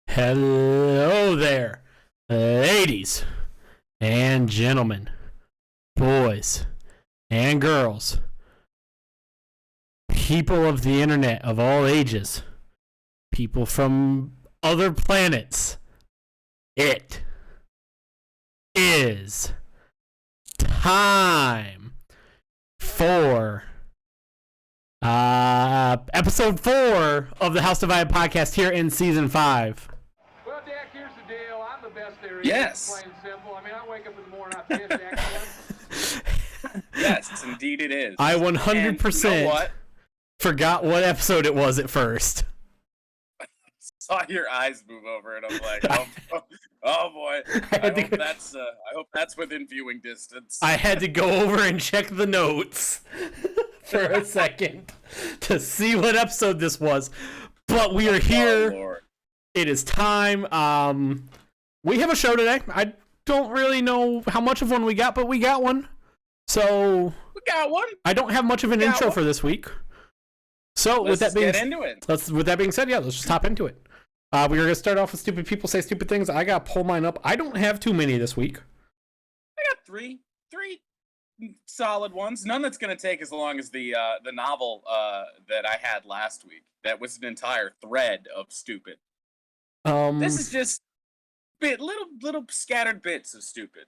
Hello there, ladies and gentlemen, boys and girls, people of the internet of all ages, people from other planets. It is time for episode 4 of the House Divided podcast here in season 5. Well, Dak, here's the deal. I'm the best there is. Yes. Plain and simple. I mean, I wake up in the morning, I piss excellent. Yes, indeed it is. I 100% And you know what? forgot what episode it was at first. Saw your eyes move over, and I'm like, oh boy. I hope that's within viewing distance. I had to go over and check the notes for a second to see what episode this was. But we are here. Oh, Lord. It is time. We have a show today. I don't really know how much of one we got, but we got one. So We got one. I don't have much of an intro for this week. So Let's with that get into it. being said, yeah, let's just hop into it. We were gonna start off with stupid people say stupid things. I gotta pull mine up. I don't have too many this week. I got three solid ones. None that's gonna take as long as the novel that I had last week. That was an entire thread of stupid. This is just little scattered bits of stupid.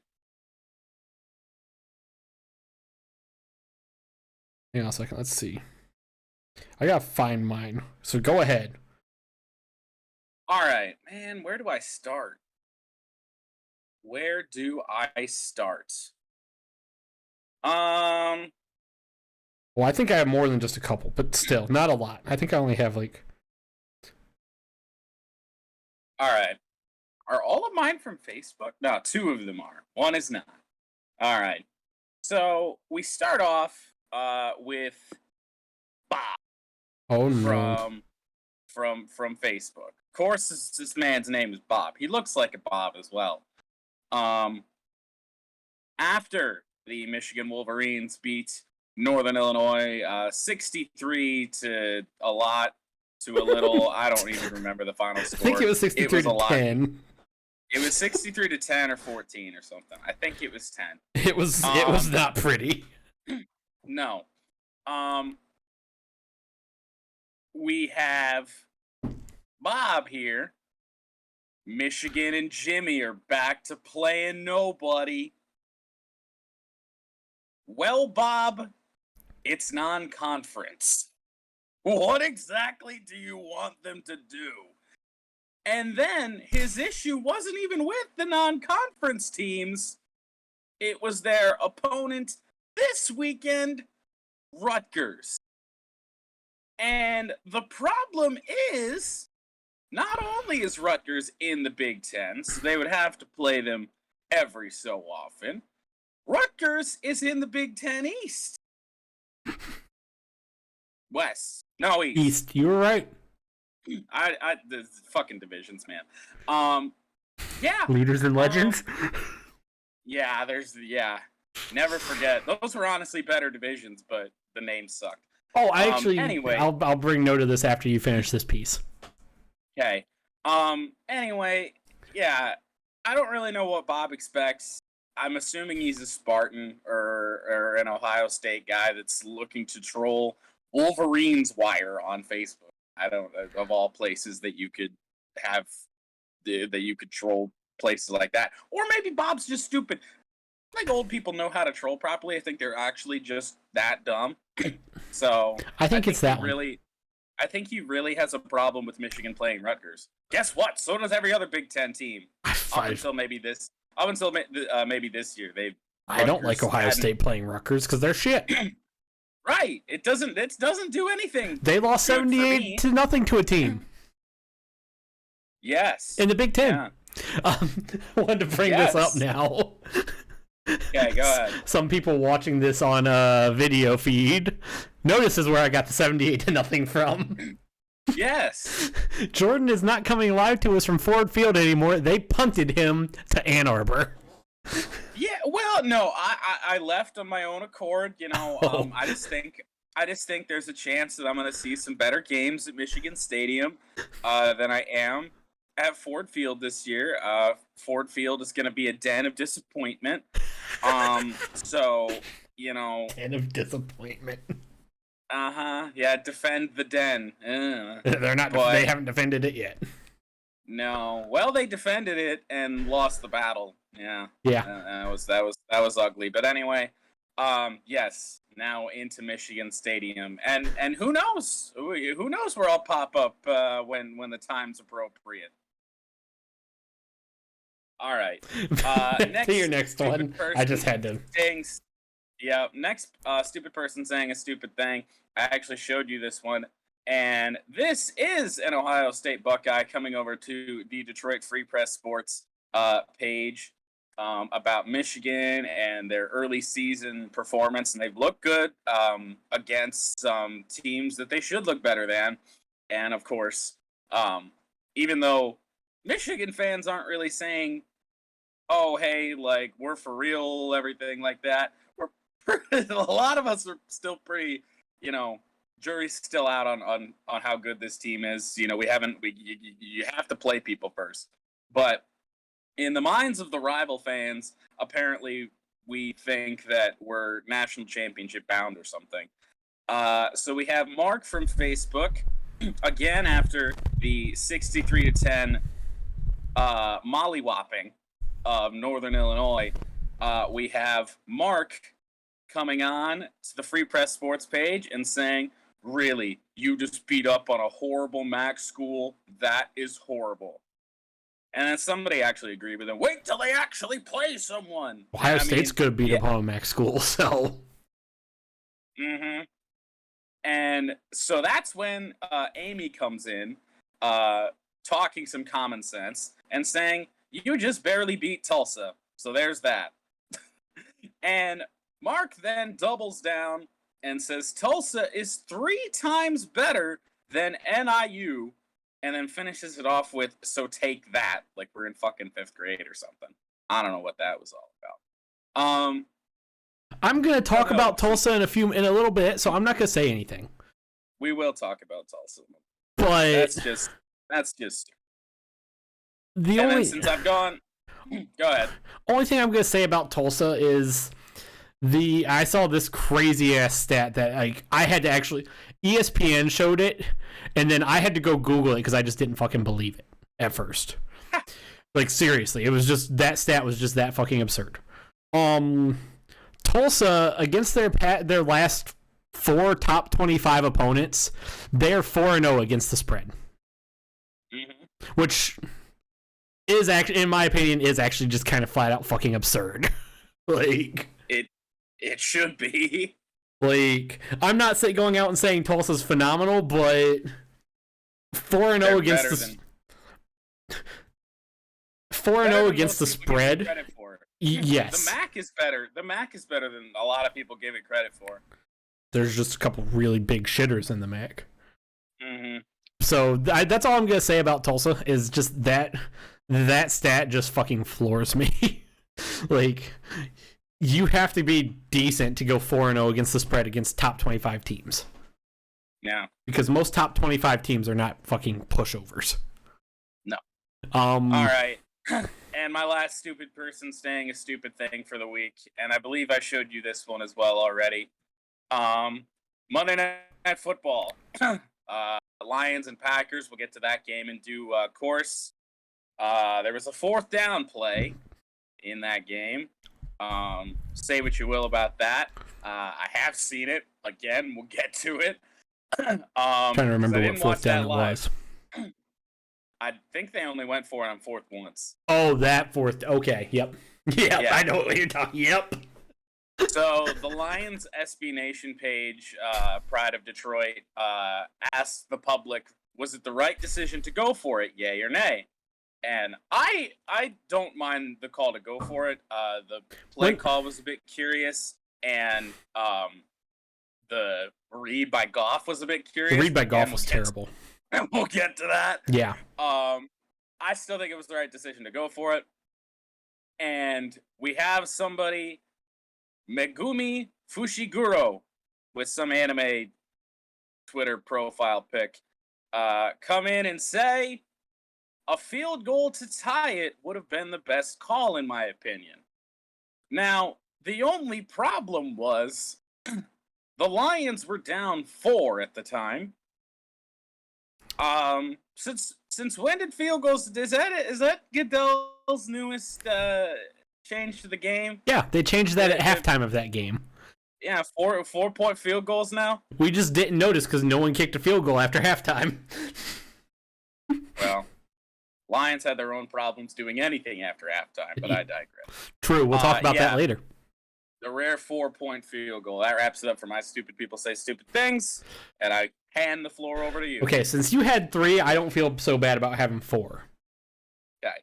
Hang on a second. Let's see. I gotta find mine. So go ahead. All right, man, where do I start? Where do I start? Well, I think I have more than just a couple, but still, not a lot. I think I only have like. All right. Are all of mine from Facebook? No, 2 of them are. One is not. All right. So we start off with Bob Oh no! from Facebook. Of course, this man's name is Bob. He looks like a Bob as well. After the Michigan Wolverines beat Northern Illinois 63 to a lot to a little, I don't even remember the final score. I think it was 63 to 10. It was 63 to 10 or 14 or something. I think it was 10. It was not pretty. No. We have Bob here. Michigan and Jimmy are back to playing nobody. Well, Bob, it's non-conference. What exactly do you want them to do? And then his issue wasn't even with the non-conference teams. It was their opponent this weekend, Rutgers. And the problem is, not only is Rutgers in the Big Ten, so they would have to play them every so often, Rutgers is in the Big Ten East. West. No, East. East, you were right. The fucking divisions, man. Yeah. Leaders and legends. Yeah, never forget. Those were honestly better divisions, but the names sucked. Oh, I actually. Anyway. I'll bring note of this after you finish this piece. Okay. Anyway, yeah. I don't really know what Bob expects. I'm assuming he's a Spartan or an Ohio State guy that's looking to troll Wolverines Wire on Facebook. I don't, of all places that you could have, that you could troll places like that. Or maybe Bob's just stupid. I think old people know how to troll properly. I think they're actually just that dumb. So I think it's that really, I think he really has a problem with Michigan playing Rutgers. Guess what? So does every other Big Ten team. Up until maybe this year, I don't like Ohio State playing Rutgers because they're shit. Right. It doesn't do anything. They lost 78-0 to a team. Yes. In the Big Ten. Yeah. I wanted to bring this up now. Okay, go ahead. Some people watching this on a video feed. Notice is where I got the 78-0 from. Yes. Jordan is not coming live to us from Ford Field anymore. They punted him to Ann Arbor. Yeah, well, no, I left on my own accord. You know, I just think there's a chance that I'm going to see some better games at Michigan Stadium than I am at Ford Field this year. Ford Field is going to be a den of disappointment. So, you know. Den of disappointment. Yeah, defend the den. They're not. They haven't defended it yet. No. Well, they defended it and lost the battle. Yeah. Yeah. That was ugly. But anyway, yes. Now into Michigan Stadium, and who knows? Who knows where I'll pop up when the time's appropriate. All right. To your next one. I just had to. Next stupid person saying a stupid thing. I actually showed you this one, and this is an Ohio State Buckeye coming over to the Detroit Free Press Sports page. About Michigan and their early season performance, and they've looked good against some teams that they should look better than. And of course, even though Michigan fans aren't really saying, "Oh, hey, like we're for real," everything like that, a lot of us are still pretty, jury's still out on how good this team is. You have to play people first, but in the minds of the rival fans, apparently we think that we're national championship bound or something. So we have Mark from Facebook, again after the 63-10 mollywhopping of Northern Illinois. We have Mark coming on to the Free Press Sports page and saying, "Really, you just beat up on a horrible MAC school? That is horrible." And then somebody actually agreed with him. Wait till they actually play someone. Ohio State's going to beat up on a MAC school, so. Mm-hmm. And so that's when Amy comes in, talking some common sense and saying, "You just barely beat Tulsa." So there's that. And Mark then doubles down and says Tulsa is 3 times better than NIU. And then finishes it off with, "So take that," like we're in fucking 5th grade or something. I don't know what that was all about. I'm gonna talk about Tulsa in a little bit, so I'm not gonna say anything. We will talk about Tulsa, but that's just. Since I've gone, go ahead. Only thing I'm gonna say about Tulsa is I saw this crazy ass stat that I had to actually ESPN showed it, and then I had to go Google it because I just didn't fucking believe it at first. Like seriously, it was just that stat was just that fucking absurd. Tulsa against their last 4 top 25 opponents, they're 4-0 against the spread, which is actually, in my opinion, is actually just kind of flat out fucking absurd. Like it should be. Like, I'm not going out and saying Tulsa's phenomenal, but 4-0 against the 4-0 against the spread. Yes, the MAC is better. The MAC is better than a lot of people give it credit for. There's just a couple really big shitters in the MAC. Mm-hmm. So that's all I'm gonna say about Tulsa is just that stat just fucking floors me. Like, you have to be decent to go 4-0 against the spread against top 25 teams. Yeah. Because most top 25 teams are not fucking pushovers. No. All right. And my last stupid person saying a stupid thing for the week, and I believe I showed you this one as well already. Monday Night Football. Lions and Packers. We'll get to that game in due course. There was a 4th down play in that game. Say what you will about that. I have seen it. Again, we'll get to it. Trying to remember what 4th down it was. I think they only went for it on 4th once. Oh, that 4th. Okay, yep. Yeah, I know what you're talking. Yep. So the Lions SB Nation page, Pride of Detroit, asked the public, was it the right decision to go for it, yay or nay? And I don't mind the call to go for it. The play call was a bit curious, and the read by Goff was a bit curious. The read by Goff was terrible. And we'll get to that. Yeah. I still think it was the right decision to go for it. And we have somebody, Megumi Fushiguro, with some anime Twitter profile pic, come in and say, a field goal to tie it would have been the best call, in my opinion. Now, the only problem was the Lions were down 4 at the time. Since when did field goals? Is that Goodell's newest change to the game? Yeah, they changed that at halftime of that game. Yeah, 4-point field goals now. We just didn't notice because no one kicked a field goal after halftime. Well, Lions had their own problems doing anything after halftime, but I digress. True, we'll talk about that later. The rare 4-point field goal. That wraps it up for my stupid people say stupid things, and I hand the floor over to you. Okay, since you had 3, I don't feel so bad about having 4. Okay.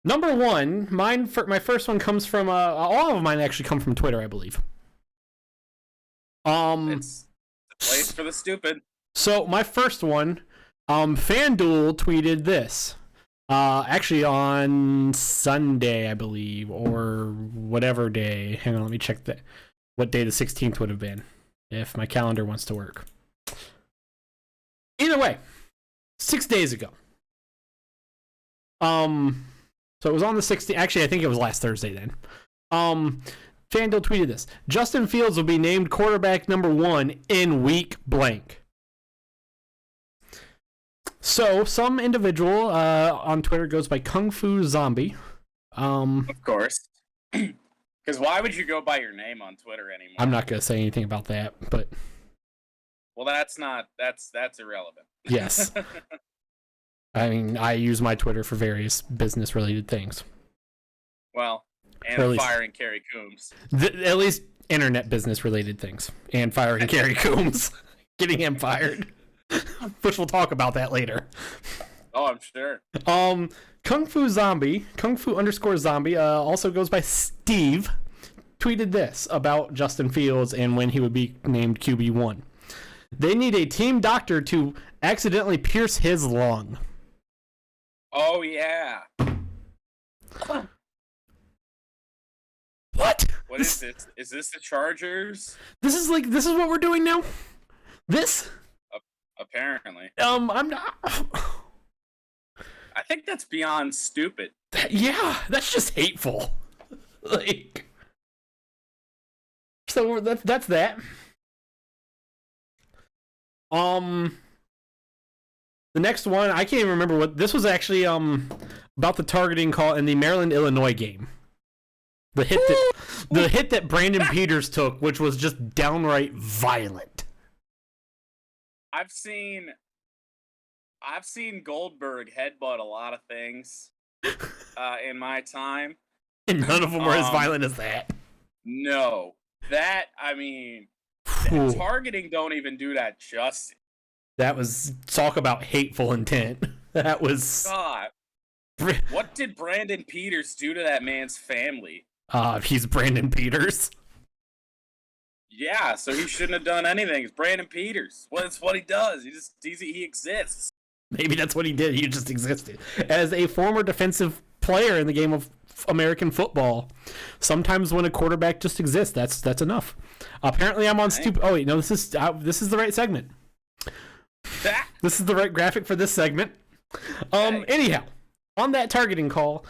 Number 1, my first one comes from all of mine actually come from Twitter, I believe. It's the place for the stupid. So my first one, FanDuel tweeted this. Actually on Sunday, I believe, or whatever day. Hang on, let me check what day the 16th would have been, if my calendar wants to work. Either way, 6 days ago. So it was on the 16th. Actually, I think it was last Thursday then. FanDuel tweeted this. Justin Fields will be named quarterback number 1 in week blank. So, some individual on Twitter goes by Kung Fu Zombie. Of course. Because why would you go by your name on Twitter anymore? I'm not going to say anything about that, but... Well, that's irrelevant. Yes. I mean, I use my Twitter for various business-related things. Well, and firing Kerry Coombs. At least internet business-related things. And firing Kerry Coombs. Getting him fired. Which we'll talk about that later. Oh, I'm sure. Kung Fu Zombie, Kung Fu _Zombie, also goes by Steve, tweeted this about Justin Fields and when he would be named QB1. They need a team doctor to accidentally pierce his lung. Oh, yeah. What? What is this? Is this the Chargers? This is what we're doing now? This? Apparently. I'm not... I think that's beyond stupid. Yeah, that's just hateful. Like... So that's that. The next one, I can't even remember what this was actually about the targeting call in the Maryland-Illinois game. The hit that Brandon Peters took, which was just downright violent. I've seen Goldberg headbutt a lot of things in my time. And none of them were as violent as that. No. That targeting don't even do that justice. That was talk about hateful intent. That was... God. What did Brandon Peters do to that man's family? He's Brandon Peters. Yeah, so he shouldn't have done anything. It's Brandon Peters. Well, it's what he does. He exists. Maybe that's what he did. He just existed. As a former defensive player in the game of American football, sometimes when a quarterback just exists, that's enough. Apparently, I'm on stupid. Oh wait, no, this is the right segment. This is the right graphic for this segment. Anyhow, on that targeting call,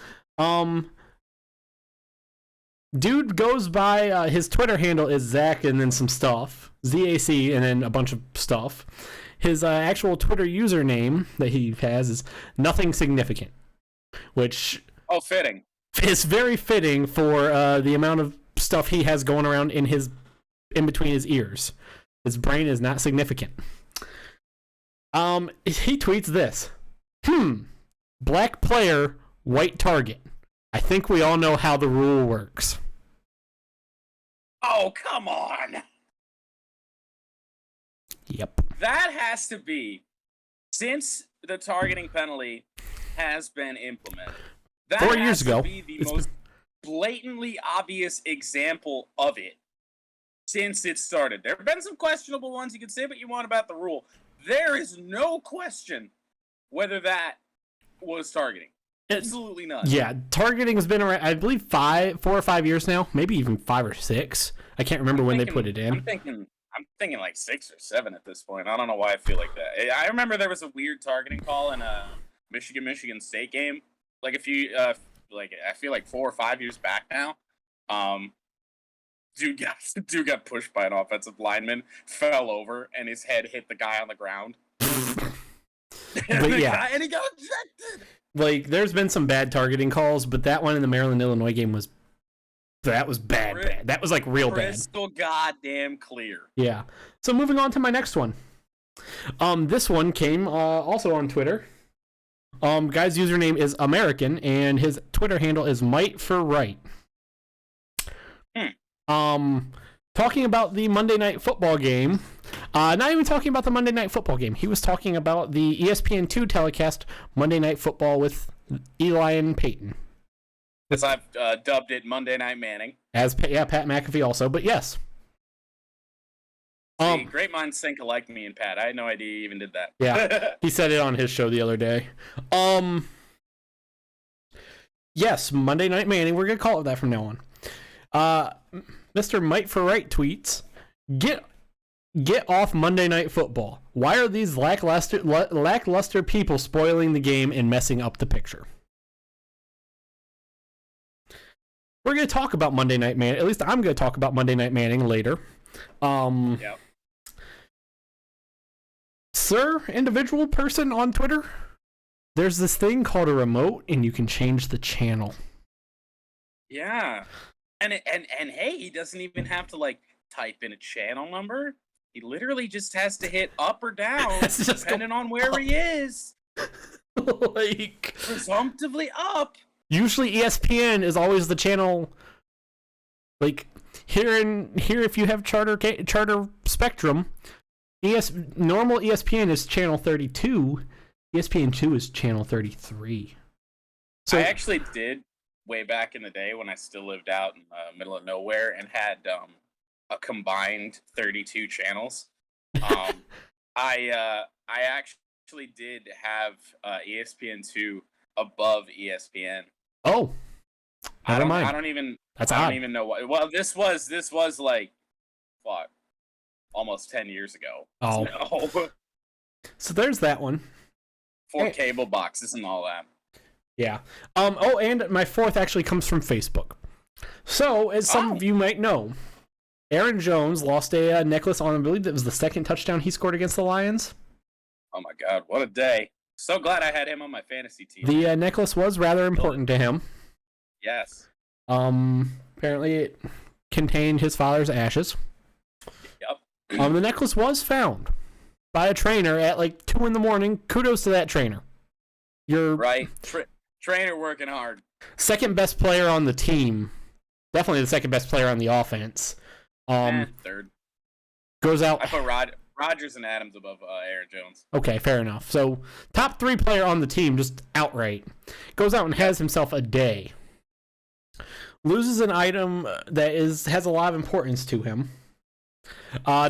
dude goes by his Twitter handle is Zach and then some stuff, ZAC and then a bunch of stuff. His actual Twitter username that he has is Nothing Significant, which fitting. Is very fitting for the amount of stuff he has going around in between his ears. His brain is not significant. He tweets this. Black player, white target. I think we all know how the rule works. Oh, come on. Yep. That has to be, since the targeting penalty has been implemented, that 4 years ago, to be the most blatantly obvious example of it since it started. There have been some questionable ones. You can say what you want about the rule. There is no question whether that was targeting. Absolutely none. Yeah, targeting has been around, I believe, 4 or 5 years now, maybe even 5 or 6. I can't remember when they put it in. I'm thinking like 6 or 7 at this point. I don't know why I feel like that. I remember there was a weird targeting call in Michigan State game, like a few, like I feel like 4 or 5 years back now. Dude got pushed by an offensive lineman, fell over, and his head hit the guy on the ground. But yeah, and he got ejected. like there's been some bad targeting calls, but that one in the Maryland-Illinois game was bad. Bad. That was like real bad. Crystal goddamn clear. Yeah. So moving on to my next one. This one came also on Twitter. Guy's username is American, and his Twitter handle is Might for Right. Talking about the Monday Night Football game. Not even talking about the Monday Night Football game. He was talking about the ESPN2 telecast Monday Night Football with Eli and Peyton. As I've dubbed it Monday Night Manning. Pat McAfee also, but yes. See, great minds think alike, me and Pat. I had no idea he even did that. Yeah, he said it on his show the other day. Yes, Monday Night Manning. We're going to call it that from now on. Mr. Might for Right tweets, Get off Monday Night Football. Why are these lackluster people spoiling the game and messing up the picture? We're going to talk about Monday Night Manning. At least I'm going to talk about Monday Night Manning later. Yep. Sir, individual person on Twitter, there's this thing called a remote, and you can change the channel. Yeah. And hey, he doesn't even have to like type in a channel number. He literally just has to hit up or down depending on where he is. Like presumptively up. Usually ESPN is always the channel. Like here if you have Charter Spectrum, normal ESPN is channel 32. ESPN2 is channel 33. So I actually did way back in the day when I still lived out in the middle of nowhere and had a combined 32 channels. I actually did have ESPN2 above ESPN. Oh, I don't even know what. Well, this was like what, almost 10 years ago. Oh, so there's that one. 4 cable boxes and all that. Yeah. Oh, and my fourth actually comes from Facebook. So, as some of you might know, Aaron Jones lost a necklace on, I believe it was the second touchdown he scored against the Lions. Oh my God, what a day. So glad I had him on my fantasy team. The necklace was rather important to him. Yes. Apparently it contained his father's ashes. Yep. The necklace was found by a trainer at like 2 a.m. Kudos to that trainer. You're right. Trainer working hard. Second best player on the team. Definitely the second best player on the offense. Third. Goes out. I put Rodgers and Adams above Aaron Jones. Okay, fair enough. So, top 3 player on the team, just outright. Goes out and has himself a day. Loses an item that has a lot of importance to him.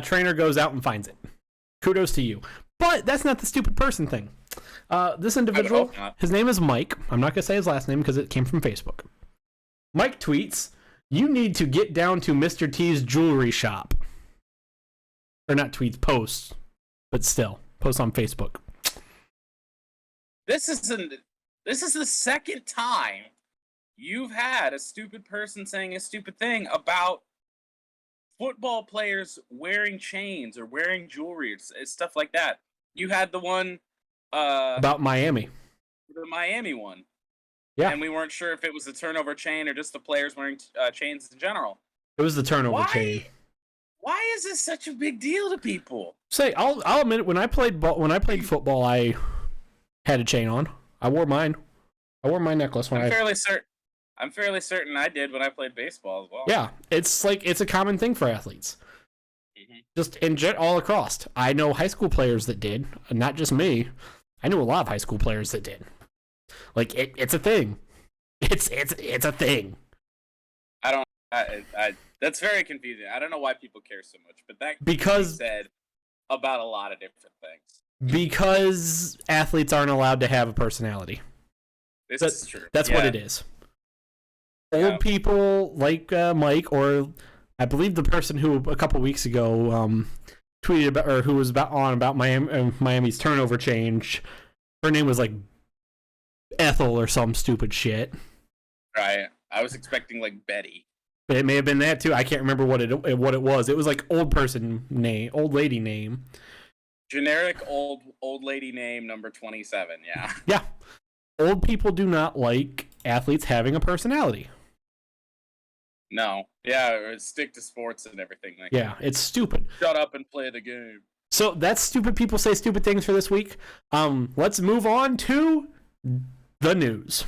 Trainer goes out and finds it. Kudos to you. But that's not the stupid person thing. This individual, his name is Mike. I'm not going to say his last name because it came from Facebook. Mike tweets, "You need to get down to Mr. T's jewelry shop." Or not tweets, posts. But still, posts on Facebook. This is the second time you've had a stupid person saying a stupid thing about football players wearing chains or wearing jewelry. It's stuff like that. You had the one about Miami. The Miami one. Yeah. And we weren't sure if it was the turnover chain or just the players wearing chains in general. It was the turnover chain. Why is this such a big deal to people? I'll admit it. When I played football, I had a chain on. I wore mine. I wore my necklace when I'm fairly certain I did when I played baseball as well. Yeah, it's a common thing for athletes. Mm-hmm. Just all across. I know high school players that did, not just me. I knew a lot of high school players that did. Like it's a thing. It's a thing. That's very confusing. I don't know why people care so much, but that because said about a lot of different things. Because athletes aren't allowed to have a personality. This is true. That's what it is. Old people like Mike, or I believe the person who a couple weeks ago tweeted about, or who was about Miami's turnover change. Her name was like Ethel or some stupid shit. Right. I was expecting like Betty. It may have been that too. I can't remember what it was. It was like old person name, old lady name. Generic old lady name number 27. Yeah. Yeah. Old people do not like athletes having a personality. No. Yeah. Stick to sports and everything. Like Yeah, it's stupid. Shut up and play the game. So that's stupid people say stupid things for this week. Let's move on to the news.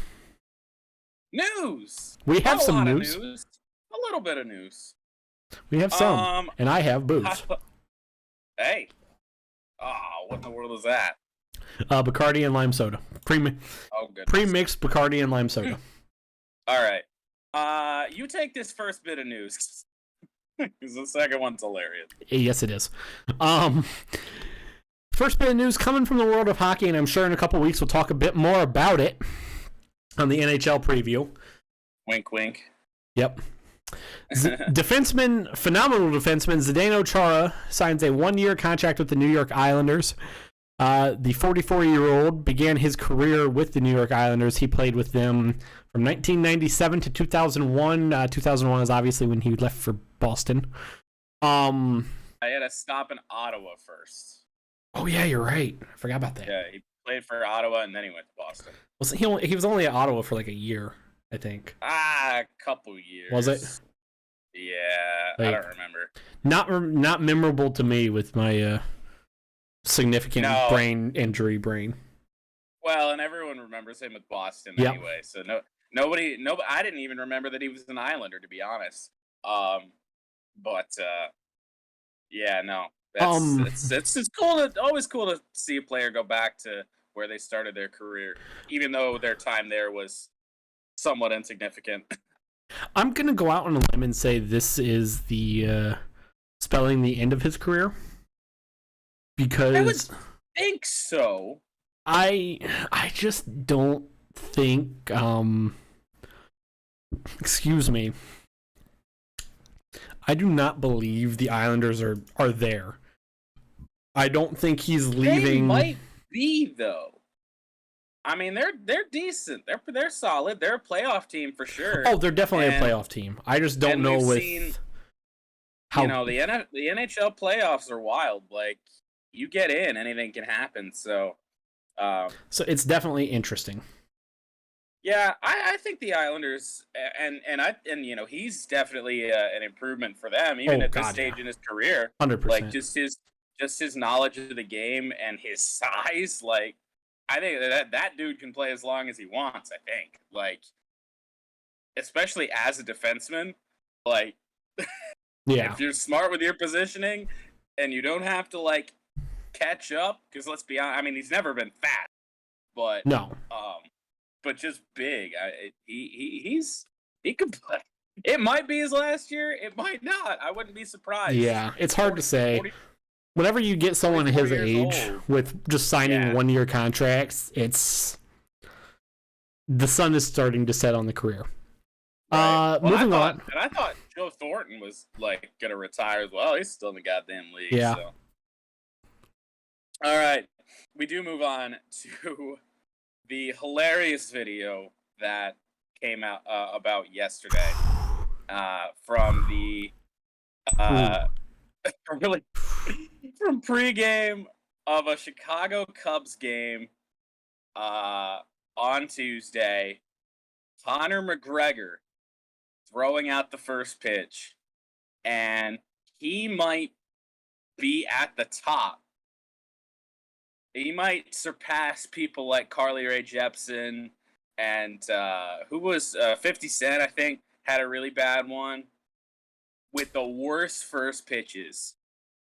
News. We have Not a some lot of news. A little bit of news. We have some, and I have booze. Hey. Oh, what in the world is that? Bacardi and lime soda. Oh, goodness. Pre-mixed Bacardi and lime soda. All right. You take this first bit of news. Because the second one's hilarious. Yes, it is. First bit of news coming from the world of hockey, and I'm sure in a couple weeks we'll talk a bit more about it on the NHL preview. Wink, wink. Yep. Phenomenal defenseman Zdeno Chara signs a 1-year contract with the New York Islanders. The 44-year-old began his career with the New York Islanders. He played with them from 1997 to 2001. 2001 is obviously when he left for Boston. I had to stop in Ottawa first. Oh yeah, you're right. I forgot about that. Yeah, he played for Ottawa and then he went to Boston. He was only at Ottawa for like a year, I think. A couple years. Was it? Yeah, Like, I don't remember. Not memorable to me with my significant brain injury brain. Well, and everyone remembers him with Boston anyway. So nobody. I didn't even remember that he was an Islander, to be honest. Yeah, no. It's cool. Always cool to see a player go back to where they started their career, even though their time there was somewhat insignificant. I'm gonna go out on a limb and say this is the spelling the end of his career, because I would think so. I just don't think. Excuse me. I do not believe the Islanders are there. I don't think he's leaving. They might be though. I mean, they're decent. They're solid. They're a playoff team for sure. Oh, they're definitely a playoff team. I just don't know how the NHL playoffs are wild. Like, you get in, anything can happen. So it's definitely interesting. Yeah, I think the Islanders and he's definitely an improvement for them, even at this stage in his career. 100%. Like just his knowledge of the game and his size. Like, I think that dude can play as long as he wants. I think, like, especially as a defenseman, like, yeah, if you're smart with your positioning and you don't have to like catch up, because let's be honest, I mean, he's never been fast, but no. But just big. He could play. It might be his last year. It might not. I wouldn't be surprised. Yeah, it's hard to say. Whenever you get someone his age with just signing 1-year contracts, it's the sun is starting to set on the career. Right. Moving on. And I thought Joe Thornton was like gonna retire as well. He's still in the goddamn league. Yeah. So. All right, we do move on to the hilarious video that came out about yesterday from the from pregame of a Chicago Cubs game on Tuesday. Conor McGregor throwing out the first pitch, and he might be at the top. He might surpass people like Carly Rae Jepsen and who was 50 Cent, I think, had a really bad one with the worst first pitches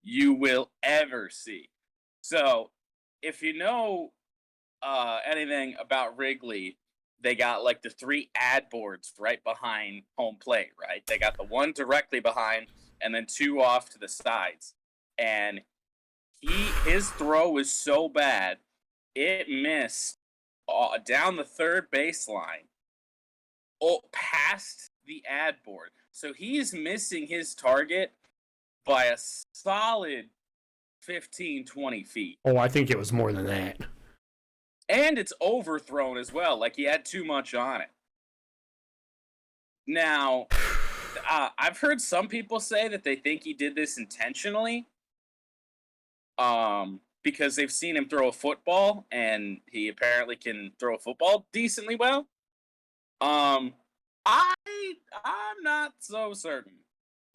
you will ever see. So, if you know anything about Wrigley, they got like the 3 ad boards right behind home plate, right? They got the one directly behind and then 2 off to the sides. And his throw was so bad, it missed down the third baseline, past the ad board. So he's missing his target by a solid 15, 20 feet. Oh, I think it was more than that. And it's overthrown as well, like he had too much on it. Now, I've heard some people say that they think he did this intentionally, because they've seen him throw a football, and he apparently can throw a football decently well. I'm not so certain.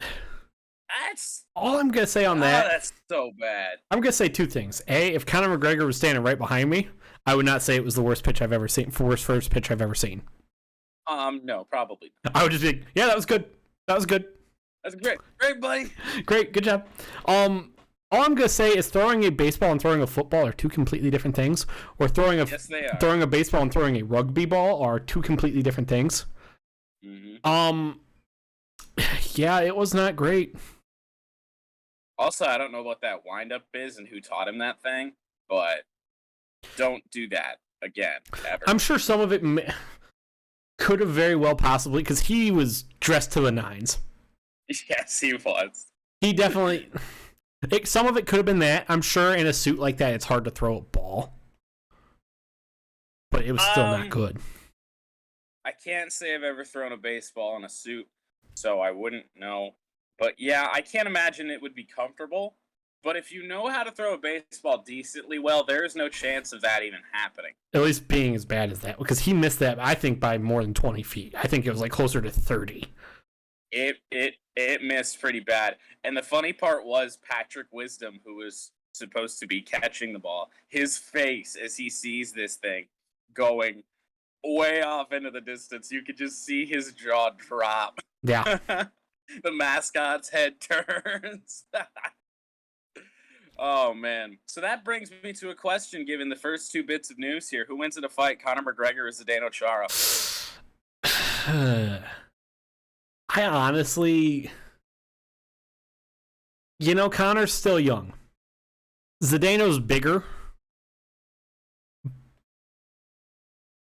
That's All I'm gonna say on that, that's so bad. I'm gonna say two things. A, if Conor McGregor was standing right behind me, I would not say it was the worst pitch I've ever seen. Worst first pitch I've ever seen. No, probably not. I would just be, yeah, that was good. That was good. That's great, buddy. Great, good job. All I'm gonna say is throwing a baseball and throwing a football are two completely different things. Or throwing a Yes, they are. throwing a baseball and throwing a rugby ball are two completely different things. Mm-hmm. Yeah, it was not great. Also, I don't know what that windup is and who taught him that thing, but don't do that again, ever. I'm sure some of it could have very well possibly, because he was dressed to the nines. Yes, he was. He definitely. Some of it could have been that. I'm sure in a suit like that, it's hard to throw a ball. But it was still not good. I can't say I've ever thrown a baseball in a suit, so I wouldn't know. But yeah, I can't imagine it would be comfortable. But if you know how to throw a baseball decently well, there is no chance of that even happening. At least being as bad as that. Because he missed that, I think, by more than 20 feet. I think it was like closer to 30. It missed pretty bad. And the funny part was Patrick Wisdom, who was supposed to be catching the ball, his face as he sees this thing going way off into the distance, you could just see his jaw drop. Yeah. The mascot's head turns. Oh, man. So that brings me to a question, given the first two bits of news here. Who wins in a fight, Conor McGregor or Zdeno Chara? I honestly... Conor's still young. Zdeno's bigger.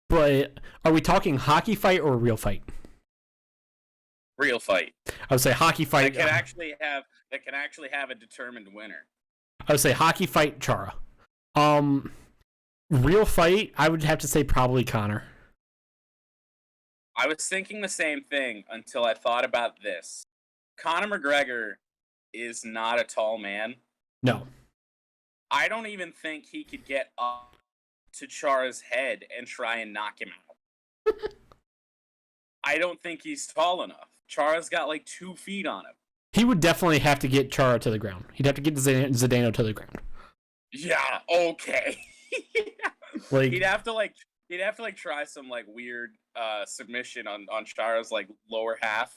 But are we talking hockey fight or a real fight? Real fight. I would say hockey fight. That can actually have a determined winner. I would say hockey fight, Chara. Real fight, I would have to say probably Conor. I was thinking the same thing until I thought about this. Conor McGregor is not a tall man. No. I don't even think he could get up to Chara's head and try and knock him out. I don't think he's tall enough. Chara's got like 2 feet on him. He would definitely have to get Chara to the ground. He'd have to get Zdeno to the ground. Yeah, okay. Like he'd have to try some like weird submission on Chara's like lower half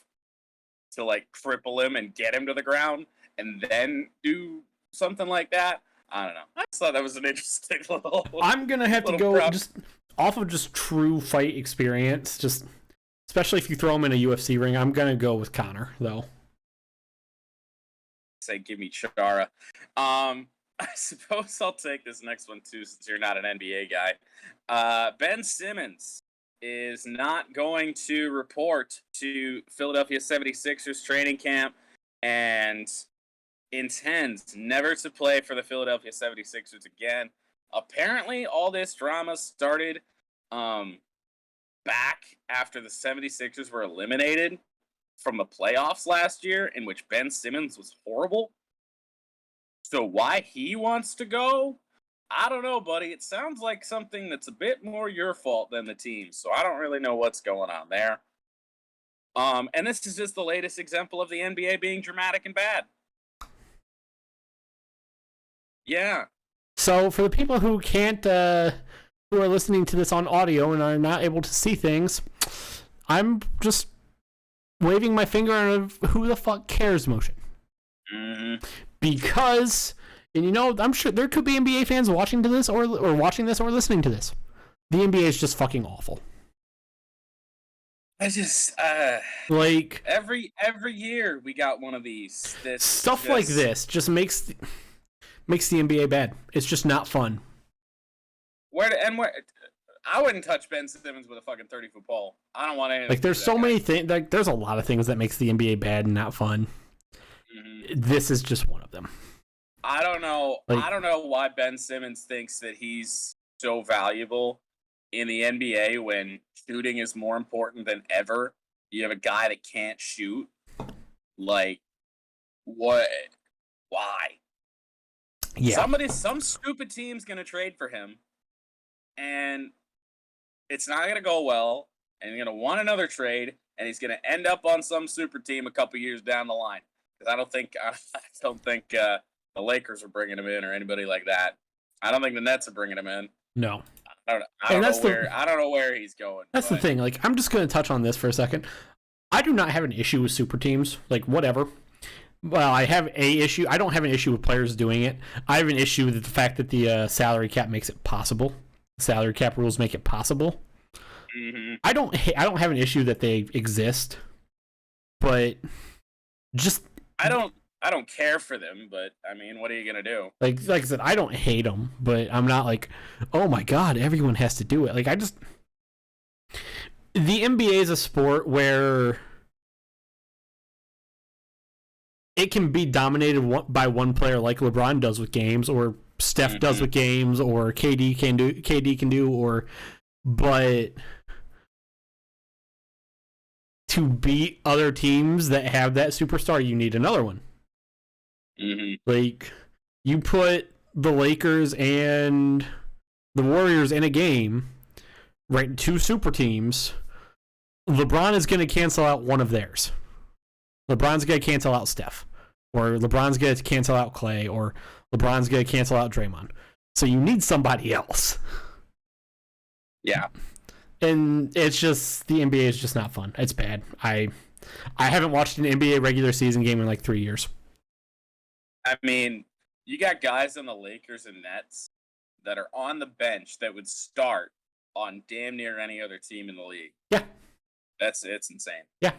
to like cripple him and get him to the ground and then do something like that. I don't know. I just thought that was an interesting little. I'm gonna have to go prep. just off of just true fight experience, just especially if you throw him in a UFC ring. I'm gonna go with Conor though. Say give me Chara. I suppose I'll take this next one too, since you're not an NBA guy. Ben Simmons is not going to report to Philadelphia 76ers training camp and intends never to play for the Philadelphia 76ers again. Apparently, all this drama started back after the 76ers were eliminated from the playoffs last year, in which Ben Simmons was horrible. So why he wants to go, I don't know, buddy. It sounds like something that's a bit more your fault than the team. So I don't really know what's going on there. And this is just the latest example of the NBA being dramatic and bad. Yeah. So for the people who can't, who are listening to this on audio and are not able to see things, I'm just waving my finger in a who the fuck cares motion. Mm-hmm. Because, and I'm sure there could be NBA fans watching to this or watching this or listening to this. The NBA is just fucking awful. I just like every year we got one of these. Stuff like this just makes the NBA bad. It's just not fun. Where I wouldn't touch Ben Simmons with a fucking 30-foot pole. I don't want anything. Like there's so many things. Like there's a lot of things that makes the NBA bad and not fun. Mm-hmm. This is just one of them. I don't know. I don't know why Ben Simmons thinks that he's so valuable in the NBA when shooting is more important than ever. You have a guy that can't shoot. Like, what? Why? Yeah. Some stupid team's gonna trade for him, and it's not gonna go well. And he's gonna want another trade, and he's gonna end up on some super team a couple years down the line. Because I don't think the Lakers are bringing him in or anybody like that. I don't think the Nets are bringing him in. No. I don't know where he's going. That's the thing. Like, I'm just going to touch on this for a second. I do not have an issue with super teams. Like, whatever. Well, I have a issue. I don't have an issue with players doing it. I have an issue with the fact that the salary cap makes it possible. Salary cap rules make it possible. Mm-hmm. I don't have an issue that they exist, but just I don't care for them. But I mean, what are you gonna do? like I said, I don't hate them, but I'm not like, oh my god, everyone has to do it. Like, the NBA is a sport where it can be dominated by one player, like LeBron does with games, or Steph does with games, or KD can do, but to beat other teams that have that superstar, you need another one. Mm-hmm. Like, you put the Lakers and the Warriors in a game, right? Two super teams. LeBron is going to cancel out one of theirs. LeBron's going to cancel out Steph, or LeBron's going to cancel out Clay, or LeBron's going to cancel out Draymond. So you need somebody else. Yeah. And it's just, the NBA is just not fun. It's bad. I haven't watched an NBA regular season game in like 3 years. I mean, you got guys on the Lakers and Nets that are on the bench that would start on damn near any other team in the league. Yeah. It's insane. Yeah.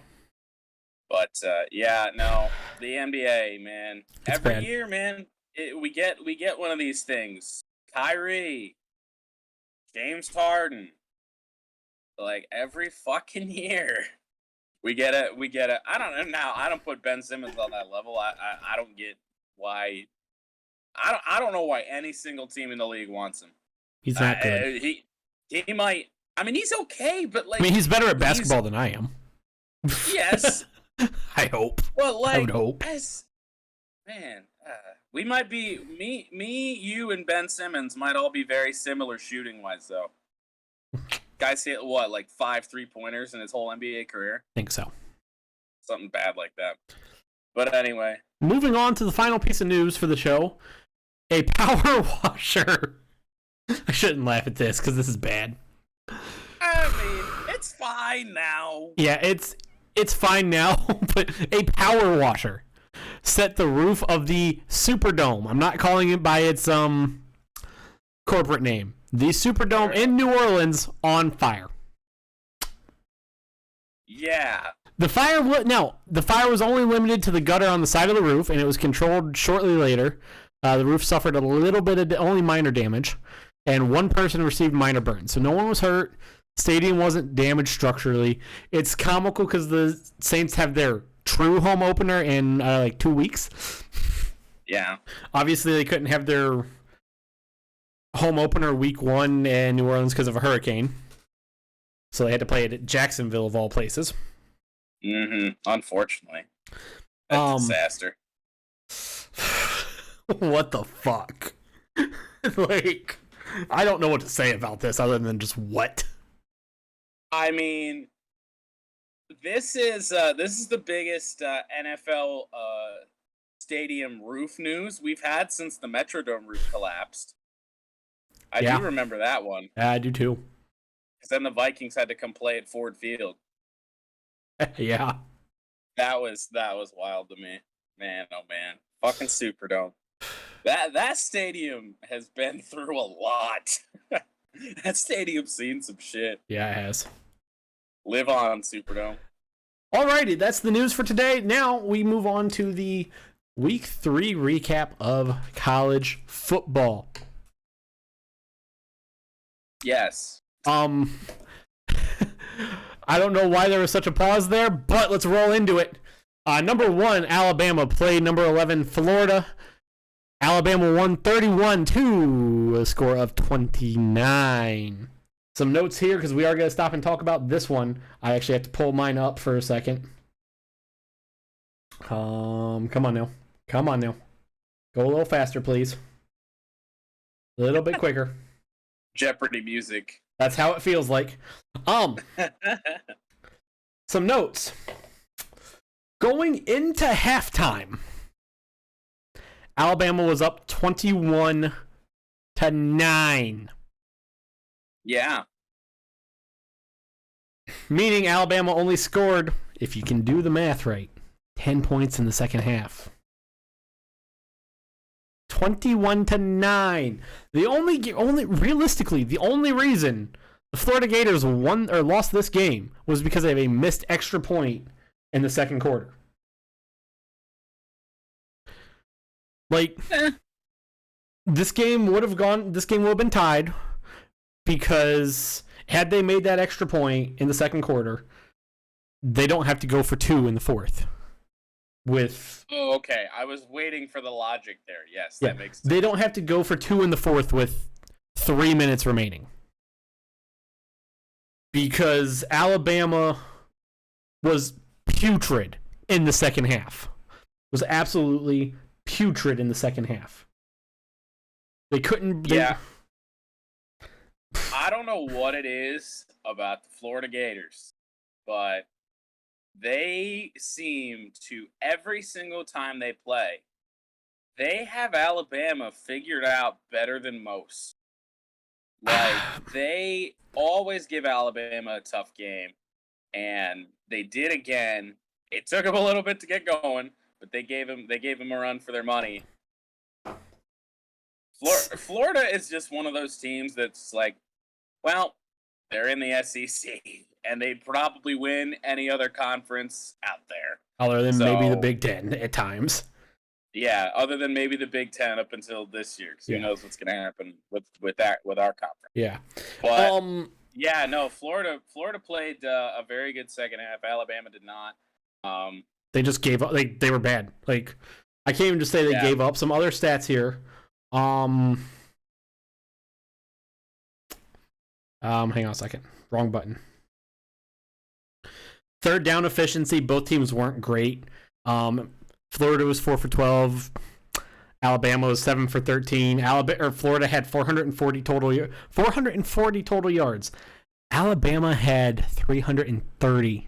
But yeah, no, the NBA, man. It's Every bad. year, man, we get one of these things. Kyrie, James Harden. Like, every fucking year, we get it. I don't know now. I don't put Ben Simmons on that level. I don't get why. I don't know why any single team in the league wants him. He's not good. He might. I mean, he's okay, but like, I mean, he's better at basketball than I am. Yes. I hope. Well, like, I would hope. Man, we might be me, you, and Ben Simmons might all be very similar shooting wise, though. Guy's hit what, like 5 3-pointers in his whole NBA career? I think so. Something bad like that. But anyway. Moving on to the final piece of news for the show. A power washer. I shouldn't laugh at this because this is bad. I mean, it's fine now. Yeah, it's fine now, but a power washer set the roof of the Superdome. I'm not calling it by its corporate name. The Superdome in New Orleans on fire. Yeah. The fire was only limited to the gutter on the side of the roof, and it was controlled shortly later. The roof suffered a little bit of only minor damage, and one person received minor burns. So no one was hurt. Stadium wasn't damaged structurally. It's comical because the Saints have their true home opener in like 2 weeks. Yeah. Obviously, they couldn't have their home opener week 1 in New Orleans because of a hurricane. So they had to play it at Jacksonville, of all places. Mm-hmm. Unfortunately. That's a disaster. What the fuck? Like, I don't know what to say about this other than just what. I mean, this is the biggest NFL stadium roof news we've had since the Metrodome roof collapsed. I do remember that one. Yeah, I do too. Because then the Vikings had to come play at Ford Field. Yeah. That was wild to me. Man, oh man. Fucking Superdome. That stadium has been through a lot. That stadium's seen some shit. Yeah, it has. Live on, Superdome. Alrighty, that's the news for today. Now we move on to the Week 3 recap of college football. Yes. I don't know why there was such a pause there, but let's roll into it. Number 1, Alabama played number 11, Florida. Alabama won 31 to a score of 29. Some notes here because we are going to stop and talk about this one. I actually have to pull mine up for a second. Come on now. Come on now. Go a little faster, please. A little bit quicker. Jeopardy music. That's how it feels like. Some notes. Going into halftime, Alabama was up 21-9. Yeah. Meaning Alabama only scored, if you can do the math right, 10 points in the second half. 21-9. The only realistically, the only reason the Florida Gators won or lost this game was because they have a missed extra point in the second quarter. Like, this game would have been tied because had they made that extra point in the second quarter, they don't have to go for 2 in the fourth. Oh, okay. I was waiting for the logic there. Yes, that makes sense. They don't have to go for 2 in the fourth with 3 minutes remaining. Because Alabama was putrid in the second half. Was absolutely putrid in the second half. They couldn't... Yeah. I don't know what it is about the Florida Gators, but they seem to, every single time they play, they have Alabama figured out better than most. Like, they always give Alabama a tough game, and they did again. It took them a little bit to get going, but they gave them a run for their money. Florida is just one of those teams that's like, well, they're in the SEC, and they'd probably win any other conference out there. Other than maybe the Big Ten at times. Yeah, other than maybe the Big Ten up until this year, because who knows what's going to happen with our conference. Yeah. But, yeah, no, Florida played a very good second half. Alabama did not. They just gave up. They were bad. Like, I can't even just say they gave up. Some other stats here. Hang on a second. Wrong button. Third down efficiency, both teams weren't great. Florida was 4 for 12. Alabama was 7 for 13. Florida had 440 total yards. Alabama had 330.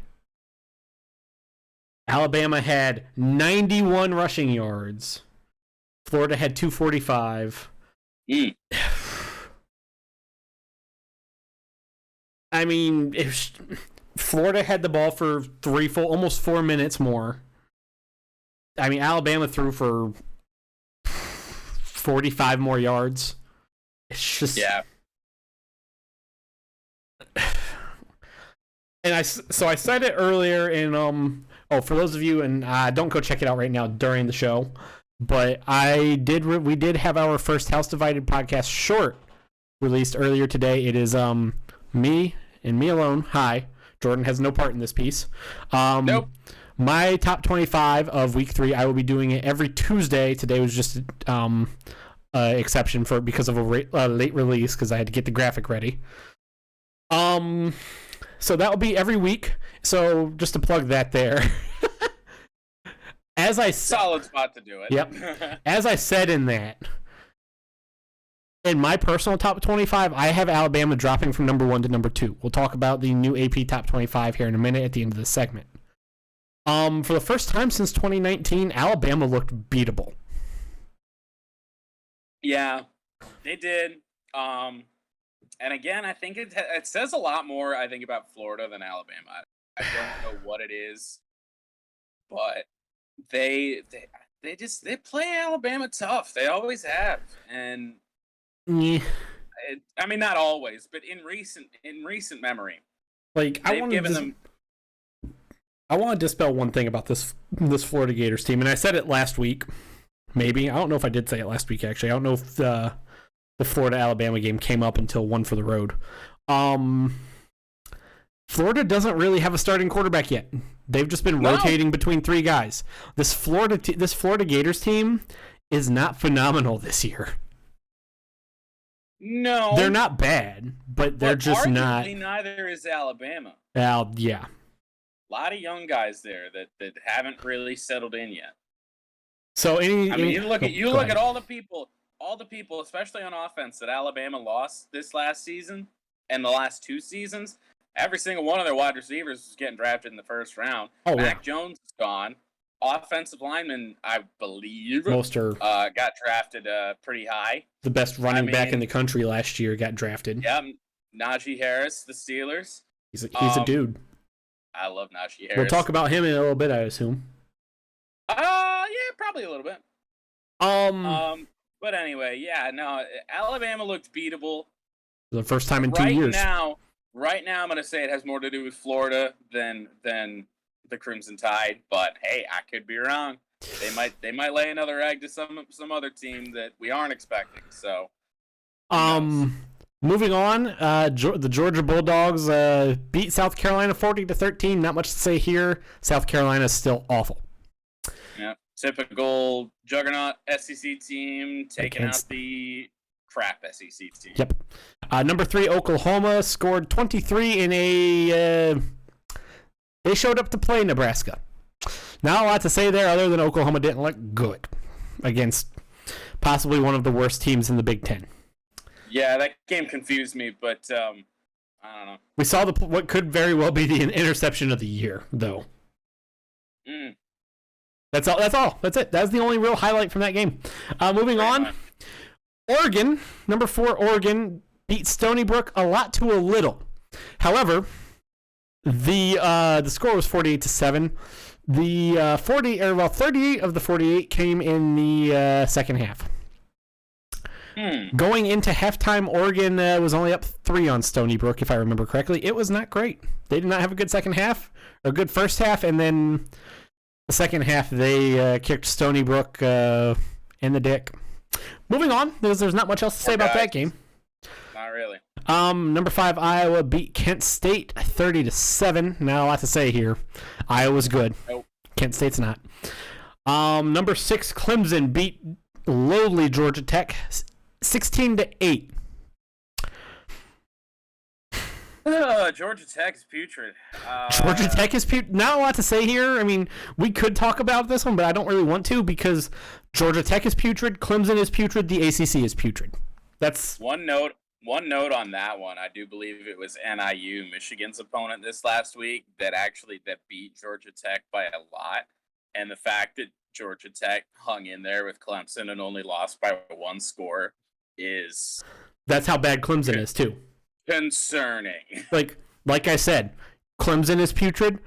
Alabama had 91 rushing yards. Florida had 245. I mean, if Florida had the ball for almost 4 minutes more. I mean, Alabama threw for 45 more yards. It's just... Yeah. And I said it earlier in... for those of you, and don't go check it out right now during the show, but we did have our first House Divided podcast short released earlier today. It is me and me alone. Hi. Jordan has no part in this piece. Nope. My top 25 of week 3, I will be doing it every Tuesday. Today was just exception because of a late release because I had to get the graphic ready. So that will be every week. So just to plug that there. Solid spot to do it. Yep. As I said in my personal top 25, I have Alabama dropping from number 1 to number 2. We'll talk about the new AP top 25 here in a minute at the end of the segment. For the first time since 2019, Alabama looked beatable. Yeah, they did. And again, I think it says a lot more, I think, about Florida than Alabama. I don't know what it is, but they play Alabama tough. They always have. And Yeah. I mean, not always, but in recent memory, like I want to dispel one thing about this Florida Gators team, and I said it last week. Maybe I don't know if I did say it last week. Actually, I don't know if the Florida Alabama game came up until one for the road. Florida doesn't really have a starting quarterback yet. They've just been rotating between 3 guys. This Florida Gators team is not phenomenal this year. No. They're not bad, but they're just not. Neither is Alabama. Yeah. A lot of young guys there that haven't really settled in yet. So you look at all the people, especially on offense, that Alabama lost this last season and the last 2 seasons. Every single one of their wide receivers is getting drafted in the first round. Mac Jones is gone. Offensive lineman, I believe, got drafted pretty high. The best running back in the country last year got drafted. Yeah, Najee Harris, the Steelers. He's a dude. I love Najee Harris. We'll talk about him in a little bit, I assume. Yeah, probably a little bit. But anyway, yeah, no, Alabama looked beatable. The first time in 2 years. Right now, I'm going to say it has more to do with Florida than the Crimson Tide. But hey, I could be wrong. They might lay another egg to some other team that we aren't expecting. So, moving on, the Georgia Bulldogs beat South Carolina 40-13. Not much to say here. South Carolina is still awful. Yeah, typical juggernaut SEC team taking out the crap SEC team. Yep. Number 3, Oklahoma scored 23 in a. They showed up to play Nebraska. Not a lot to say there, other than Oklahoma didn't look good against possibly one of the worst teams in the Big Ten. Yeah, that game confused me, but I don't know. We saw what could very well be the interception of the year, though. That's all. That's it. That's the only real highlight from that game. Moving on. Oregon, number 4, Oregon beat Stony Brook a lot to a little. However, the score was 48-7. The 38 of the 48 came in the second half. Going into halftime, Oregon was only up 3 on Stony Brook, if I remember correctly. It was not great. They did not have a good second half, or a good first half, and then the second half they kicked Stony Brook in the dick. Moving on, because there's not much else to say about that game. Not really. Number 5, Iowa beat Kent State 30-7. Not a lot to say here. Iowa's good. Nope. Kent State's not. Number 6, Clemson beat lowly Georgia Tech 16-8. Georgia Tech is putrid. Georgia Tech is putrid. Not a lot to say here. I mean, we could talk about this one, but I don't really want to because Georgia Tech is putrid, Clemson is putrid, the ACC is putrid. That's one note on that one. I do believe it was NIU, Michigan's opponent this last week, that beat Georgia Tech by a lot. And the fact that Georgia Tech hung in there with Clemson and only lost by 1 score is... That's how bad Clemson is, too. Concerning. Like I said, Clemson is putrid,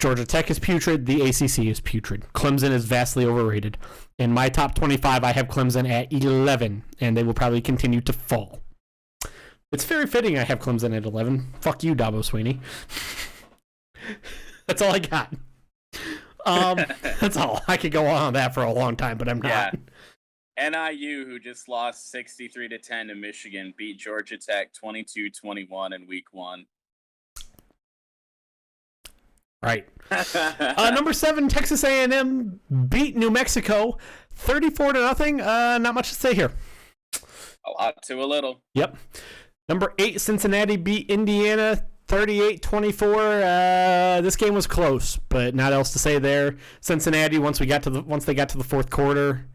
Georgia Tech is putrid, the ACC is putrid. Clemson is vastly overrated. In my top 25, I have Clemson at 11, and they will probably continue to fall. It's very fitting I have Clemson at 11. Fuck you, Dabo Swinney. That's all I got. That's all. I could go on that for a long time, but I'm not. NIU, who just lost 63-10 to Michigan, beat Georgia Tech 22-21 in week 1. Right. Number 7, Texas A&M beat New Mexico 34-0. Not much to say here. A lot to a little. Yep. Number 8, Cincinnati beat Indiana 38-24. This game was close, but not else to say there. Cincinnati, once they got to the fourth quarter,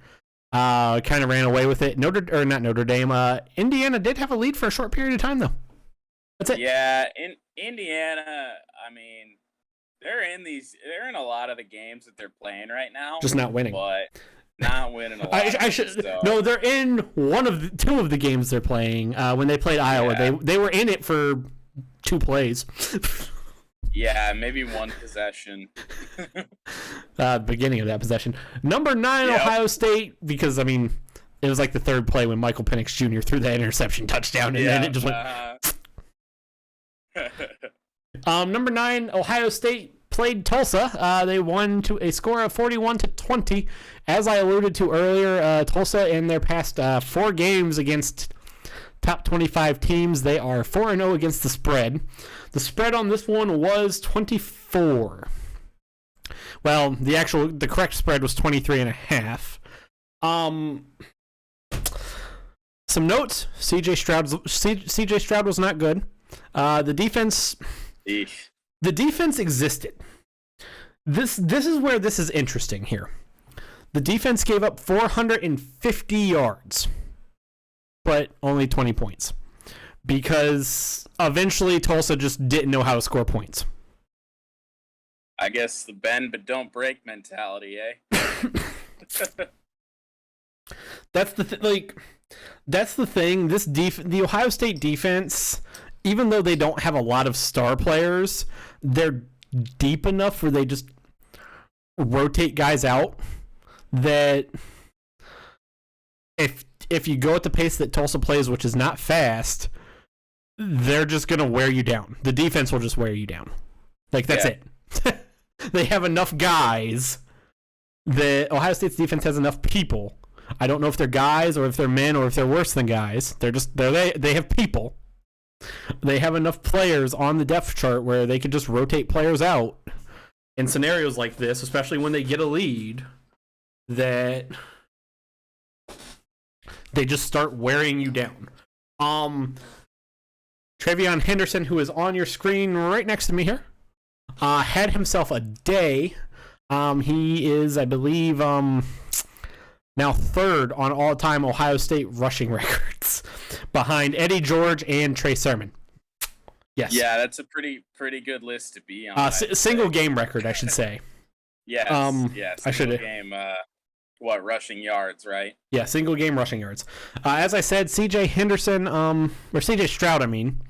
kind of ran away with it. Not Notre Dame. Indiana did have a lead for a short period of time, though. That's it. Yeah, in Indiana, I mean, they're in a lot of the games that they're playing right now. Just not winning. But not winning a lot. No, they're in two of the games they're playing. When they played Iowa, they were in it for 2 plays. Yeah, maybe 1 possession. Beginning of that possession. Number 9, Ohio State, because, I mean, it was like the 3rd play when Michael Penix Jr. threw that interception touchdown, and then it just went... Number 9, Ohio State played Tulsa. They won to a score of 41-20. As I alluded to earlier, Tulsa in their past 4 games against top 25 teams, they are 4-0 against the spread. The spread on this one was 24. Well, the correct spread was 23.5. Some notes. CJ Stroud was not good. The defense. Eesh. The defense existed. This is where this is interesting here. The defense gave up 450 yards, but only 20 points. Because eventually Tulsa just didn't know how to score points. I guess the bend but don't break mentality, eh? That's the that's the thing. The Ohio State defense, even though they don't have a lot of star players, they're deep enough where they just rotate guys out that if you go at the pace that Tulsa plays, which is not fast, they're just going to wear you down. The defense will just wear you down. Like, that's it. They have enough guys. Ohio State's defense has enough people. I don't know if they're guys or if they're men or if they're worse than guys. They have people. They have enough players on the depth chart where they could just rotate players out in scenarios like this, especially when they get a lead, that they just start wearing you down. TreVeyon Henderson, who is on your screen right next to me here, had himself a day. He is, I believe, now third on all-time Ohio State rushing records, behind Eddie George and Trey Sermon. Yes. Yeah, that's a pretty good list to be on. Single game record, I should say. Yes. I should game. Rushing yards, right? Yeah, single game rushing yards. As I said, CJ Henderson, or CJ Stroud, I mean.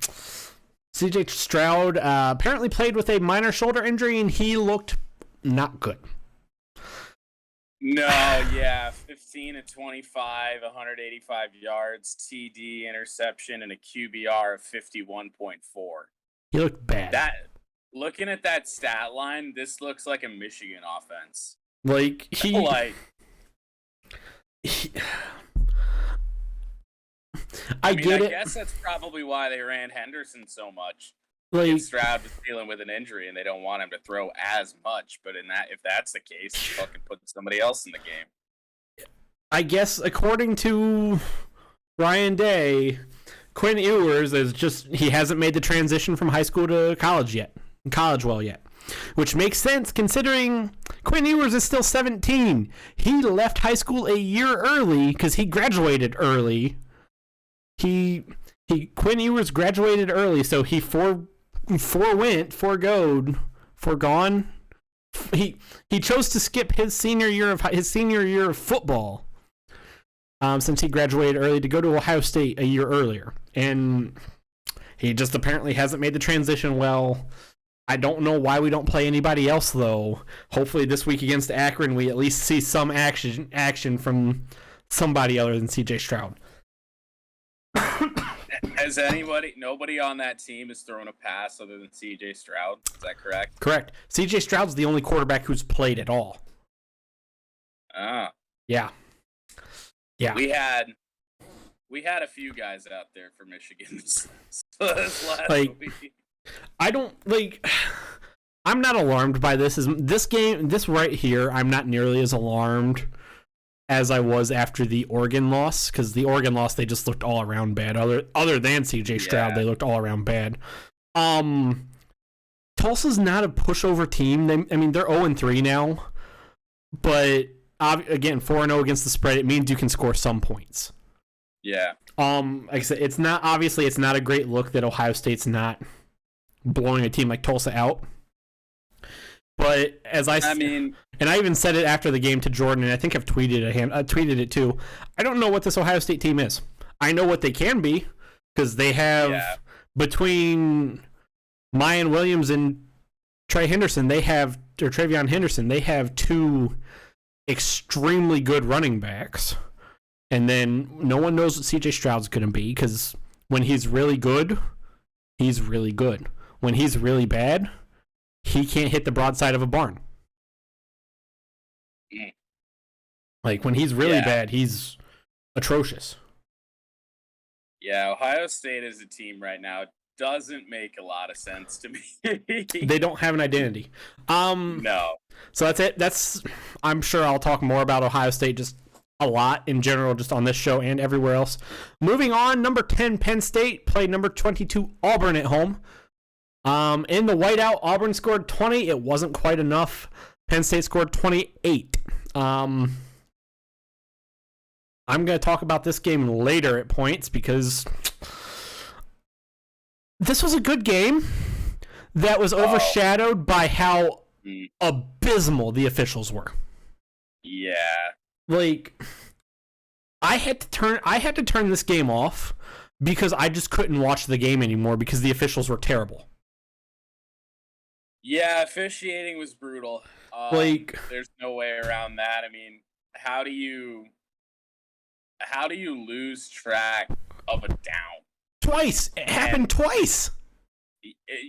CJ Stroud apparently played with a minor shoulder injury, and he looked not good. No, yeah, 15 to 25, 185 yards, TD, interception, and a QBR of 51.4. He looked bad. Looking at that stat line, this looks like a Michigan offense. I guess that's probably why they ran Henderson so much. Stroud was dealing with an injury, and they don't want him to throw as much. But if that's the case, fucking put somebody else in the game. I guess according to Ryan Day, Quinn Ewers he hasn't made the transition from high school to college yet, which makes sense considering Quinn Ewers is still 17. He left high school a year early because he graduated early. Quinn Ewers graduated early, so he forgone. He chose to skip his senior year of football, since he graduated early to go to Ohio State a year earlier, and he just apparently hasn't made the transition well. I don't know why we don't play anybody else though. Hopefully this week against Akron we at least see some action from somebody other than CJ Stroud. Has nobody on that team has thrown a pass other than CJ Stroud? Is that correct? Correct. CJ Stroud's the only quarterback who's played at all. Ah. Yeah. Yeah. We had a few guys out there for Michigan this last week. I'm not alarmed by this. This right here, I'm not nearly as alarmed as I was after the Oregon loss, because the Oregon loss, they just looked all around bad. Other than CJ Stroud, they looked all around bad. Tulsa's not a pushover team. They're 0-3 now, but again, 4-0 against the spread. It means you can score some points. Yeah. Like I said, it's not a great look that Ohio State's not blowing a team like Tulsa out. But and I even said it after the game to Jordan, and I think I've tweeted it too. I don't know what this Ohio State team is. I know what they can be, because they have, between Mayan Williams and TreVeyon Henderson, they have two extremely good running backs. And then no one knows what CJ Stroud's going to be, because when he's really good, he's really good. When he's really bad, he can't hit the broadside of a barn. Like, when he's really bad, he's atrocious. Yeah, Ohio State as a team right now doesn't make a lot of sense to me. They don't have an identity. No. So that's it. I'm sure I'll talk more about Ohio State just a lot in general, just on this show and everywhere else. Moving on, number 10, Penn State played number 22, Auburn at home. In the whiteout, Auburn scored 20. It wasn't quite enough. Penn State scored 28. I'm going to talk about this game later at points because this was a good game that was overshadowed by how abysmal the officials were. Yeah. Like, I had to turn this game off because I just couldn't watch the game anymore because the officials were terrible. Yeah, officiating was brutal. There's no way around that. I mean, how do you lose track of a down? Twice. It happened twice.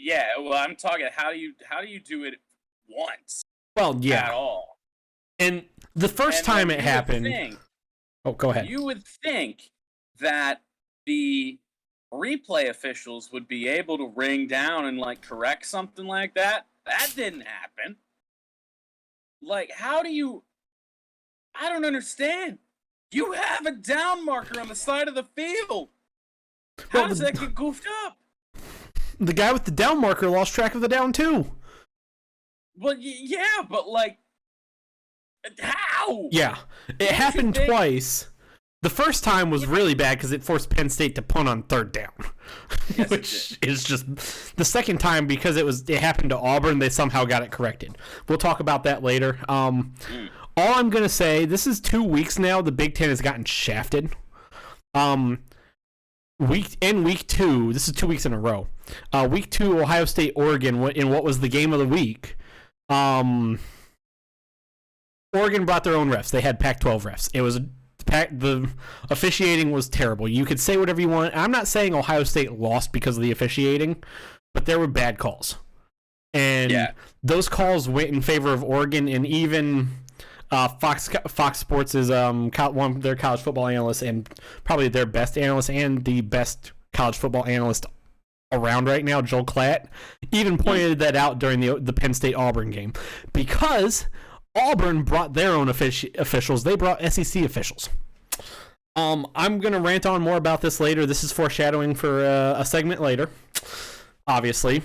Yeah, well, I'm talking. How do you do it once? Well, yeah. At all. And the first time it happened. Go ahead. You would think that the replay officials would be able to ring down and like correct something like that. That didn't happen. Like, how do you? I don't understand. You have a down marker on the side of the field. How does that get goofed up? The guy with the down marker lost track of the down too. Well, yeah, but like, how? Yeah, it happened twice. The first time was really bad because it forced Penn State to punt on third down, yes, which is just the second time because it happened to Auburn. They somehow got it corrected. We'll talk about that later. All I'm gonna say, this is 2 weeks now. The Big Ten has gotten shafted. Week 2, this is 2 weeks in a row. Week 2, Ohio State, Oregon, in what was the game of the week. Oregon brought their own refs. They had Pac-12 refs. It was the officiating was terrible. You could say whatever you want. I'm not saying Ohio State lost because of the officiating, but there were bad calls. And those calls went in favor of Oregon, and even Fox Sports is one of their college football analysts and probably their best analyst and the best college football analyst around right now, Joel Klatt, even pointed that out during the Penn State-Auburn game. Because Auburn brought their own officials. They brought SEC officials. I'm going to rant on more about this later. This is foreshadowing for a segment later, obviously.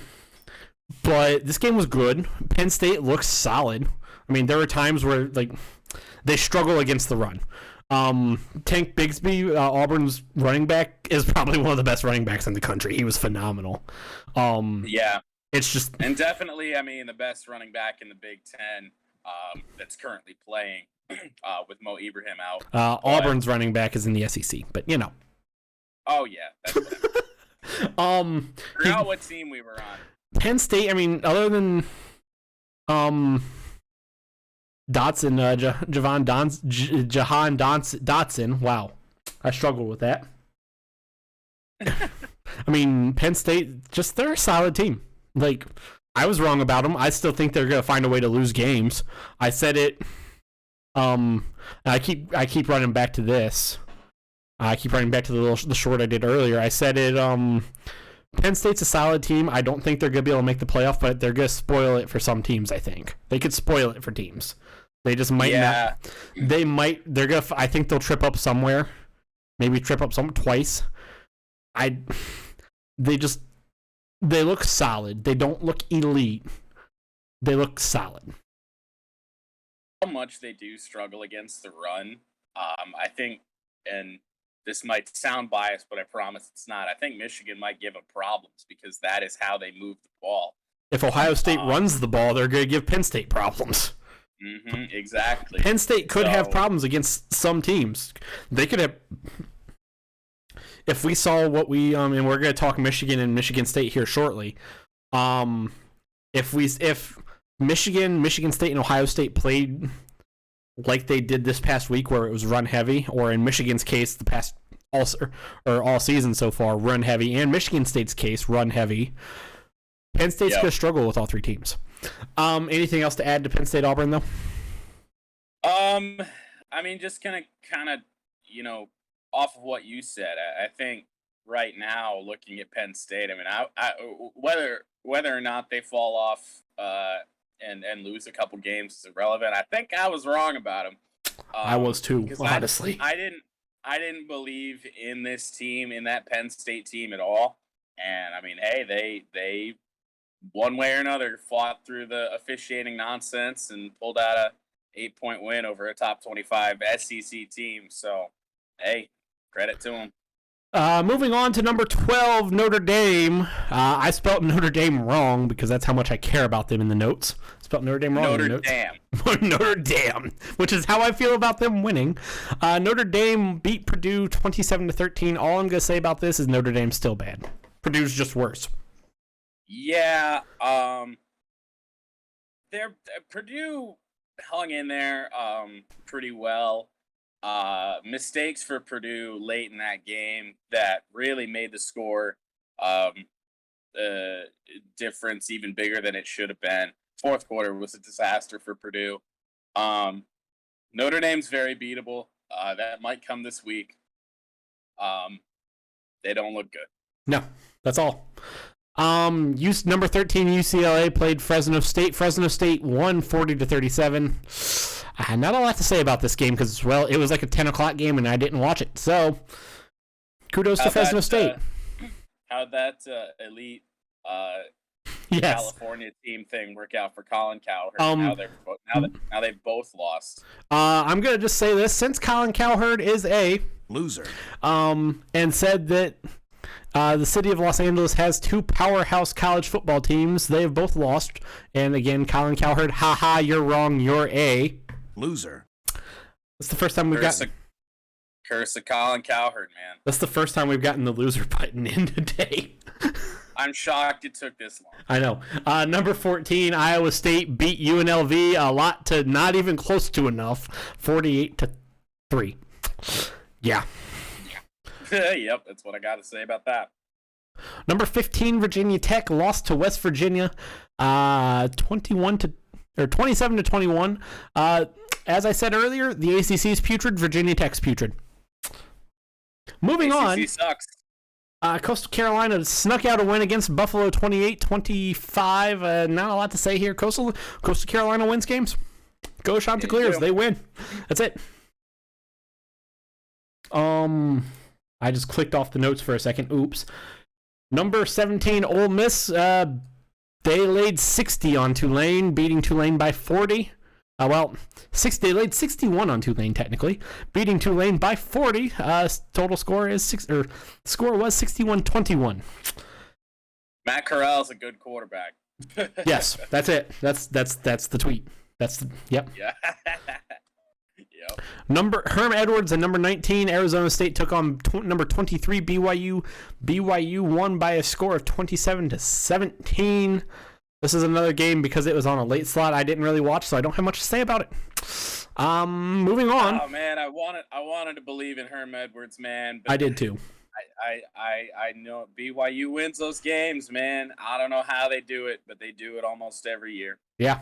But this game was good. Penn State looks solid. I mean, there were times where they struggle against the run. Tank Bigsby, Auburn's running back, is probably one of the best running backs in the country. He was phenomenal. It's just and definitely, I mean, the best running back in the Big Ten that's currently playing with Mo Ibrahim out. Auburn's running back is in the SEC, but you know. Oh yeah, that's whatever. Forgot what team we were on. Penn State. I mean, other than Dotson, Jahan Dotson. Wow, I struggled with that. I mean, Penn State, they're a solid team. Like, I was wrong about them. I still think they're gonna find a way to lose games. I said it. I keep running back to this. I keep running back to the short I did earlier. I said it. Penn State's a solid team. I don't think they're gonna be able to make the playoff, but they're gonna spoil it for some teams. I think they could spoil it for teams. They just might not. They might. They're gonna. I think they'll trip up somewhere. Maybe trip up twice. They look solid. They don't look elite. They look solid. How much they do struggle against the run. I think, and this might sound biased, but I promise it's not. I think Michigan might give them problems because that is how they move the ball. If Ohio State runs the ball, they're going to give Penn State problems. Exactly. Penn State could have problems against some teams. They could have. If we saw what we and we're going to talk Michigan and Michigan State here shortly. If Michigan State and Ohio State played like they did this past week, where it was run heavy, or in Michigan's case, the past all season so far, run heavy, and Michigan State's case, run heavy, Penn State's going to struggle with all three teams. Anything else to add to Penn State Auburn though? I mean, just kind of, off of what you said, I think right now, looking at Penn State, I mean, I whether or not they fall off and lose a couple games is irrelevant. I think I was wrong about them. I was too, 'cause honestly. I didn't believe in this team, in that Penn State team at all. And I mean, hey, they one way or another fought through the officiating nonsense and pulled out a 8-point win over a top 25 SEC team. So, hey, credit to them. Moving on to number 12, Notre Dame. I spelled Notre Dame wrong because that's how much I care about them in the notes. Spelled Notre Dame wrong in the notes. Notre Dame, which is how I feel about them winning. Notre Dame beat Purdue 27-13. All I'm going to say about this is Notre Dame's still bad. Purdue's just worse. Yeah, Purdue hung in there pretty well. Mistakes for Purdue late in that game that really made the score difference even bigger than it should have been. Fourth quarter was a disaster for Purdue. Notre Dame's very beatable. That might come this week. They don't look good. No, that's all. Number 13 UCLA played Fresno State. Fresno State won 40-37. Not a lot to say about this game because, well, it was like a 10 o'clock game and I didn't watch it. So, kudos to Fresno State. How'd that elite California team thing work out for Colin Cowherd? Now they've both lost. I'm gonna just say this: since Colin Cowherd is a loser, and said that the city of Los Angeles has two powerhouse college football teams, they have both lost. And again, Colin Cowherd, haha, you're wrong, you're a loser. That's the first time we've gotten curse of Colin Cowherd, man. That's the first time we've gotten the loser button in today. I'm shocked it took this long. I know. Number 14, Iowa State beat UNLV a lot to not even close to enough, 48-3. Yeah. Yep, that's what I got to say about that. Number 15, Virginia Tech lost to West Virginia, 27-21. As I said earlier, the ACC is putrid. Virginia Tech's putrid. Moving on. ACC sucks. Coastal Carolina snuck out a win against Buffalo 28-25. Not a lot to say here. Coastal Carolina wins games. Go Chanticleers. They win. That's it. I just clicked off the notes for a second. Oops. Number 17, Ole Miss. They laid 60 on Tulane, beating Tulane by 40. They laid 61 on Tulane, technically, beating Tulane by 40. Total score is score was 61-21. Matt Corral's a good quarterback. Yes, that's it. That's the tweet. Yep. Yeah. Yep. Herm Edwards and number 19 Arizona State took on number 23 BYU. BYU won by a score of 27-17. This is another game because it was on a late slot I didn't really watch, so I don't have much to say about it. Moving on. Oh man, I wanted to believe in Herm Edwards, man. But I did too. I know BYU wins those games, man. I don't know how they do it, but they do it almost every year. Yeah.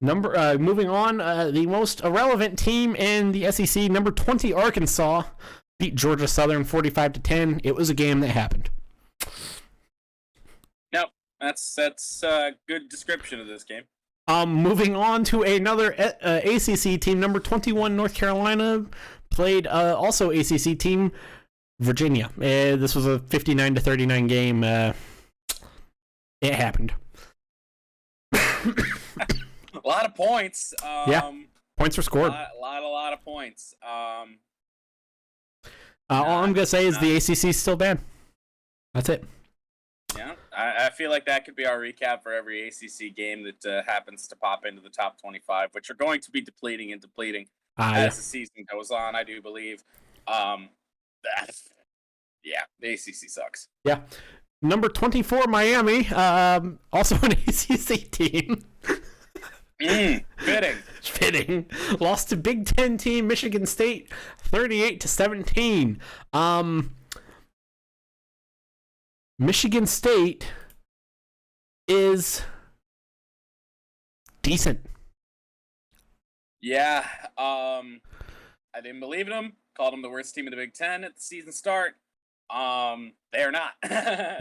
Moving on, the most irrelevant team in the SEC, number 20 Arkansas, beat Georgia Southern 45-10. It was a game that happened. Nope, that's a good description of this game. Moving on to another ACC team, number 21 North Carolina played also ACC team Virginia. This was a 59-39 game. It happened. A lot of points. Yeah, points were scored. A lot of points. All I'm gonna say is the ACC is still bad. That's it. Yeah, I feel like that could be our recap for every ACC game that happens to pop into the top 25, which are going to be depleting as the season goes on. I do believe. The ACC sucks. Yeah. Number 24 Miami, also an ACC team. Fitting. Lost to Big Ten team Michigan State 38-17. Michigan State is decent. Yeah. I didn't believe in them. Called them the worst team in the Big Ten at the season start. They are not.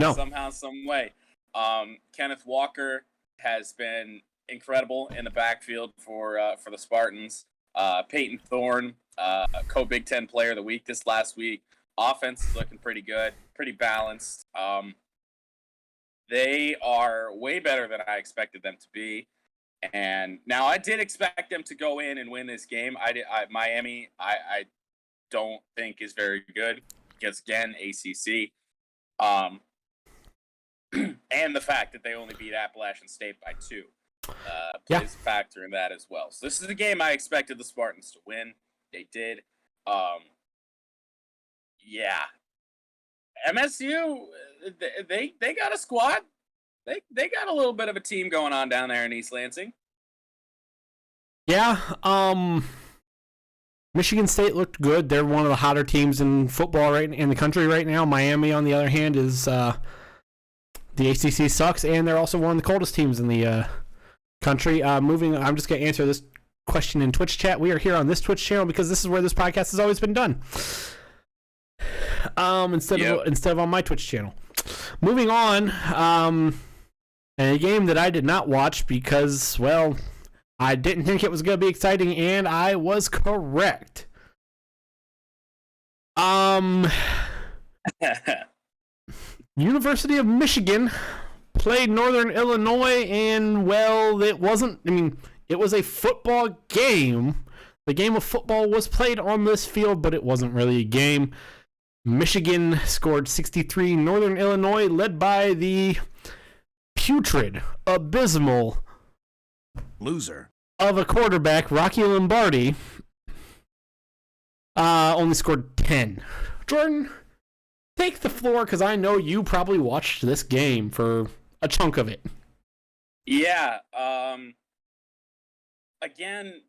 No. Somehow, some way. Kenneth Walker has been incredible in the backfield for the Spartans. Peyton Thorne, co-Big Ten Player of the Week this last week. Offense is looking pretty good, pretty balanced. They are way better than I expected them to be. And now I did expect them to go in and win this game. Miami, I don't think is very good because, again, ACC. And the fact that they only beat Appalachian State by 2 plays a factor in that as well. So this is a game I expected the Spartans to win. They did. Yeah. MSU, they got a squad. They got a little bit of a team going on down there in East Lansing. Yeah, Michigan State looked good. They're one of the hotter teams in football right in the country right now. Miami, on the other hand, is the ACC sucks, and they're also one of the coldest teams in the country. I'm just going to answer this question in Twitch chat. We are here on this Twitch channel because this is where this podcast has always been done. Instead of on my Twitch channel. Moving on, and a game that I did not watch because, well, I didn't think it was going to be exciting, and I was correct. University of Michigan played Northern Illinois, and, well, it wasn't, it was a football game. The game of football was played on this field, but it wasn't really a game. Michigan scored 63. Northern Illinois, led by the putrid, abysmal loser of a quarterback, Rocky Lombardi, only scored 10. Jordan, take the floor because I know you probably watched this game for a chunk of it. Yeah. Again,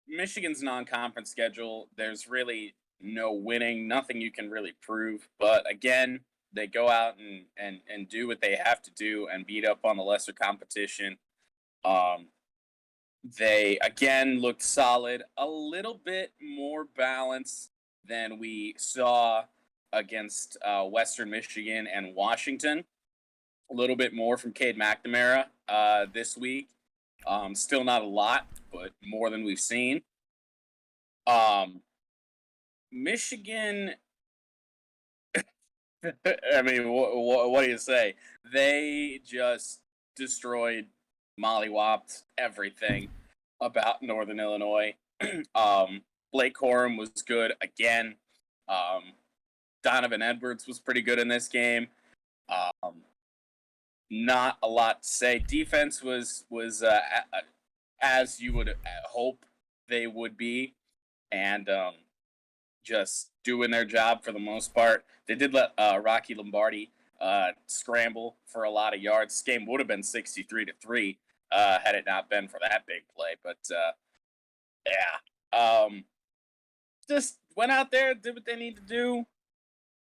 Michigan's non-conference schedule, there's really no winning, nothing you can really prove. But again, they go out and do what they have to do and beat up on the lesser competition. They, again, looked solid, a little bit more balanced than we saw against Western Michigan and Washington. A little bit more from Cade McNamara this week. Still not a lot, but more than we've seen. Michigan, I mean, what do you say? They just destroyed, mollywopped everything about Northern Illinois. Blake Corum was good again. Donovan Edwards was pretty good in this game. Not a lot to say. Defense was as you would hope they would be, and just doing their job for the most part. They did let Rocky Lombardi scramble for a lot of yards. This game would have been 63-3 had it not been for that big play. But just went out there, did what they need to do,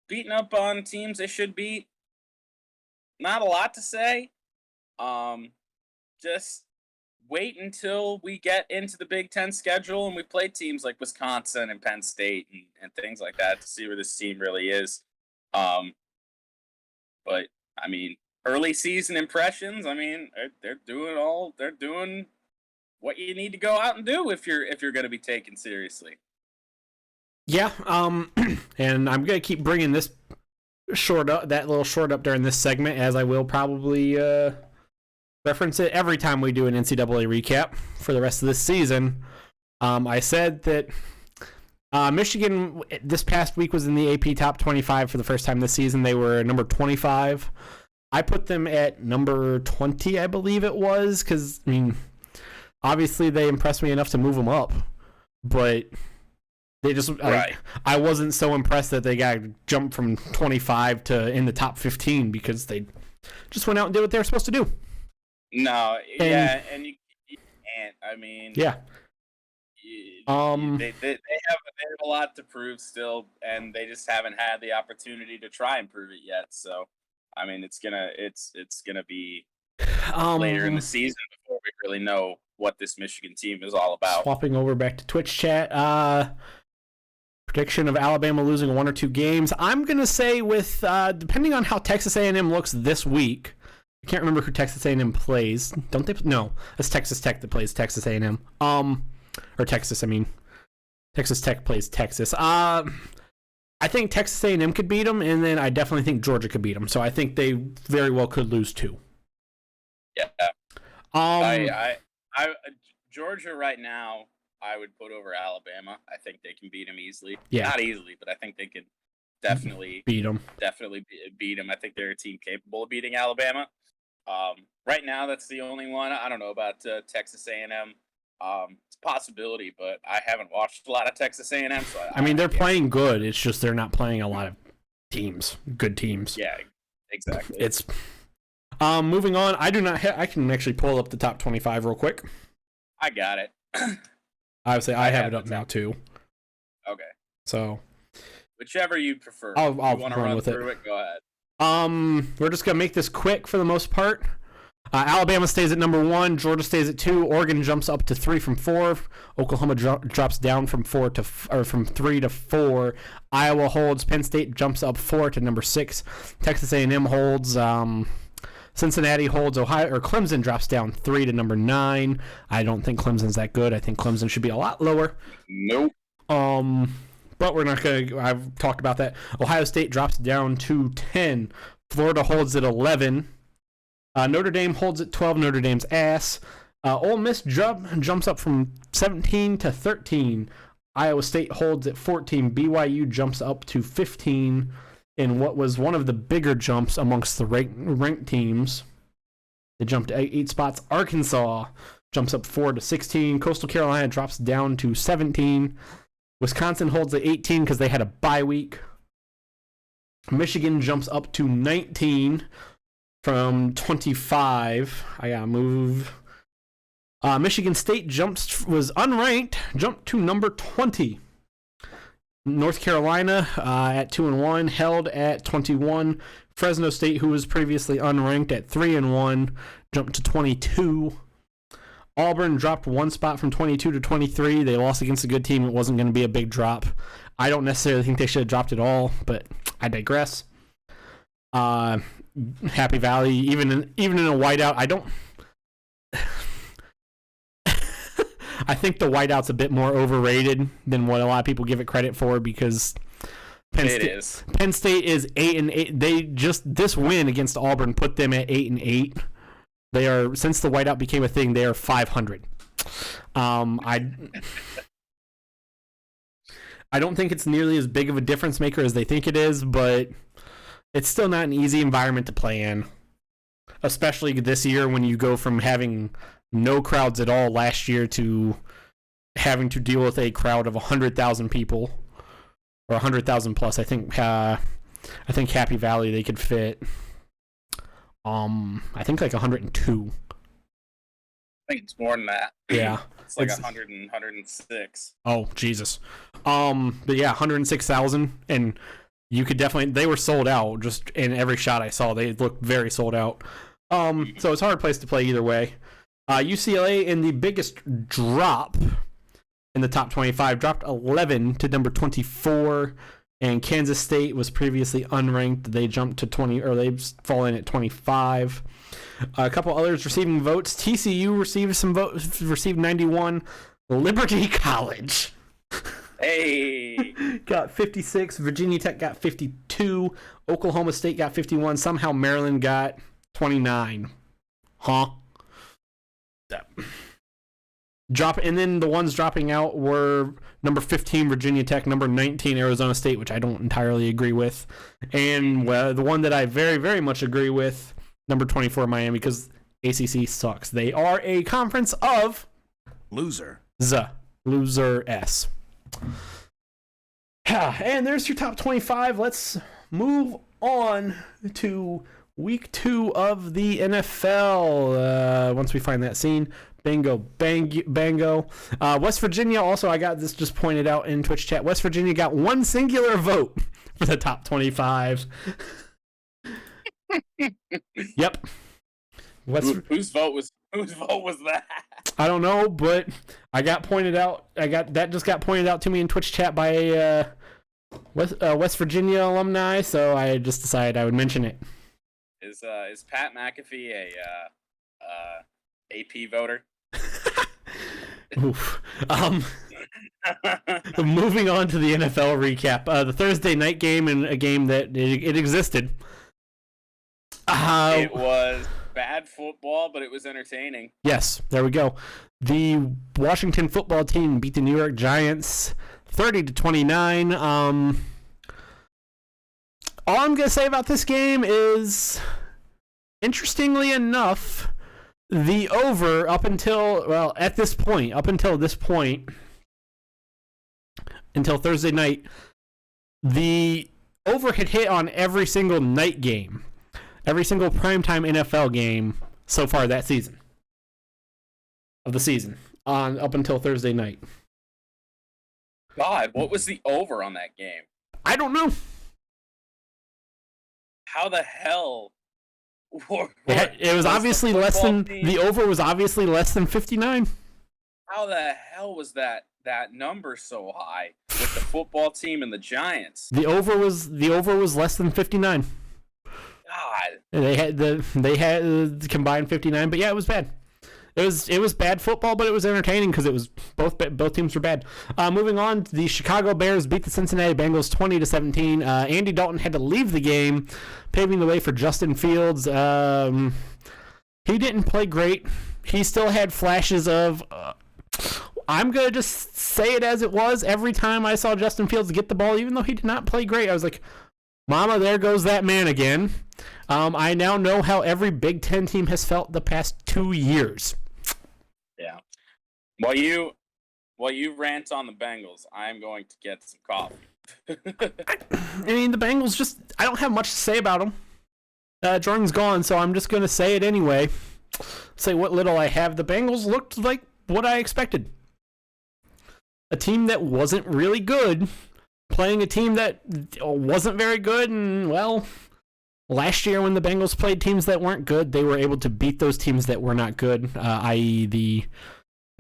beating up on teams they should beat. Not a lot to say. Just wait until we get into the Big Ten schedule and we play teams like Wisconsin and Penn State and things like that to see where this team really is. But I mean, early season impressions, I mean, they're doing what you need to go out and do if you're going to be taken seriously. Yeah, and I'm going to keep bringing this that little short up during this segment, as I will probably reference it every time we do an NCAA recap for the rest of this season. I said that Michigan this past week was in the AP Top 25 for the first time this season. They were number 25. I put them at number 20, I believe it was, because, I mean, obviously they impressed me enough to move them up, but they just, right. I wasn't so impressed that they got jumped from 25 to in the top 15 because they just went out and did what they were supposed to do. No, and you can't. I mean, yeah. They have a lot to prove still, and they just haven't had the opportunity to try and prove it yet. So, I mean, it's gonna be later in the season before we really know what this Michigan team is all about. Swapping over back to Twitch chat. Prediction of Alabama losing 1 or 2 games. I'm gonna say with depending on how Texas A&M looks this week. I can't remember who Texas A&M plays. Don't they? No, it's Texas Tech that plays Texas A&M. or Texas. I mean, Texas Tech plays Texas. I think Texas A&M could beat them, and then I definitely think Georgia could beat them. So I think they very well could lose too. Yeah. I Georgia right now, I would put over Alabama. I think they can beat them easily. Yeah. Not easily, but I think they can definitely beat them. Beat them. I think they're a team capable of beating Alabama. Right now, that's the only one. I don't know about Texas A&M. It's a possibility, but I haven't watched a lot of Texas A&M. So I mean, they're playing good. It's just they're not playing a lot of good teams. Yeah, exactly. It's moving on. I do not. I can actually pull up the top 25 real quick. I got it. Obviously, I have it up now too. Okay. So, whichever you prefer. I'll you want to run with through it. Go ahead. We're just gonna make this quick for the most part. Alabama stays at number 1. Georgia stays at 2. Oregon jumps up to 3 from 4. Oklahoma drops down from 3 to 4. Iowa holds. Penn State jumps up 4 to number 6. Texas A&M holds. Cincinnati holds. Clemson drops down 3 to number 9. I don't think Clemson's that good. I think Clemson should be a lot lower. Nope. But we're not gonna. I've talked about that. Ohio State drops down to 10. Florida holds at 11. Notre Dame holds at 12. Notre Dame's ass. Ole Miss jumps up from 17 to 13. Iowa State holds at 14. BYU jumps up to 15 in what was one of the bigger jumps amongst the ranked teams. They jumped 8 spots. Arkansas jumps up 4 to 16. Coastal Carolina drops down to 17. Wisconsin holds at 18 because they had a bye week. Michigan jumps up to 19 from 25. I gotta move. Michigan State was unranked, jumped to number 20. North Carolina at 2-1, held at 21. Fresno State, who was previously unranked at 3-1, jumped to 22. Auburn dropped 1 spot from 22 to 23. They lost against a good team. It wasn't going to be a big drop. I don't necessarily think they should have dropped it all, but I digress. Happy Valley, even in a whiteout, I don't. I think the whiteout's a bit more overrated than what a lot of people give it credit for because Penn State is 8-8. They just this win against Auburn put them at 8-8. They are since the whiteout became a thing. They are 500. I don't think it's nearly as big of a difference maker as they think it is, but it's still not an easy environment to play in, especially this year when you go from having no crowds at all last year to having to deal with a crowd of 100,000 people or 100,000 plus. I think Happy Valley they could fit. I think like 102. I think it's more than that. Yeah. It's like 100 and 106. Oh, Jesus. But yeah, 106,000, and you could definitely, they were sold out just in every shot I saw. They looked very sold out. So it's a hard place to play either way. UCLA in the biggest drop in the top 25 dropped 11 to number 24, and Kansas State was previously unranked. They jumped to 20, or they've fallen at 25. A couple others receiving votes. TCU received some votes, received 91. Liberty College Hey, got 56. Virginia Tech got 52. Oklahoma State got 51. Somehow Maryland got 29. Huh? And then the ones dropping out were number 15 Virginia Tech, number 19 Arizona State, which I don't entirely agree with, and the one that I very, very much agree with, number 24 Miami, because ACC sucks. They are a conference of Loser. Loser S. And there's your top 25. Let's move on to week 2 of the NFL. Once we find that scene. Bango. West Virginia, also, I got this just pointed out in Twitch chat. West Virginia got one singular vote for the top 25. Yep. whose vote was that? I don't know, but I got pointed out. That just got pointed out to me in Twitch chat by West Virginia alumni, so I just decided I would mention it. Is Pat McAfee a AP voter? Oof. Moving on to the NFL recap. The Thursday night game, and a game that it existed. It was bad football, but it was entertaining. Yes, there we go. The Washington football team beat the New York Giants 30-29. All I'm going to say about this game is, interestingly enough, the over up until this point, until Thursday night, the over had hit on every single night game, every single primetime NFL game so far that season, of the season, on up until Thursday night. God, what was the over on that game? I don't know. How the hell? It was obviously less than the over was obviously less than 59. How the hell was that number so high with the football team and the Giants? The over was less than 59. God, They had combined 59, but yeah, it was bad. It was bad football, but it was entertaining because it was both teams were bad. Moving on, the Chicago Bears beat the Cincinnati Bengals 20-17. Andy Dalton had to leave the game, paving the way for Justin Fields. He didn't play great. He still had flashes of. I'm gonna just say it as it was. Every time I saw Justin Fields get the ball, even though he did not play great, I was like, "Mama, there goes that man again." I now know how every Big Ten team has felt the past 2 years. yeah. While you rant on the Bengals, I'm going to get some coffee. I mean, the Bengals I don't have much to say about them. Jordan's gone, so I'm just going to say it anyway. Say what little I have. The Bengals looked like what I expected. A team that wasn't really good, playing a team that wasn't very good, and, well, last year when the Bengals played teams that weren't good, they were able to beat those teams that were not good, i.e. the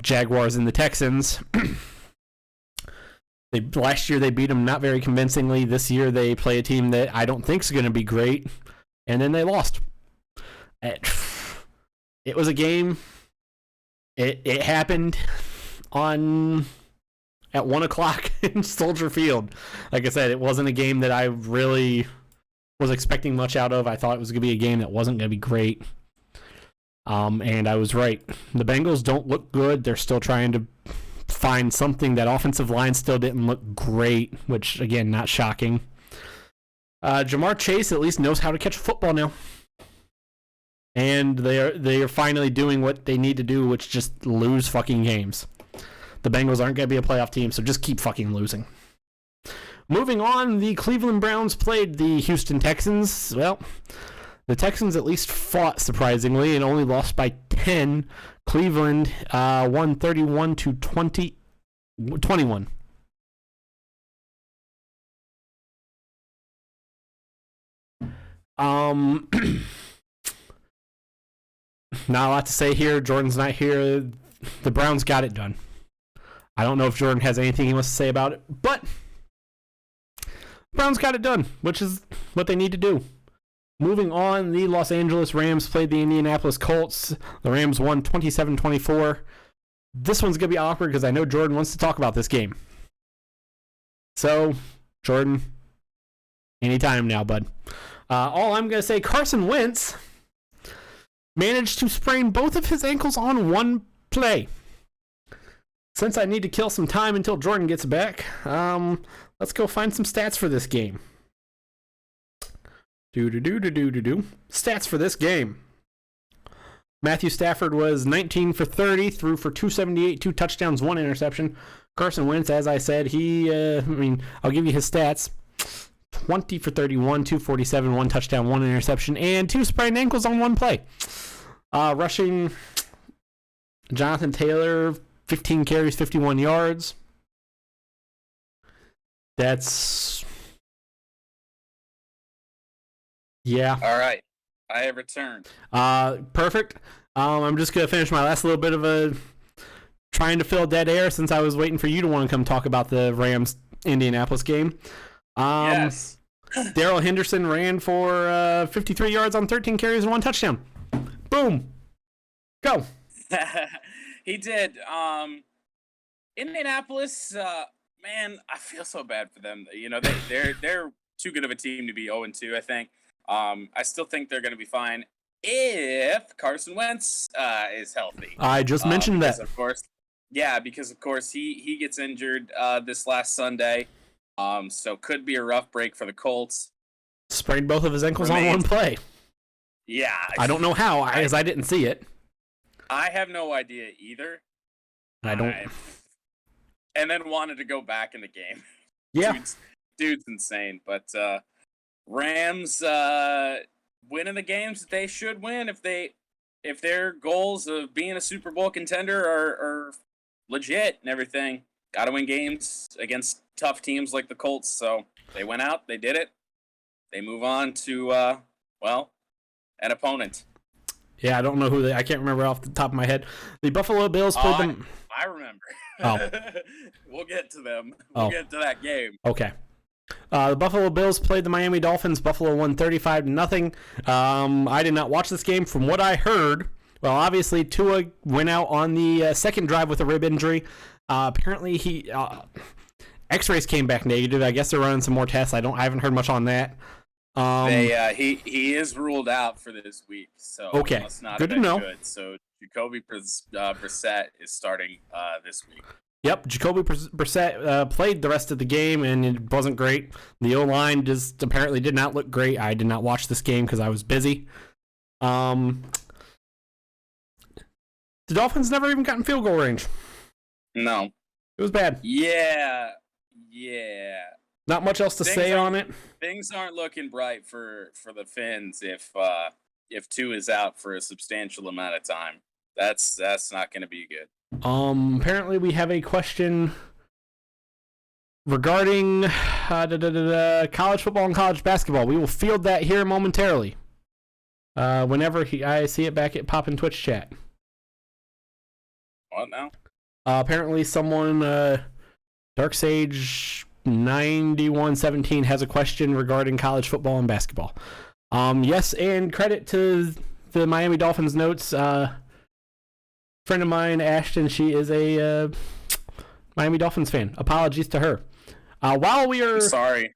Jaguars and the Texans. Last year they beat them not very convincingly. This year they play a team that I don't think is going to be great, and then they lost. It was a game. It happened at 1 o'clock in Soldier Field. Like I said, it wasn't a game that I really was expecting much out of. I thought it was going to be a game that wasn't going to be great. And I was right. The Bengals don't look good. They're still trying to find something. That offensive line still didn't look great, which, again, not shocking. Jamar Chase at least knows how to catch a football now. And they are finally doing what they need to do, which just lose fucking games. The Bengals aren't going to be a playoff team, so just keep fucking losing. Moving on, the Cleveland Browns played the Houston Texans. Well, the Texans at least fought, surprisingly, and only lost by 10. Cleveland won 31-21. Not a lot to say here. Jordan's not here. The Browns got it done. I don't know if Jordan has anything he wants to say about it, but Browns got it done, which is what they need to do. Moving on, the Los Angeles Rams played the Indianapolis Colts. The Rams won 27-24. This one's going to be awkward because I know Jordan wants to talk about this game. So, Jordan, anytime now, bud. All I'm going to say, Carson Wentz managed to sprain both of his ankles on one play. Since I need to kill some time until Jordan gets back, let's go find some stats for this game. Stats for this game. Matthew Stafford was 19 for 30, threw for 278, 2 touchdowns, 1 interception. Carson Wentz, as I said, I'll give you his stats. 20 for 31, 247, 1 touchdown, 1 interception, and 2 sprained ankles on one play. Rushing, Jonathan Taylor, 15 carries, 51 yards. That's... yeah. All right. I have returned. Perfect. I'm just going to finish my last little bit of trying to fill dead air since I was waiting for you to want to come talk about the Rams-Indianapolis game. Yes. Darrell Henderson ran for 53 yards on 13 carries and 1 touchdown. Boom. Go. He did. Indianapolis, man, I feel so bad for them. You know, they're too good of a team to be 0-2. I think. I still think they're going to be fine if Carson Wentz is healthy. I just mentioned that. Of course, because of course he gets injured this last Sunday. So could be a rough break for the Colts. Sprained both of his ankles on one play. Yeah. I don't know how, as I didn't see it. I have no idea either. I don't. And then wanted to go back in the game. Yeah. Dude's insane. But Rams winning the games that they should win if their goals of being a Super Bowl contender are legit and everything. Got to win games against tough teams like the Colts. So they went out, they did it. They move on to an opponent. Yeah, I don't know who I can't remember off the top of my head. The Buffalo Bills played them. I remember. Oh. We'll get to them. We'll get to that game. Okay. The Buffalo Bills played the Miami Dolphins. Buffalo won 35-0. I did not watch this game. From what I heard, well, obviously Tua went out on the second drive with a rib injury. Apparently he X-rays came back negative. I guess they're running some more tests. I haven't heard much on that. He is ruled out for this week. So okay, must not good have to been know. Good. So Jacoby Brissett is starting this week. Yep, Jacoby Brissett played the rest of the game, and it wasn't great. The O-line just apparently did not look great. I did not watch this game because I was busy. The Dolphins never even got in field goal range. No. It was bad. Yeah. Not much else to say on it. Things aren't looking bright for the Finns if Tua is out for a substantial amount of time. That's not going to be good. Apparently we have a question regarding college football and college basketball. We will field that here momentarily. Whenever I see it back at Pop and Twitch chat. What now? Apparently someone, Darksage 9117 has a question regarding college football and basketball. Yes, and credit to the Miami Dolphins notes. Friend of mine, Ashton, she is a Miami Dolphins fan. Apologies to her. While we are sorry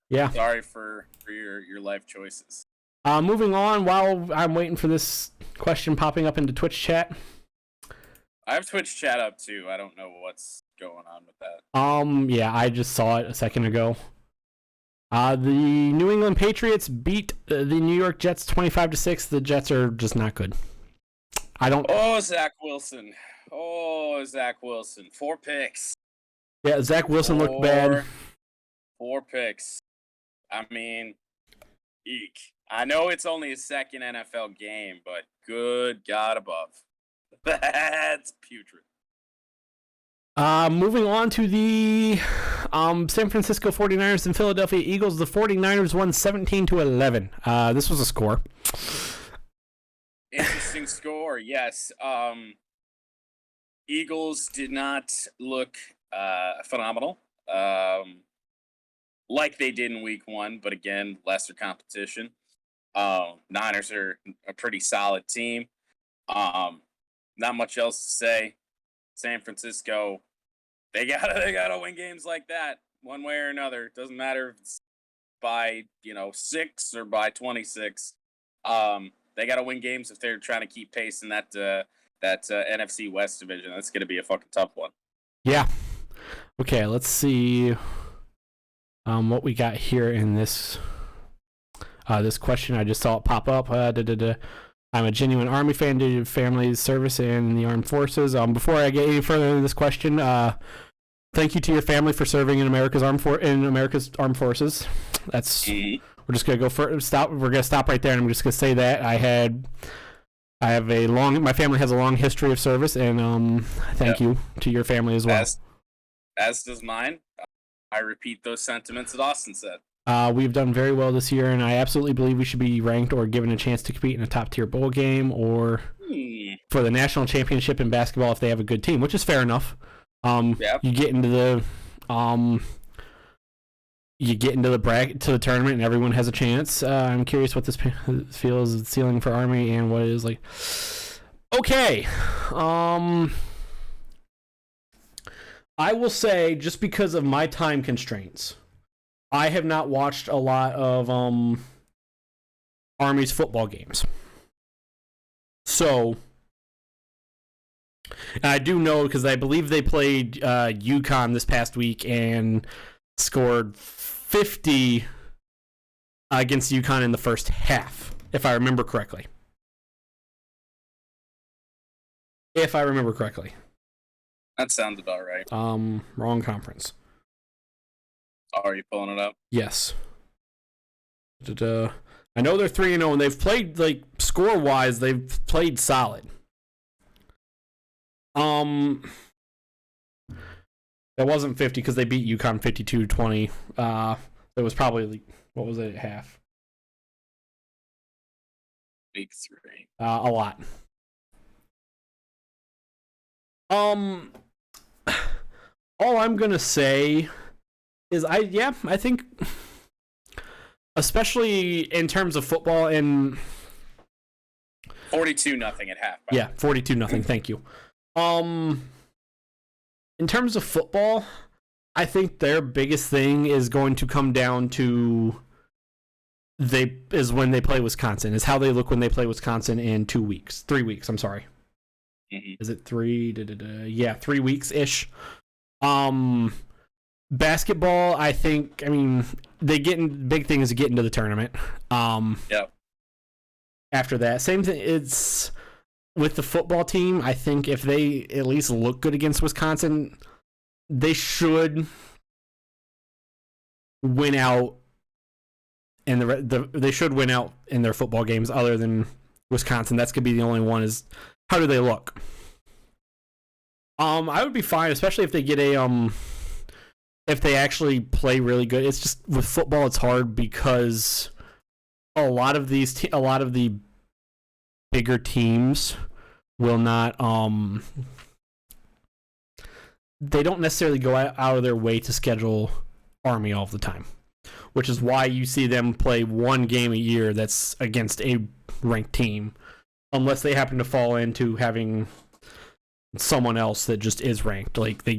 for your life choices. Moving on, while I'm waiting for this question popping up into Twitch chat. I have Twitch chat up too. I don't know what's going on with that. Yeah, I just saw it a second ago. The New England Patriots beat the New York Jets 25-6. The Jets are just not good. Zach Wilson. 4 picks. Yeah, Zach Wilson looked bad. 4 picks. I mean, eek. I know it's only his second NFL game, but good God above. That's putrid. Moving on to the San Francisco 49ers and Philadelphia Eagles. The 49ers won 17-11. This was a score. Interesting score, yes. Eagles did not look phenomenal, like they did in week 1, but again, lesser competition. Niners are a pretty solid team. Not much else to say. San Francisco, they gotta win games like that one way or another. Doesn't matter if it's by 6 or by 26. They got to win games if they're trying to keep pace in that NFC West division. That's going to be a fucking tough one. Yeah. Okay, let's see what we got here in this question. I just saw it pop up. I'm a genuine Army fan due to family service in the armed forces. Before I get any further into this question, thank you to your family for serving in America's armed forces. That's. Mm-hmm. We're just gonna stop. We're gonna stop right there, and I'm just gonna say that my family has a long history of service, and thank you to your family as well. As does mine. I repeat those sentiments that Austin said. We've done very well this year, and I absolutely believe we should be ranked or given a chance to compete in a top-tier bowl game or for the national championship in basketball if they have a good team, which is fair enough. You get into the bracket to the tournament, and everyone has a chance. I'm curious what this feels ceiling for Army and what it is like. Okay. I will say, just because of my time constraints, I have not watched a lot of Army's football games. So, and I do know because I believe they played UConn this past week and scored 50 against UConn in the first half, if I remember correctly. That sounds about right. Wrong conference. Oh, are you pulling it up? Yes. I know they're 3-0, and they've played, like, score-wise, they've played solid. That wasn't 50 because they beat UConn 52-20. It was probably, like, what was it at half? Week 3. A lot. All I'm gonna say is I think, especially in terms of football and 42-0 at half. 42-0. Thank you. In terms of football, I think their biggest thing is going to come down to when they play Wisconsin, is how they look when they play Wisconsin in 3 weeks. I'm sorry. Mm-hmm. Is it 3? Yeah, 3 weeks ish. Basketball, I think. I mean, big thing is to get into the tournament. Yep. After that, same thing. It's with the football team. I think if they at least look good against Wisconsin, they should win out. And they should win out in their football games, other than Wisconsin. That's gonna be the only one. Is how do they look? I would be fine, especially if they get if they actually play really good. It's just with football, it's hard because a lot of the bigger teams will not they don't necessarily go out of their way to schedule Army all the time, which is why you see them play one game a year that's against a ranked team, unless they happen to fall into having someone else that just is ranked. Like they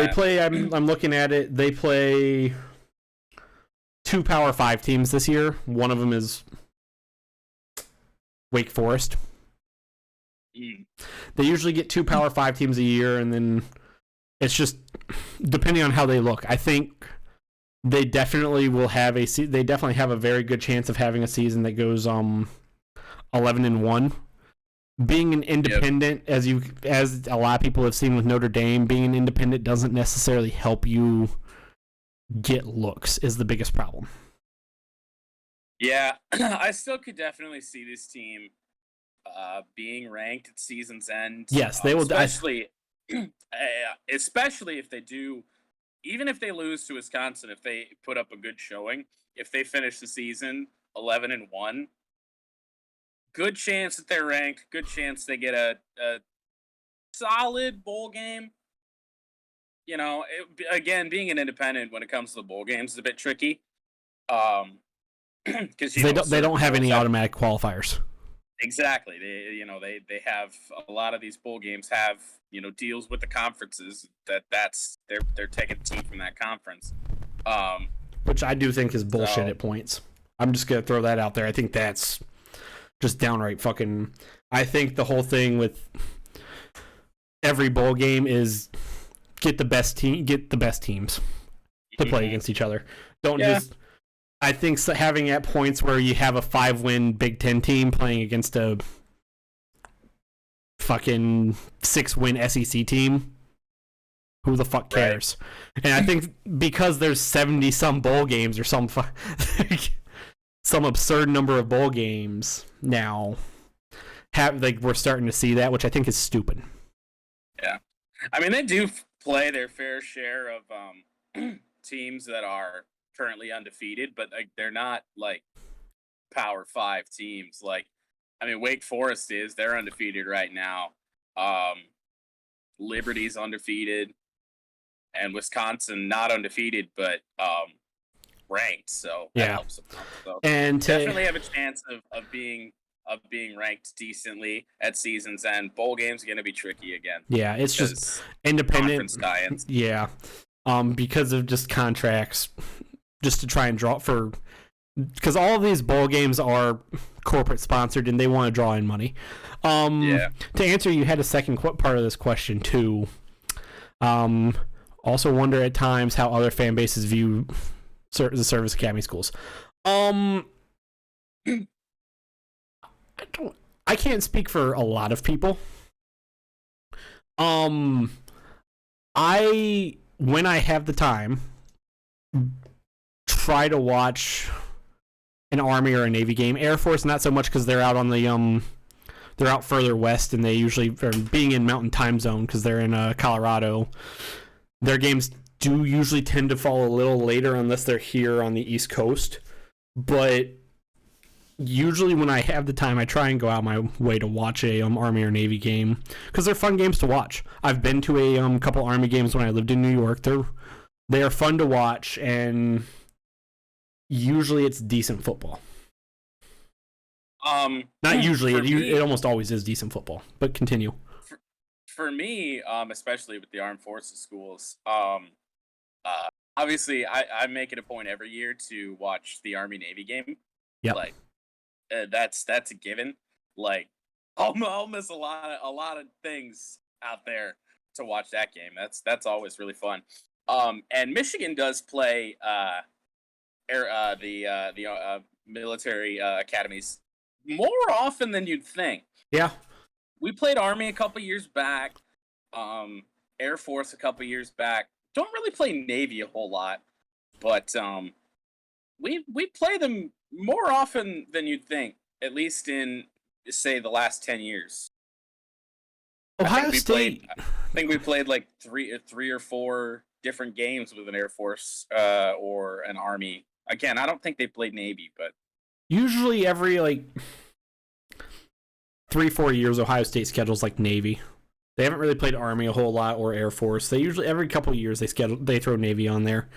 play. I'm looking at it. They play 2 Power 5 teams this year. One of them is Wake Forest. They usually get 2 Power 5 teams a year, and then it's just depending on how they look. I think they definitely will have they definitely have a very good chance of having a season that goes 11-1. Being an independent, as a lot of people have seen with Notre Dame, being an independent doesn't necessarily help you get looks, is the biggest problem. Yeah, I still could definitely see this team being ranked at season's end. Yes, they will. Especially if they do, even if they lose to Wisconsin, if they put up a good showing, if they finish the season 11-1, good chance that they're ranked. Good chance they get a solid bowl game. You know, again, being an independent when it comes to the bowl games is a bit tricky. Because they don't have any automatic qualifiers. Exactly. They have a lot of these bowl games have deals with the conferences they're taking a team from that conference. Which I do think is bullshit at points. I'm just gonna throw that out there. I think that's just downright fucking. I think the whole thing with every bowl game is get the best teams to play against each other. Don't just. I think having at points where you have a 5-win Big Ten team playing against a fucking 6-win SEC team, who the fuck cares? Right. And I think because there's 70-some bowl games or some absurd number of bowl games now, we're starting to see that, which I think is stupid. Yeah, I mean they do play their fair share of teams that are currently undefeated, but they're not like Power 5 teams. Like, I mean, Wake Forest they're undefeated right now. Liberty's undefeated, and Wisconsin not undefeated, but ranked. So that helps them out. So and definitely have a chance of being of being ranked decently at season's end. Bowl games are going to be tricky again. Yeah, it's just Because independent. conference tie-ins. Yeah, because of just contracts, just to try and draw for, because all of these bowl games are corporate sponsored and they want to draw in money. Yeah. To answer, you had a second part of this question too. Also wonder at times how other fan bases view the service academy schools. I can't speak for a lot of people. I, when I have the time, try to watch an Army or a Navy game. Air Force not so much because they're out on the they're out further west and they usually are being in Mountain Time Zone because they're in Colorado. Their games do usually tend to fall a little later unless they're here on the East Coast, but usually when I have the time, I try and go out my way to watch a Army or Navy game because they're fun games to watch. I've been to a couple Army games when I lived in New York. They are fun to watch, and usually it's decent football. Not usually. It almost always is decent football. But continue. For me, especially with the Armed Forces schools, obviously I make it a point every year to watch the Army Navy game. Yeah. Like that's a given. Like I'll miss a lot of things out there to watch that game. That's always really fun. And Michigan does play the military academies more often than you'd think. Yeah. We played Army a couple years back, Air Force a couple years back. Don't really play Navy a whole lot, but we play them more often than you'd think, at least in, say, the last 10 years. Ohio State. I think we played like three or four different games with an Air Force or an Army. Again, I don't think they played Navy, but Usually every 3-4 years, Ohio State schedules like Navy. They haven't really played Army a whole lot or Air Force. They usually every couple of years they throw Navy on there.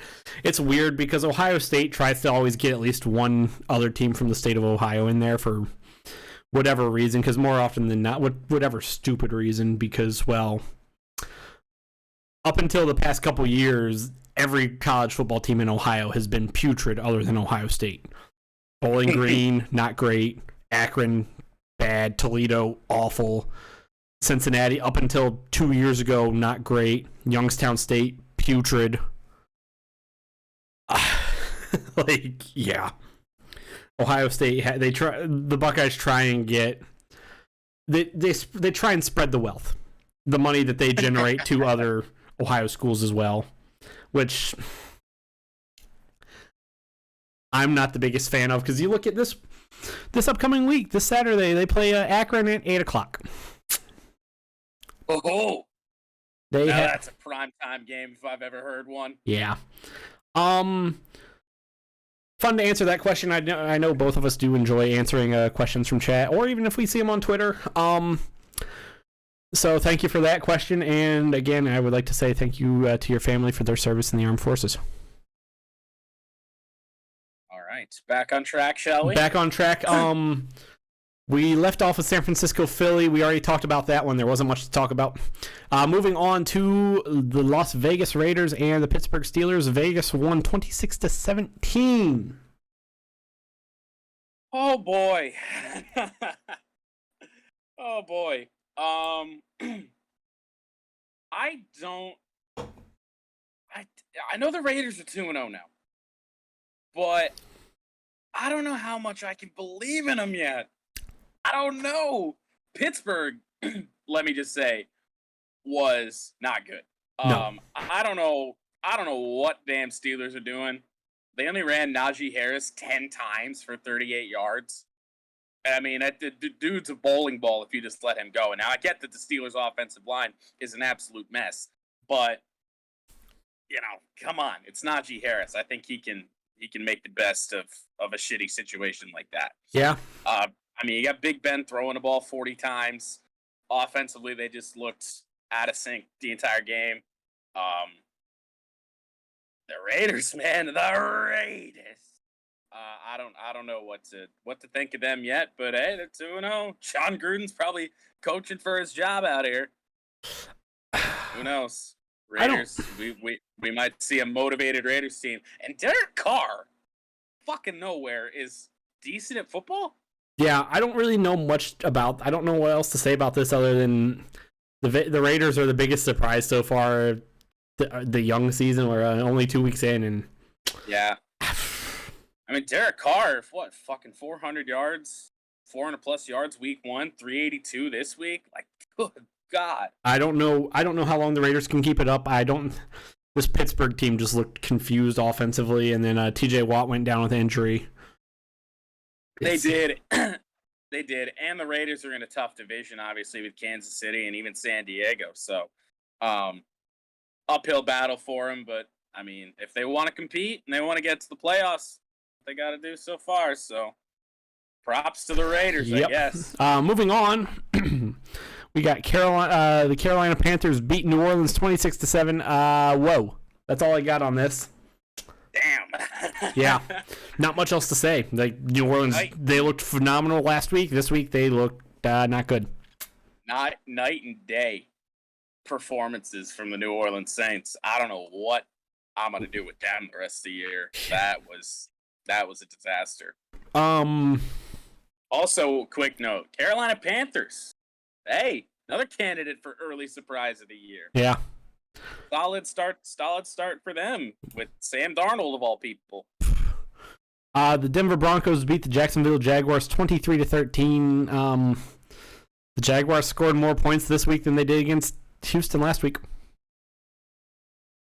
It's weird because Ohio State tries to always get at least one other team from the state of Ohio in there for whatever reason. Because more often than not, whatever stupid reason. Because up until the past couple years, every college football team in Ohio has been putrid, other than Ohio State. Bowling Green, not great. Akron, bad. Toledo, awful. Cincinnati, up until 2 years ago, not great. Youngstown State, putrid. Yeah. Ohio State, the Buckeyes try and get... They try and spread the wealth. The money that they generate to other Ohio schools as well. Which... I'm not the biggest fan of, because you look at this upcoming week, this Saturday, they play Akron at 8 o'clock. Oh, that's a primetime game if I've ever heard one. Yeah. Fun to answer that question. I know both of us do enjoy answering questions from chat, or even if we see them on Twitter. So thank you for that question, and again, I would like to say thank you to your family for their service in the armed forces. Back on track, shall we? Back on track. We left off with San Francisco, Philly. We already talked about that one. There wasn't much to talk about. Moving on to the Las Vegas Raiders and the Pittsburgh Steelers. Vegas won 26-17. Oh boy. Oh boy. I know the Raiders are 2-0 now, but I don't know how much I can believe in them yet. I don't know. Pittsburgh, let me just say, was not good. No. I don't know what damn Steelers are doing. They only ran Najee Harris 10 times for 38 yards. I mean, the dude's a bowling ball if you just let him go. And now I get that the Steelers' offensive line is an absolute mess, but come on, it's Najee Harris. I think he can make the best of a shitty situation like that. Yeah. I mean, you got Big Ben throwing the ball 40 times. Offensively, they just looked out of sync the entire game. The Raiders, man, the Raiders. I don't know what to think of them yet. But hey, they're 2-0. John Gruden's probably coaching for his job out here. Who knows? Raiders. We might see a motivated Raiders team. And Derek Carr, fucking nowhere, is decent at football. Yeah, I don't really know much about. I don't know what else to say about this other than the Raiders are the biggest surprise so far. The young season, we're only 2 weeks in, and yeah. I mean, Derek Carr, fucking 400 yards, 400 plus yards week 1, 382 this week. Like, good God. I don't know how long the Raiders can keep it up. This Pittsburgh team just looked confused offensively, and then T.J. Watt went down with injury. They did. They did. And the Raiders are in a tough division, obviously, with Kansas City and even San Diego. So, uphill battle for them. But, I mean, if they want to compete and they want to get to the playoffs, they got to do so far. So, props to the Raiders, I guess. Moving on, we got the Carolina Panthers beat New Orleans 26-7. Whoa. That's all I got on this. Damn. Yeah, not much else to say. Like New Orleans, they looked phenomenal last week. This week they looked not good. Night and day performances from the New Orleans Saints. I don't know what I'm gonna do with them the rest of the year. That was a disaster. Also, quick note: Carolina Panthers. Hey, another candidate for early surprise of the year. Yeah. Solid start for them with Sam Darnold of all people. The Denver Broncos beat the Jacksonville Jaguars 23-13. The Jaguars scored more points this week than they did against Houston last week,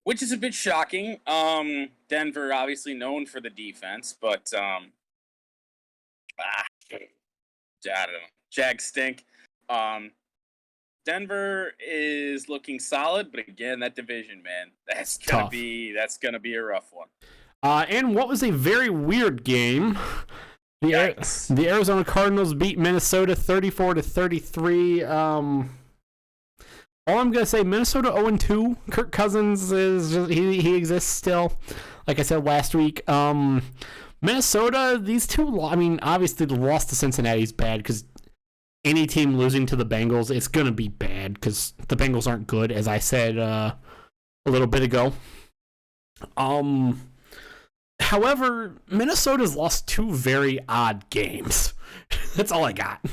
which is a bit shocking. Denver obviously known for the defense, but I don't know. Jags stink. Denver is looking solid, but again, that division, man, that's gonna be a rough one. And what was a very weird game. The Arizona Cardinals beat Minnesota 34-33. All I'm gonna say, Minnesota 0-2. Kirk Cousins he exists still. Like I said last week. Minnesota, these two. I mean, obviously the loss to Cincinnati is bad because any team losing to the Bengals, it's going to be bad because the Bengals aren't good, as I said a little bit ago. However, Minnesota's lost two very odd games. That's all I got.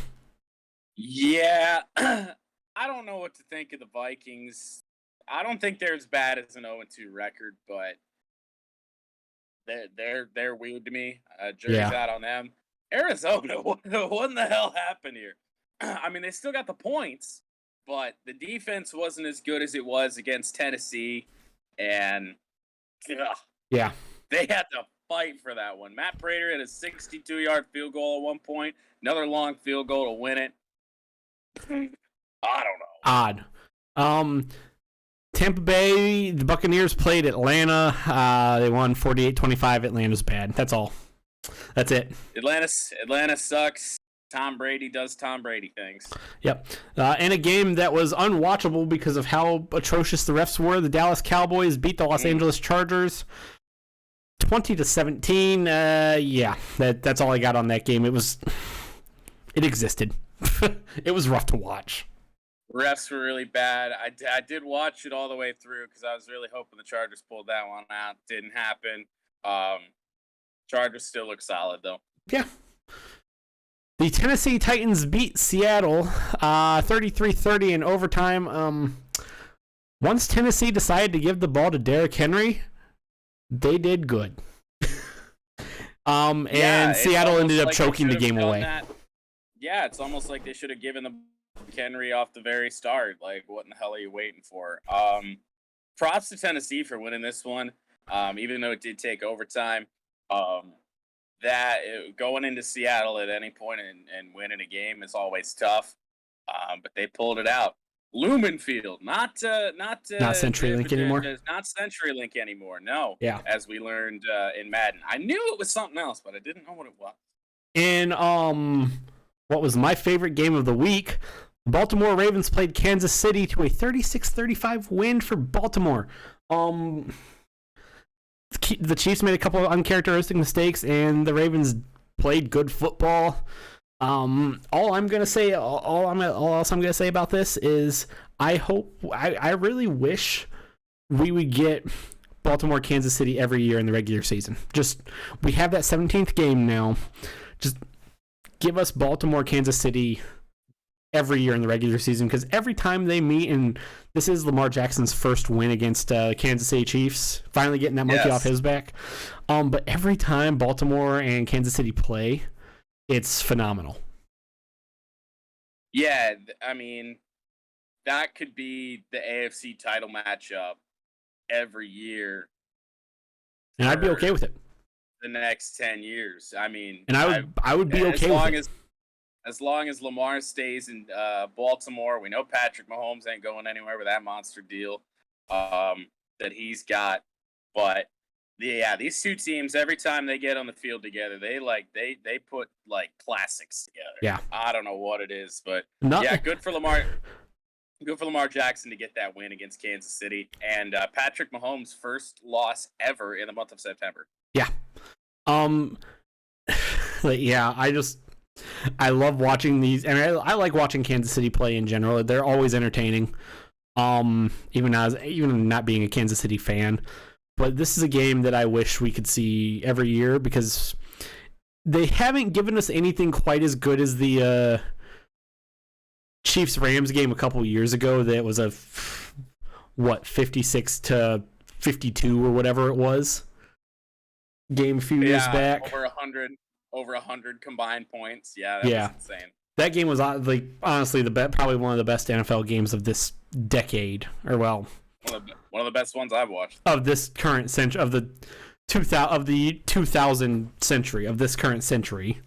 Yeah. I don't know what to think of the Vikings. I don't think they're as bad as an 0-2 record, but they're weird to me. Jury's out on them. Arizona, what in the hell happened here? I mean, they still got the points, but the defense wasn't as good as it was against Tennessee, and yeah, they had to fight for that one. Matt Prater had a 62-yard field goal at one point, another long field goal to win it. I don't know. Odd. Tampa Bay, the Buccaneers played Atlanta. They won 48-25. Atlanta's bad. That's all. That's it. Atlanta sucks. Tom Brady does Tom Brady things. Yep. In a game that was unwatchable because of how atrocious the refs were, the Dallas Cowboys beat the Los Angeles Chargers 20-17. Yeah, that's all I got on that game. It existed. It was rough to watch. Refs were really bad. I did watch it all the way through because I was really hoping the Chargers pulled that one out. Didn't happen. Chargers still look solid, though. Yeah. The Tennessee Titans beat Seattle 33-30 in overtime. Once Tennessee decided to give the ball to Derrick Henry, they did good. And Seattle ended up choking the game away. Yeah, it's almost like they should have given the Henry off the very start. Like, what in the hell are you waiting for? Props to Tennessee for winning this one, even though it did take overtime. Going into Seattle at any point and winning a game is always tough, but they pulled it out. Lumen Field, not CenturyLink anymore. Not CenturyLink anymore. No. Yeah. As we learned in Madden, I knew it was something else, but I didn't know what it was. And what was my favorite game of the week? Baltimore Ravens played Kansas City to a 36-35 win for Baltimore. the Chiefs made a couple of uncharacteristic mistakes, and the Ravens played good football. All else I'm gonna say about this is I really wish we would get Baltimore, Kansas City every year in the regular season. Just we have that 17th game now. Just give us Baltimore, Kansas City every year in the regular season, because every time they meet, and this is Lamar Jackson's first win against Kansas City Chiefs, finally getting that monkey off his back. But every time Baltimore and Kansas City play, it's phenomenal. Yeah, I mean, that could be the AFC title matchup every year. And I'd be okay with it. The next 10 years. I mean, and I would be okay with it. As long as Lamar stays in Baltimore, we know Patrick Mahomes ain't going anywhere with that monster deal that he's got. But yeah, these two teams, every time they get on the field together, they put like classics together. Yeah, I don't know what it is, but yeah, good for Lamar. Good for Lamar Jackson to get that win against Kansas City, and Patrick Mahomes' first loss ever in the month of September. Yeah. Yeah, I love watching these, and I like watching Kansas City play in general. They're always entertaining. Even not being a Kansas City fan, but this is a game that I wish we could see every year, because they haven't given us anything quite as good as the Chiefs-Rams game a couple years ago. That was a 56-52 or whatever it was game a few years back. Over 100 combined points. Yeah, that was insane. That game was honestly probably one of the best NFL games of this decade, or one of the best ones I've watched of this current century, of the 2000 century, of this current century.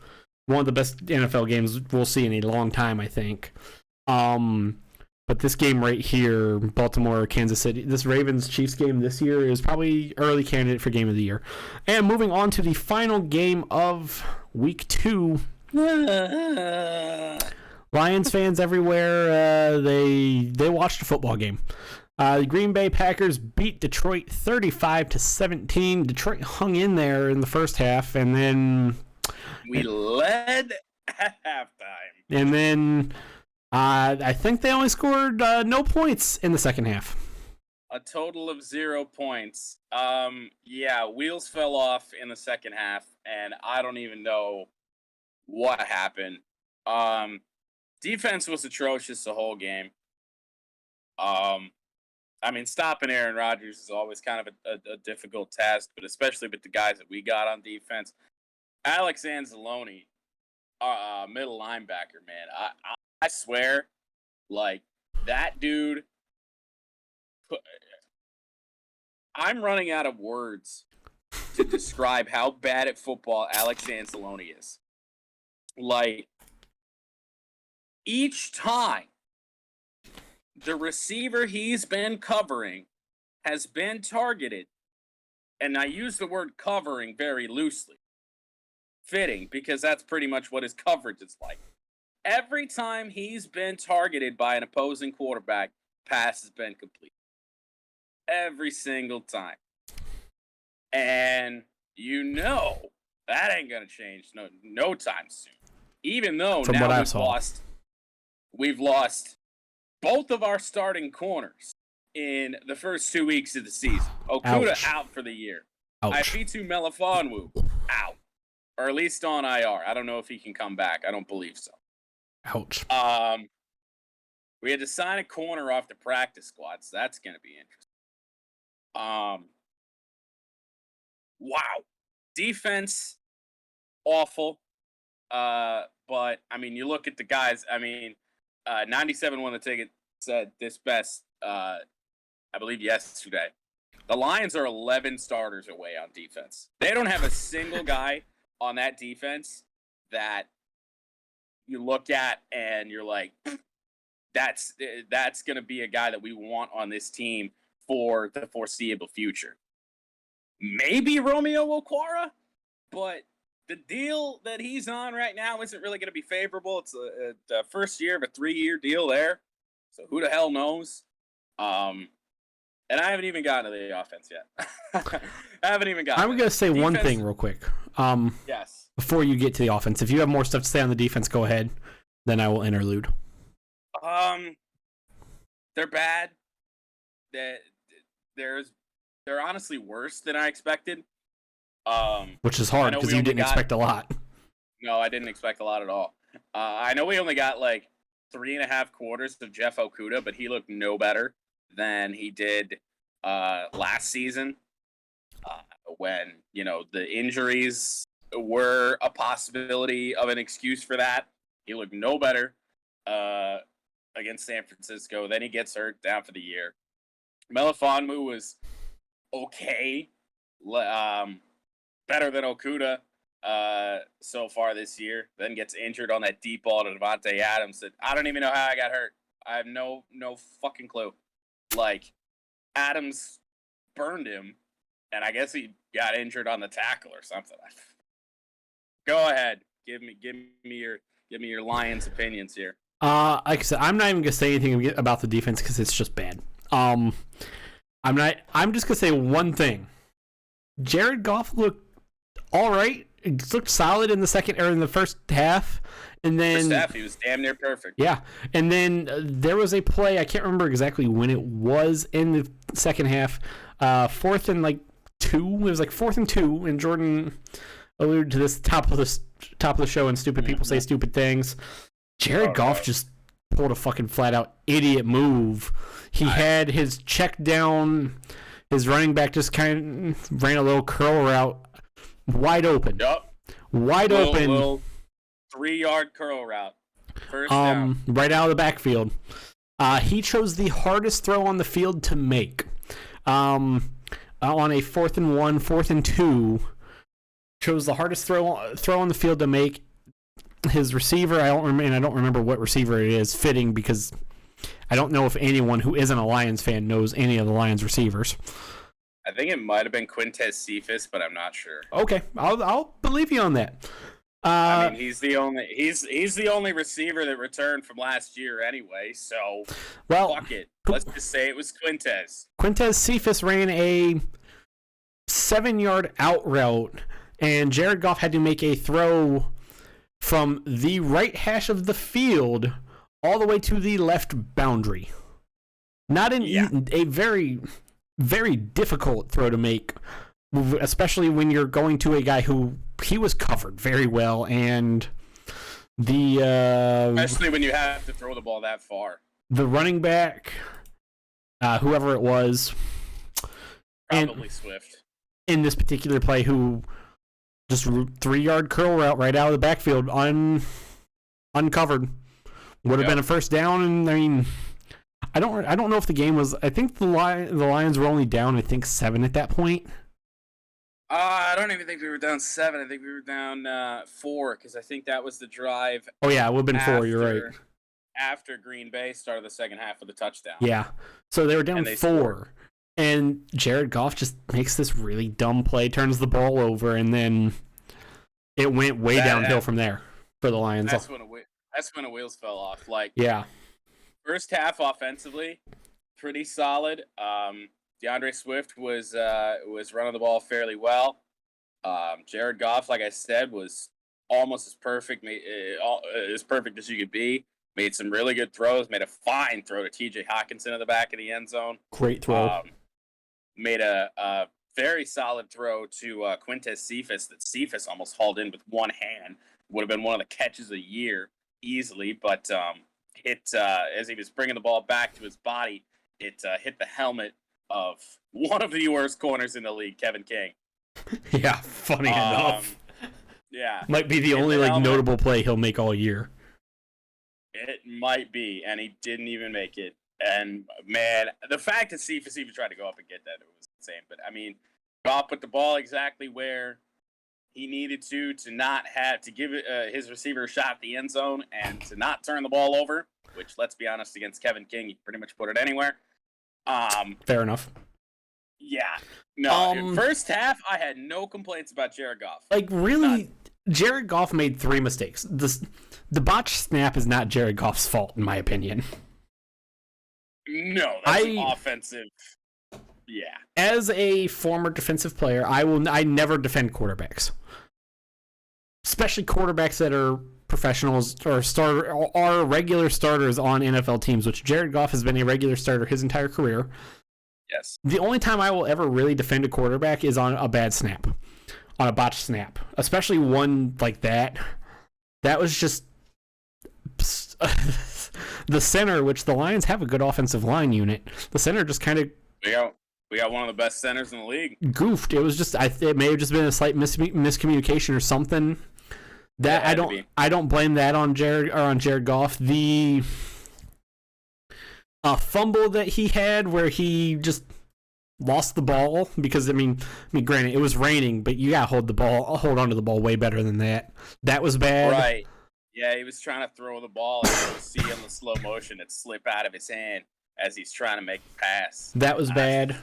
One of the best NFL games we'll see in a long time, I think. But this game right here, Baltimore, Kansas City, this Ravens-Chiefs game this year is probably early candidate for game of the year. And moving on to the final game of week 2. Lions fans everywhere, they watched a football game. The Green Bay Packers beat Detroit 35-17. Detroit hung in there in the first half, and then we led at halftime. And then I think they only scored no points in the second half. A total of 0 points. Yeah, wheels fell off in the second half, and I don't even know what happened. Defense was atrocious the whole game. I mean, stopping Aaron Rodgers is always kind of a difficult task, but especially with the guys that we got on defense. Alex Anzalone, middle linebacker, man. I swear, like, that dude, I'm running out of words to describe how bad at football Alex Anzalone is. Like, each time the receiver he's been covering has been targeted, and I use the word covering very loosely, fitting, because that's pretty much what his coverage is like. Every time he's been targeted by an opposing quarterback, pass has been complete. Every single time. And you know that ain't going to change no time soon. Even though From now we've lost both of our starting corners in the first 2 weeks of the season. Okudah out for the year. Ifeatu Melifonwu out. Or at least on IR. I don't know if he can come back. I don't believe so. Ouch. We had to sign a corner off the practice squad, so that's going to be interesting. Wow. Defense, awful. But, I mean, you look at the guys. I mean, 97 won the ticket, said this best, I believe, yesterday. The Lions are 11 starters away on defense. They don't have a single guy on that defense that you look at and you're like, that's going to be a guy that we want on this team for the foreseeable future. Maybe Romeo Okwara, but the deal that he's on right now isn't really going to be favorable. It's the first year of a 3-year deal there, so who the hell knows? And I haven't even gotten to the offense yet. I haven't even gotten. I'm gonna say one thing real quick. Yes. Before you get to the offense, if you have more stuff to say on the defense, go ahead. Then I will interlude. They're bad. They're honestly worse than I expected. Which is hard because you didn't expect a lot. No, I didn't expect a lot at all. I know we only got like 3.5 quarters of Jeff Okuda, but he looked no better than he did last season when, the injuries were a possibility of an excuse for that. He looked no better against San Francisco. Then he gets hurt, down for the year. Melifonwu was okay, better than Okuda so far this year. Then gets injured on that deep ball to Devontae Adams. That I don't even know how I got hurt. I have no fucking clue. Like, Adams burned him, and I guess he got injured on the tackle or something. Go ahead, give me your Lions opinions here. Like I said, I'm not even gonna say anything about the defense because it's just bad. I'm just gonna say one thing. Jared Goff looked all right. It looked solid in the first half, and then first half he was damn near perfect. Yeah, and then there was a play, I can't remember exactly when it was in the second half. 4th and 2. It was 4th and 2, and Jordan alluded to this top of the show. And stupid people say stupid things. Jared Goff just pulled a fucking flat out idiot move. He had his check down. His running back just kind of ran a little curl route, wide open. Yup. Wide open. Little 3-yard curl route. First down. Right out of the backfield. He chose the hardest throw on the field to make. On a 4th and 1, 4th and 2, chose the hardest throw on the field to make. His receiver, I don't remember what receiver it is, fitting, because I don't know if anyone who isn't a Lions fan knows any of the Lions receivers. I think it might have been Quintez Cephas, but I'm not sure. Okay, I'll believe you on that. I mean, he's the only receiver that returned from last year anyway. So, fuck it. Let's just say it was Quintez. Quintez Cephas ran a 7-yard out route, and Jared Goff had to make a throw from the right hash of the field all the way to the left boundary. Not a very, very difficult throw to make, especially when you're going to a guy who he was covered very well, and especially when you have to throw the ball that far. The running back, whoever it was, probably Swift in this particular play, who just 3-yard curl route right out of the backfield, uncovered, would have been a first down. And I mean, I don't know if the game was. I think the Lions were only down 7 at that point. I don't even think we were down 7. I think we were down 4, because I think that was the drive. Oh yeah, it would have been 4. You're right. After Green Bay started the second half with a touchdown. Yeah, so they were down 4. Scored. And Jared Goff just makes this really dumb play, turns the ball over, and then it went way downhill from there for the Lions. That's when the wheels fell off. Yeah. First half offensively, pretty solid. DeAndre Swift was running the ball fairly well. Jared Goff, like I said, was almost as perfect as you could be. Made some really good throws. Made a fine throw to T.J. Hockenson in the back of the end zone. Great throw. Made a very solid throw to Quintez Cephas that Cephas almost hauled in with one hand. Would have been one of the catches of the year easily, but as he was bringing the ball back to his body, it hit the helmet of one of the worst corners in the league, Kevin King. Yeah, funny enough. Yeah. Might be the only notable play he'll make all year. It might be, and he didn't even make it. And, man, the fact that Cephas even tried to go up and get that, it was insane. But, I mean, Goff put the ball exactly where he needed to not have to give his receiver a shot at the end zone and to not turn the ball over, which, let's be honest, against Kevin King, he pretty much put it anywhere. Fair enough. Yeah. No, first half, I had no complaints about Jared Goff. Really, None. Jared Goff made 3 mistakes. The botched snap is not Jared Goff's fault, in my opinion. No, that's an offensive As a former defensive player, I never defend quarterbacks, especially quarterbacks that are professionals or are regular starters on NFL teams, which Jared Goff has been a regular starter his entire career. Yes. The only time I will ever really defend a quarterback is on a bad snap, on a botched snap, especially one like that. That was just the center, which the Lions have a good offensive line unit. The center just kind of we got one of the best centers in the league. Goofed. It was just it may have just been a slight miscommunication or something. That I don't blame that on Jared Goff. The fumble that he had where he just lost the ball because I mean granted it was raining, but you gotta hold onto the ball way better than that. That was bad. Right. Yeah, he was trying to throw the ball and you see in the slow motion it slip out of his hand as he's trying to make the pass. That was bad.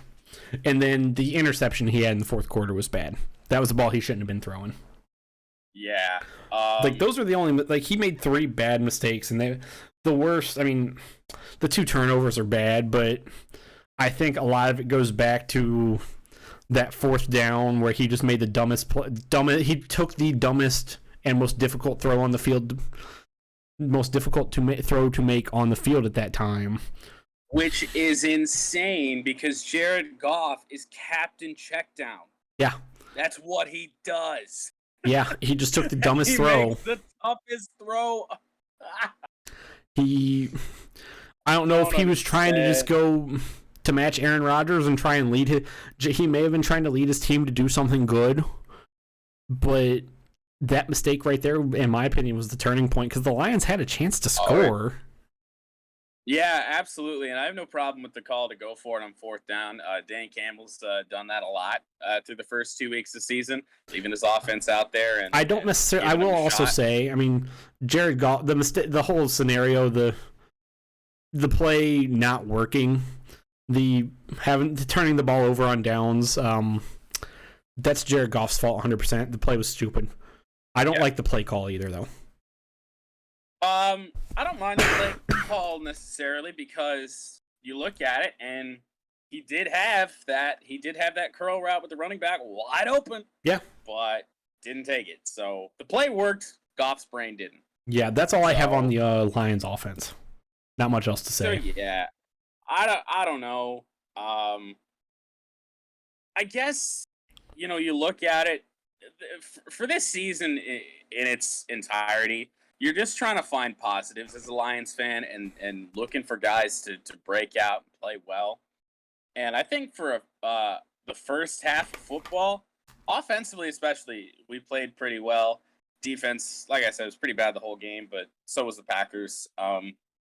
And then the interception he had in the fourth quarter was bad. That was a ball he shouldn't have been throwing. Yeah. Like those were the only he made 3 bad mistakes and the worst. I mean, the 2 turnovers are bad, but I think a lot of it goes back to that fourth down where he just made the dumbest he took the dumbest and most difficult throw on the field, most difficult throw to make on the field at that time. Which is insane because Jared Goff is captain checkdown. Yeah. That's what he does. Yeah, he just took the dumbest he throw. Makes the toughest throw. I don't know if he was trying to just go to match Aaron Rodgers and try and lead he may have been trying to lead his team to do something good, but that mistake right there, in my opinion, was the turning point because the Lions had a chance to score. Yeah, absolutely, and I have no problem with the call to go for it on fourth down. Dan Campbell's done that a lot through the first 2 weeks of the season, leaving his offense out there. And I don't necessarily. I will also say, I mean, Jared Goff, the whole scenario, the play not working, turning the ball over on downs, that's Jared Goff's fault 100%. The play was stupid. I don't like the play call either, though. I don't mind the play call necessarily because you look at it and he did have that curl route with the running back wide open. Yeah. But didn't take it. So the play worked, Goff's brain didn't. Yeah, that's all I have on the Lions offense. Not much else to say. So yeah. I don't know. I guess you look at it for this season in its entirety, you're just trying to find positives as a Lions fan and looking for guys to break out and play well. And I think for the first half of football, offensively especially, we played pretty well. Defense, like I said, was pretty bad the whole game, but so was the Packers.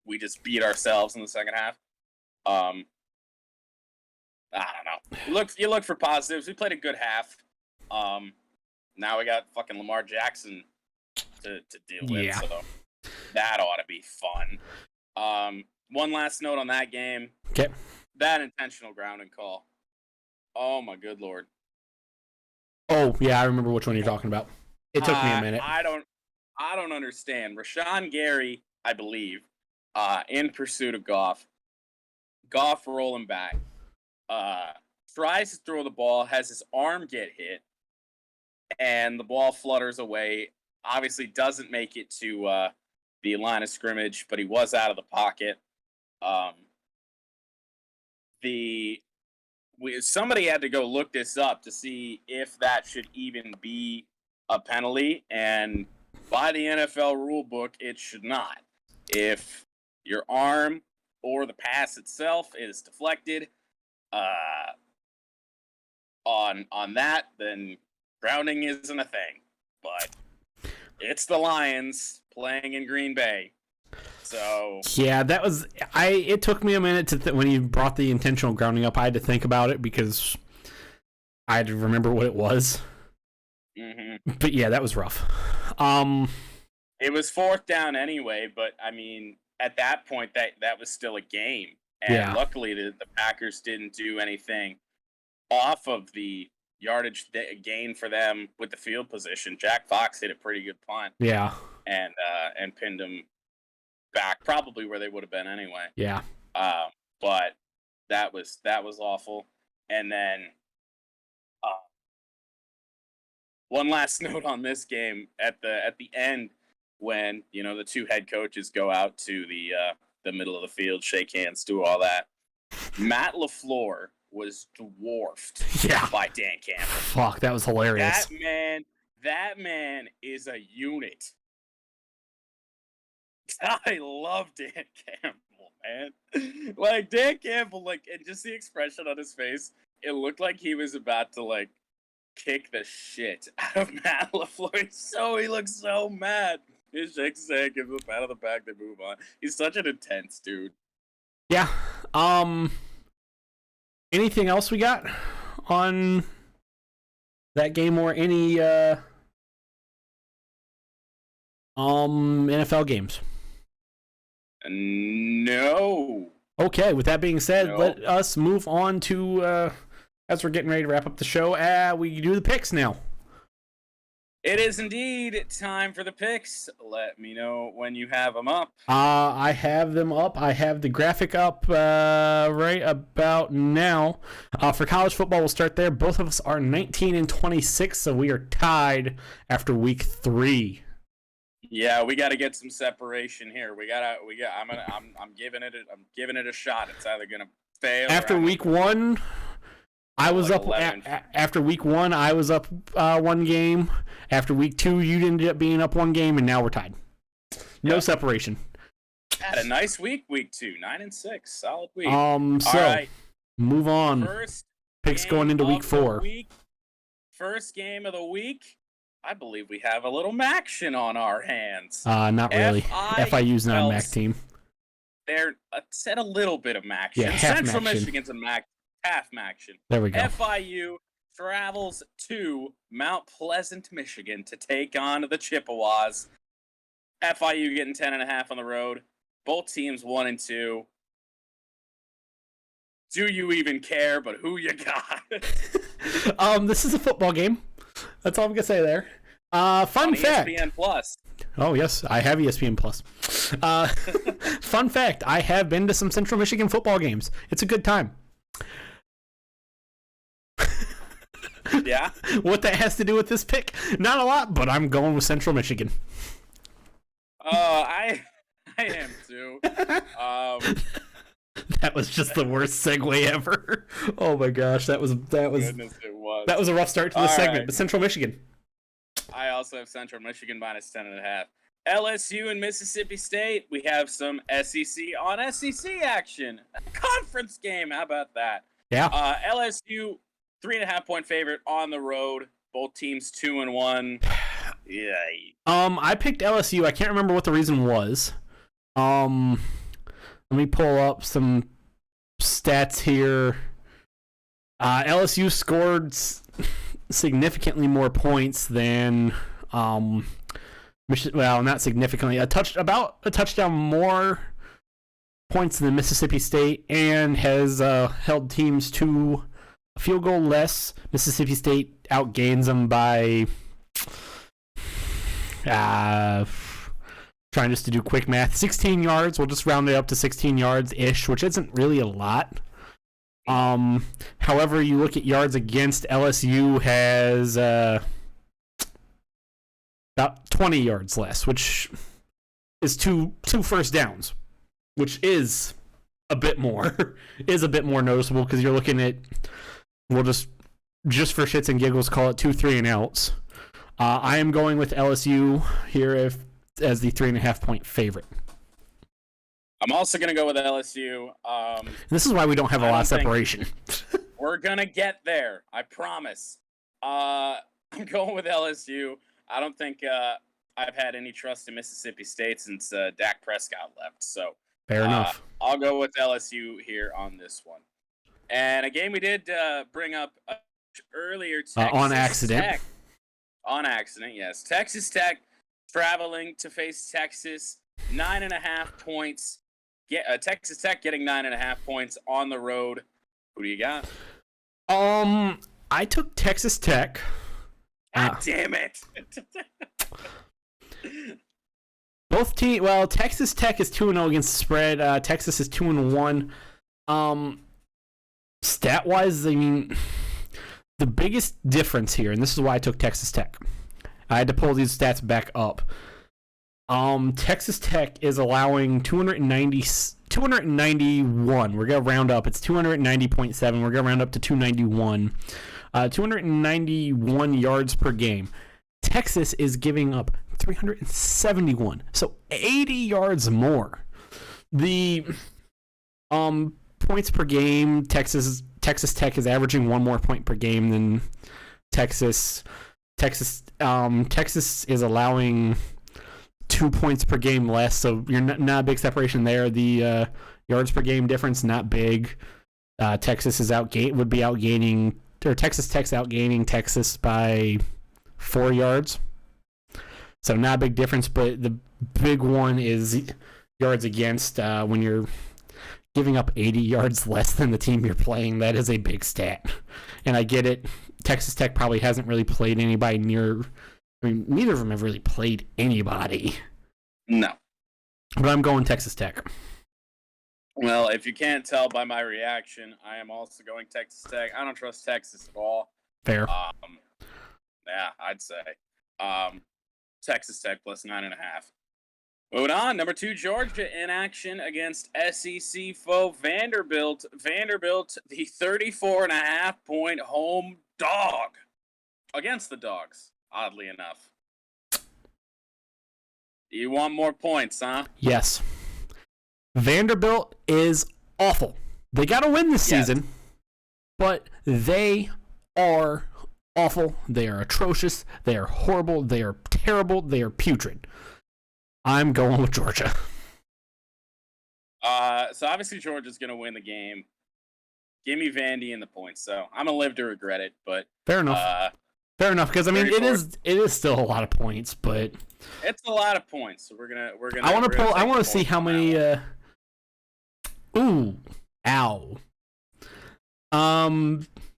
We just beat ourselves in the second half. I don't know. You look for positives. We played a good half. Now we got fucking Lamar Jackson to deal with. Yeah. So that ought to be fun. One last note on that game. Okay. That intentional grounding call. Oh my good lord. Oh yeah, I remember which one you're talking about. It took me a minute. I don't understand. Rashawn Gary, I believe, in pursuit of Goff. Goff rolling back. Tries to throw the ball, has his arm get hit, and the ball flutters away. Obviously doesn't make it to the line of scrimmage, but he was out of the pocket. Somebody had to go look this up to see if that should even be a penalty, and by the NFL rule book, it should not. If your arm or the pass itself is deflected on that, then grounding isn't a thing. But it's the Lions playing in Green Bay. So yeah, that was it took me a minute to when you brought the intentional grounding up, I had to think about it because I had to remember what it was. Mm-hmm. But yeah, that was rough. It was fourth down anyway, but I mean, at that point, that was still a game, and luckily the Packers didn't do anything off of the yardage gain for them with the field position. Jack Fox hit a pretty good punt. Yeah, and pinned him back, probably where they would have been anyway. Yeah. But that was awful. And then one last note on this game at the end when the two head coaches go out to the middle of the field, shake hands, do all that. Matt LaFleur was dwarfed by Dan Campbell. Fuck, that was hilarious. That man is a unit. I love Dan Campbell, man. Like Dan Campbell, and just the expression on his face, it looked like he was about to kick the shit out of Matt LaFleur. He looks so mad. He shakes his head, gives him a pat on the back, they move on. He's such an intense dude. Yeah. Anything else we got on that game or any NFL games? No. Okay, with that being said, No. let us move on to as we're getting ready to wrap up the show, we do the picks now. It is indeed time for the picks. Let me know when you have them up. I have them up. I have the graphic up right about now. For college football, we'll start there. Both of us are 19-26, so we are tied after week 3. Yeah, we got to get some separation here. I'm giving it a shot. It's either gonna fail. After week 1, I was up. After week 1, I was up 1 game. After week 2, you ended up being up 1 game, and now we're tied. No separation. Had a nice week 2, 9-6, solid week. So all right. Move on. First picks going into week 4. First game of the week. I believe we have a little MACtion on our hands. Not really. FIU's not a MAC team. They're said a little bit of MACtion. Yeah, half Central MACtion. Michigan's a half MACtion. There we go. FIU travels to Mount Pleasant, Michigan to take on the Chippewas. FIU getting 10.5 on the road. Both teams 1-2. Do you even care? But who you got? This is a football game. That's all I'm gonna say there. Fun on fact. ESPN Plus. Oh yes, I have ESPN Plus. Fun fact: I have been to some Central Michigan football games. It's a good time. Yeah. What that has to do with this pick? Not a lot, but I'm going with Central Michigan. I am too. That was just the worst segue ever. Oh my gosh, that was Goodness, it was. that was a rough start to the segment. But Central Michigan. I also have Central Michigan minus 10.5. LSU and Mississippi State. We have some SEC on SEC action. Conference game. How about that? Yeah. LSU 3.5-point favorite on the road. Both teams 2-1. Yeah. I picked LSU. I can't remember what the reason was. Let me pull up some stats here. LSU scored significantly more points than well, not significantly. About a touchdown more points than Mississippi State, and has held teams to a field goal less. Mississippi State outgains them by trying just to do quick math, 16 yards. We'll just round it up to 16 yards ish, which isn't really a lot. However, you look at yards against, LSU has about 20 yards less, which is two first downs, which is a bit more noticeable, because you're looking at, we'll just for shits and giggles call it 2 3-and-outs. I am going with LSU here as the 3.5-point favorite. I'm also going to go with LSU. This is why we don't have a lot of separation. We're going to get there. I promise. I'm going with LSU. I don't think I've had any trust in Mississippi State since Dak Prescott left. So Fair enough. I'll go with LSU here on this one. And a game we did bring up earlier, Texas on accident. Tech. On accident, yes. Texas Tech traveling to face Texas. 9.5 points. Texas Tech getting 9.5 points on the road. Who do you got? I took Texas Tech. God damn it. Both teams. Well, Texas Tech is 2-0 against the spread. Texas is 2-1. stat wise, I mean, the biggest difference here, and this is why I took Texas Tech. I had to pull these stats back up. Texas Tech is allowing 291. We're going to round up. It's 290.7. We're going to round up to 291. 291 yards per game. Texas is giving up 371. So 80 yards more. The points per game, Texas Tech is averaging one more point per game than Texas. Texas is allowing 2 points per game less, so you're not a big separation there. The yards per game difference not big. Texas is outgaining Texas Tech's outgaining Texas by 4 yards, so not a big difference. But the big one is yards against. When you're giving up 80 yards less than the team you're playing, that is a big stat. And I get it. Texas Tech probably hasn't really played anybody near. I mean, neither of them have really played anybody. No. But I'm going Texas Tech. Well, if you can't tell by my reaction, I am also going Texas Tech. I don't trust Texas at all. Fair. Yeah, I'd say. Texas Tech plus 9.5. Moving on, number 2, Georgia in action against SEC foe Vanderbilt. Vanderbilt, the 34.5-point home dog against the Dogs, oddly enough. You want more points, huh? Yes. Vanderbilt is awful. They got to win this season, but they are awful. They are atrocious. They are horrible. They are terrible. They are putrid. I'm going with Georgia. So obviously Georgia's going to win the game. Give me Vandy in the points. So I'm going to live to regret it, but fair enough. Fair enough, because I mean it is still a lot of points, but it's a lot of points. So we're gonna. I want to see how many.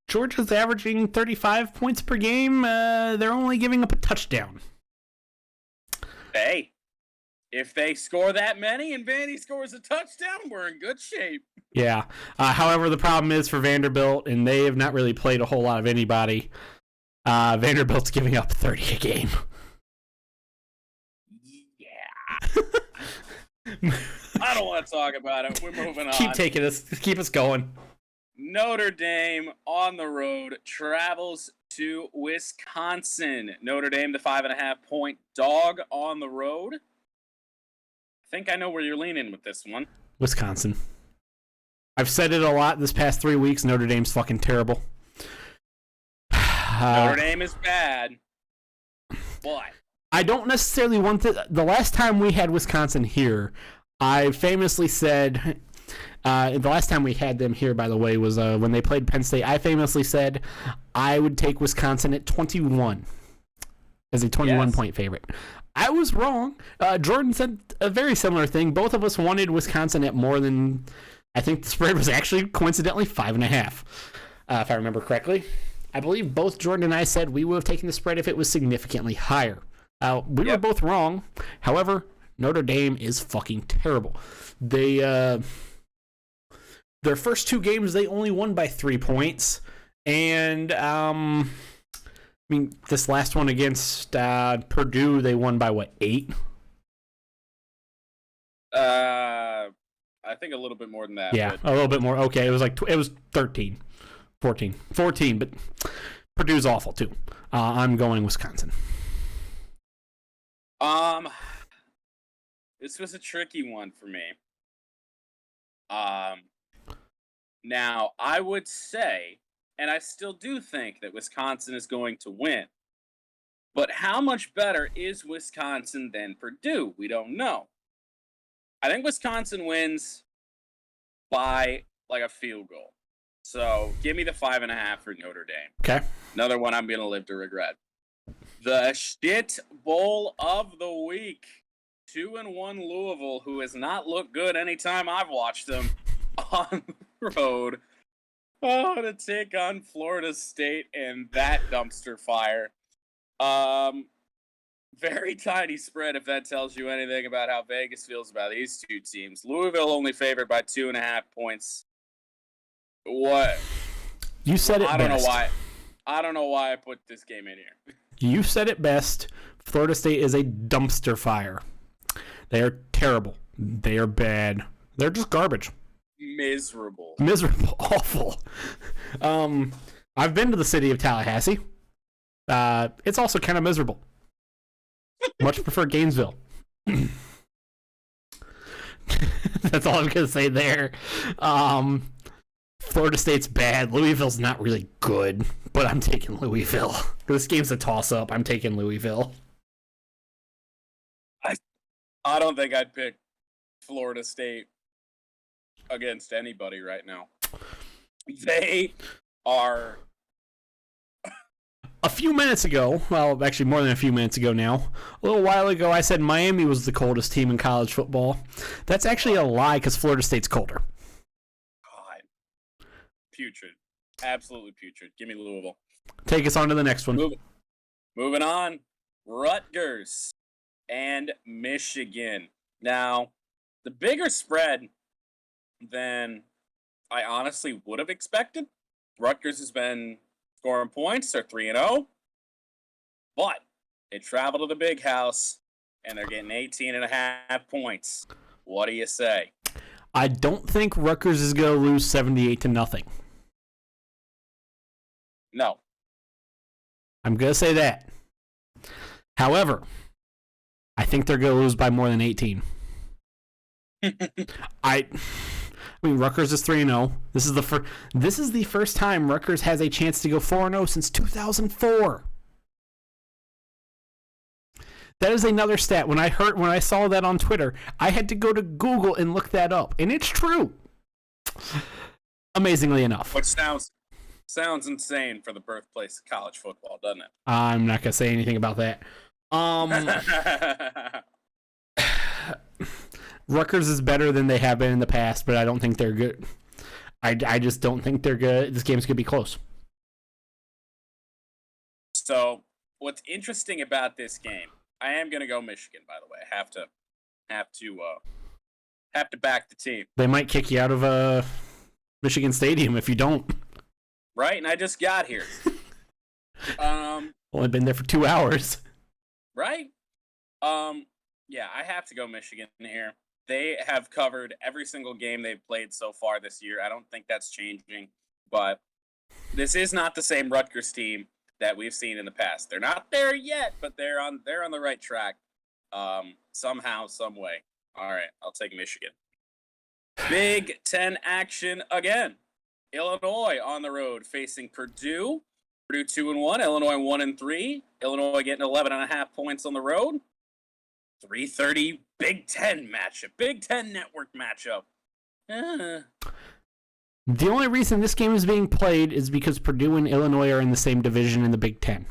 Georgia's averaging 35 points per game. They're only giving up a touchdown. Hey, if they score that many and Vandy scores a touchdown, we're in good shape. Yeah. However, the problem is for Vanderbilt, and they have not really played a whole lot of anybody. Vanderbilt's giving up 30 a game. Yeah. I don't want to talk about it. We're moving on. Keep us going. Notre Dame on the road travels to Wisconsin. Notre Dame, the 5.5-point dog on the road. I think I know where you're leaning with this one. Wisconsin. I've said it a lot this past 3 weeks. Notre Dame's fucking terrible. Notre Dame is bad. But I don't necessarily want to. The last time we had Wisconsin here, I famously said. The last time we had them here, by the way, was when they played Penn State. I famously said I would take Wisconsin at 21 as a 21-point favorite. I was wrong. Jordan said a very similar thing. Both of us wanted Wisconsin at more than. I think the spread was actually coincidentally 5.5, if I remember correctly. I believe both Jordan and I said we would have taken the spread if it was significantly higher. We were both wrong. However, Notre Dame is fucking terrible. They their first 2 games they only won by 3 points, and I mean this last one against Purdue they won by what 8? I think a little bit more than that. Yeah, a little bit more. Okay, it was like it was 13. 14, but Purdue's awful too. I'm going Wisconsin. This was a tricky one for me. Now I would say, and I still do think that Wisconsin is going to win. But how much better is Wisconsin than Purdue? We don't know. I think Wisconsin wins by like a field goal. So give me the 5.5 for Notre Dame. Okay. Another one I'm going to live to regret. The shit bowl of the week. 2-1 Louisville, who has not looked good anytime I've watched them, on the road. Oh, to take on Florida State and that dumpster fire. Very tiny spread if that tells you anything about how Vegas feels about these two teams. Louisville only favored by 2.5 points. What You said it I best. don't know why. I don't know why I put this game in here. You said it best. Florida State is a dumpster fire. They are terrible. They are bad. They're just garbage. Miserable. Miserable. Awful. I've been to the city of Tallahassee. It's also kind of miserable. Much prefer Gainesville. That's all I'm going to say there. Florida State's bad. Louisville's not really good, but I'm taking Louisville. This game's a toss-up. I'm taking Louisville. I don't think I'd pick Florida State against anybody right now. They are... A few minutes ago, well, actually more than a few minutes ago now, a little while ago, I said Miami was the coldest team in college football. That's actually a lie because Florida State's colder. God. Putrid. Absolutely putrid. Give me Louisville. Take us on to the next one. Moving on. Rutgers and Michigan. Now, the bigger spread than I honestly would have expected. Rutgers has been scoring points. They're 3-0. But they travel to the big house, and they're getting 18.5 points. What do you say? I don't think Rutgers is going to lose 78-0. No. I'm going to say that. However, I think they're going to lose by more than 18. I mean, Rutgers is 3-0. This is the first time Rutgers has a chance to go 4-0 since 2004. That is another stat. When I saw that on Twitter, I had to go to Google and look that up, and it's true. Amazingly enough. Which sounds insane for the birthplace of college football, doesn't it? I'm not gonna say anything about that. Rutgers is better than they have been in the past, but I don't think they're good. I just don't think they're good. This game's gonna be close. So, what's interesting about this game? I am gonna go Michigan, by the way. I have to back the team. They might kick you out of Michigan Stadium if you don't. Right, and I just got here. Only been there for 2 hours. Right? Yeah, I have to go Michigan here. They have covered every single game they've played so far this year. I don't think that's changing, but this is not the same Rutgers team that we've seen in the past. They're not there yet, but they're on the right track. Somehow, some way. All right, I'll take Michigan. Big Ten action again. Illinois on the road facing Purdue. Purdue 2-1, Illinois 1-3. Illinois getting 11.5 points on the road. 3:30 Big Ten matchup. Big Ten network matchup. The only reason this game is being played is because Purdue and Illinois are in the same division in the Big Ten.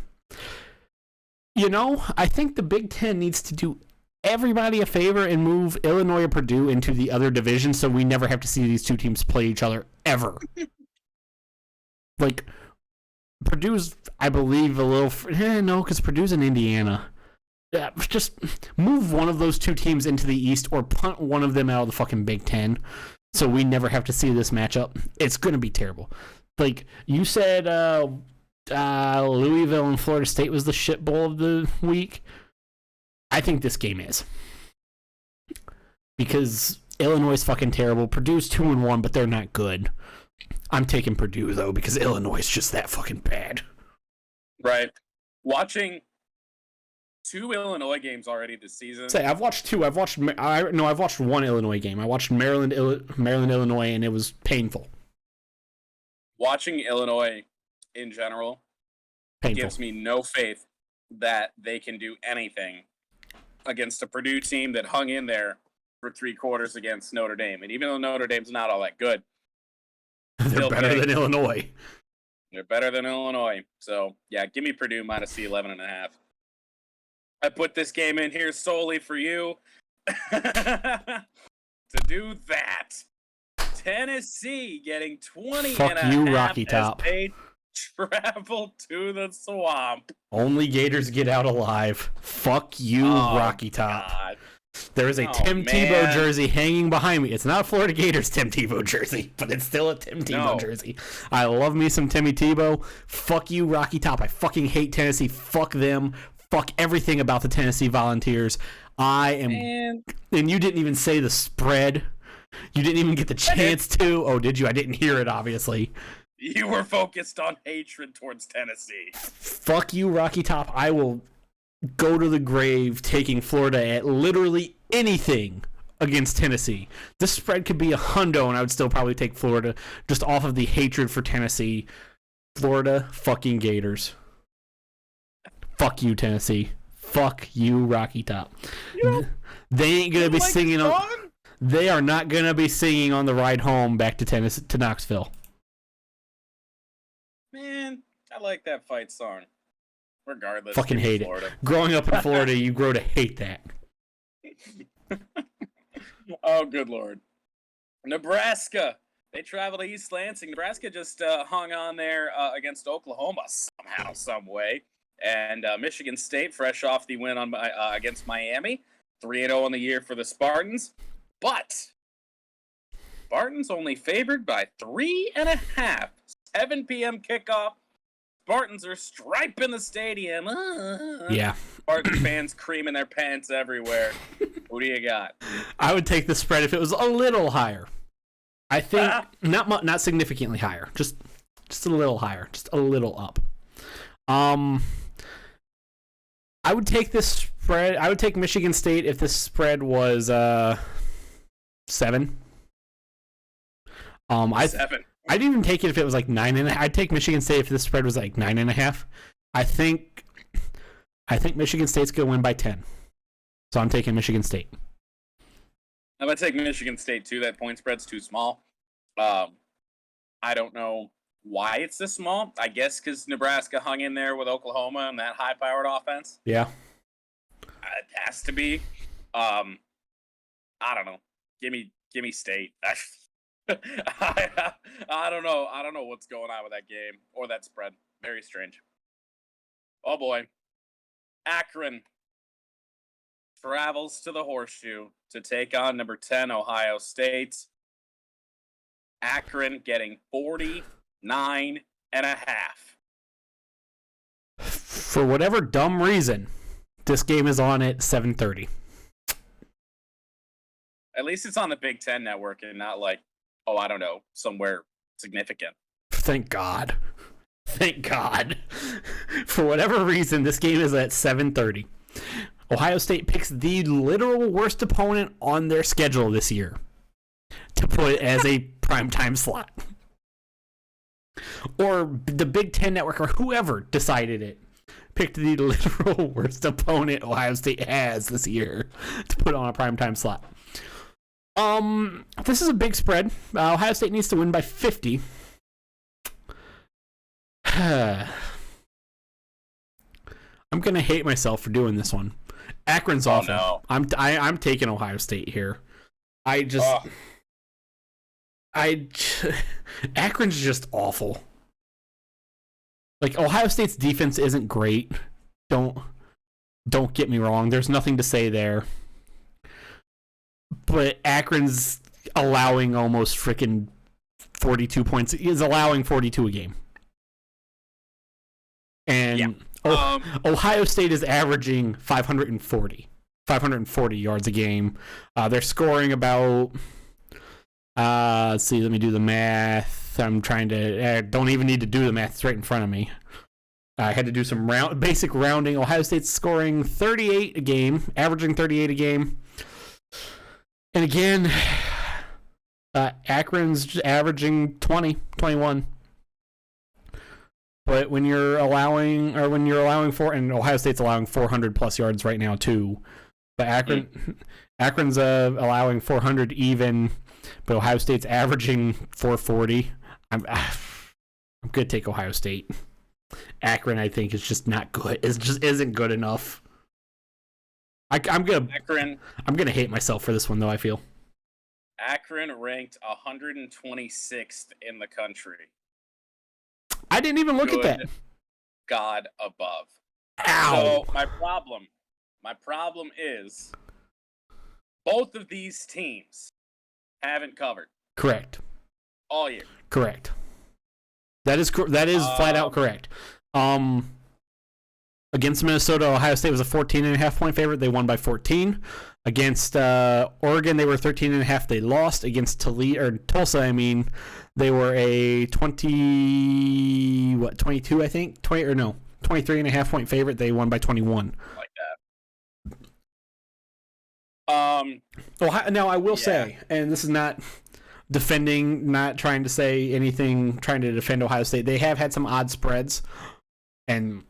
You know, I think the Big Ten needs to do everybody a favor and move Illinois or Purdue into the other division so we never have to see these two teams play each other ever. Like, Purdue's, I believe, a little... no, because Purdue's in Indiana. Yeah, just move one of those two teams into the East or punt one of them out of the fucking Big Ten so we never have to see this matchup. It's going to be terrible. Like, you said Louisville and Florida State was the shit bowl of the week. I think this game is. Because Illinois is fucking terrible. Purdue's 2-1, but they're not good. I'm taking Purdue, though, because Illinois is just that fucking bad. Right. Watching 2 Illinois games already this season. Say, I've watched 2. I've watched one Illinois game. I watched Maryland, Illinois, and it was painful. Watching Illinois in general gives me no faith that they can do anything against a Purdue team that hung in there for 3 quarters against Notre Dame. And even though Notre Dame's not all that good, they're better than Illinois. They're better than Illinois. So, yeah, give me Purdue minus the 11.5. I put this game in here solely for you to do that. Tennessee getting 20 Fuck and a you, half Rocky as Top. they travel to the swamp. Only Gators get out alive. Fuck you, Rocky Top. God. There is a Tim Tebow jersey hanging behind me. It's not a Florida Gators Tim Tebow jersey, but it's still a Tim Tebow jersey. I love me some Timmy Tebow. Fuck you, Rocky Top. I fucking hate Tennessee. Fuck them. Fuck everything about the Tennessee Volunteers. And you didn't even say the spread. You didn't even get the chance to. Oh, did you? I didn't hear it, obviously. You were focused on hatred towards Tennessee. Fuck you, Rocky Top. I will go to the grave taking Florida at literally anything against Tennessee. This spread could be a hundo, and I would still probably take Florida just off of the hatred for Tennessee. Florida fucking Gators. Fuck you, Tennessee. Fuck you, Rocky Top. They ain't gonna be singing on. They are not gonna be singing on the ride home back to Tennessee to Knoxville. Man, I like that fight song. Regardless, fucking hate Florida. it. Growing up in Florida, you grow to hate that. Oh, good lord. Nebraska. They travel to East Lansing. Nebraska just hung on there against Oklahoma somehow, some way. And Michigan State, fresh off the win on against Miami, 3-0 on the year for the Spartans. But Spartans only favored by 3.5. 7 p.m. kickoff. Spartans are striping the stadium. Yeah. Spartan fans creaming their pants everywhere. Who do you got? I would take the spread if it was a little higher. I think not significantly higher, just a little higher, just a little up. I would take this spread. I would take Michigan State if this spread was 7. 7. I'd even take it if it was like 9.5. I'd take Michigan State if this spread was like 9.5. I think Michigan State's gonna win by 10. So I'm taking Michigan State. I'm gonna take Michigan State too. That point spread's too small. I don't know why it's this small. I guess because Nebraska hung in there with Oklahoma and that high-powered offense. Yeah. It has to be. I don't know. Give me State. I don't know. I don't know what's going on with that game or that spread. Very strange. Oh boy. Akron travels to the Horseshoe to take on number 10 Ohio State. Akron getting 49.5. For whatever dumb reason, this game is on at 7:30. At least it's on the Big Ten Network and not like, oh, I don't know, somewhere significant. Thank God. Thank God. For whatever reason, this game is at 7:30. Ohio State picks the literal worst opponent on their schedule this year to put as a primetime slot. Or the Big Ten Network or whoever decided it picked the literal worst opponent Ohio State has this year to put on a primetime slot. This is a big spread. Ohio State needs to win by 50. I'm gonna hate myself for doing this one. Akron's awful. No. I'm taking Ohio State here. Akron's just awful. Like, Ohio State's defense isn't great. Don't get me wrong. There's nothing to say there. But Akron's allowing almost freaking 42 points. Is allowing 42 a game. And Ohio State is averaging 540 yards a game. They're scoring about let's see, let me do the math. I'm trying to don't even need to do the math. It's right in front of me. I had to do some basic rounding. Ohio State's scoring 38 a game, averaging 38 a game. And again, Akron's averaging 21. But when you're allowing and Ohio State's allowing 400 plus yards right now too. But Akron's allowing 400 even, but Ohio State's averaging 440. I'm gonna take Ohio State. Akron, I think, is just not good. It just isn't good enough. I'm gonna hate myself for this one though. I feel Akron ranked 126th in the country. I didn't even look at that. God above. Ow. So my problem is Both of these teams haven't covered Correct. all year. Correct. That is flat out correct. Against Minnesota, Ohio State was a 14.5 point favorite. They won by 14. Against Oregon, they were 13.5. They lost. Against Tulsa, they were a 22, I think, 23.5 point favorite. They won by 21. Like that. Now I will say, and this is not not trying to say anything, trying to defend Ohio State. They have had some odd spreads, and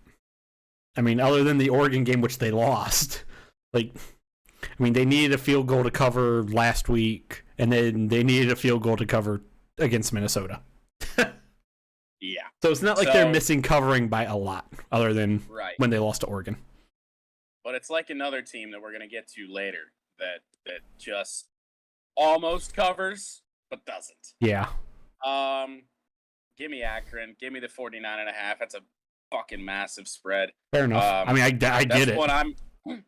other than the Oregon game, which they lost, they needed a field goal to cover last week, and then they needed a field goal to cover against Minnesota. Yeah. So it's not like they're missing covering by a lot, other than when they lost to Oregon. But it's like another team that we're going to get to later that just almost covers, but doesn't. Yeah. Give me Akron. Give me the 49.5. That's a fucking massive spread. Fair enough. I get it.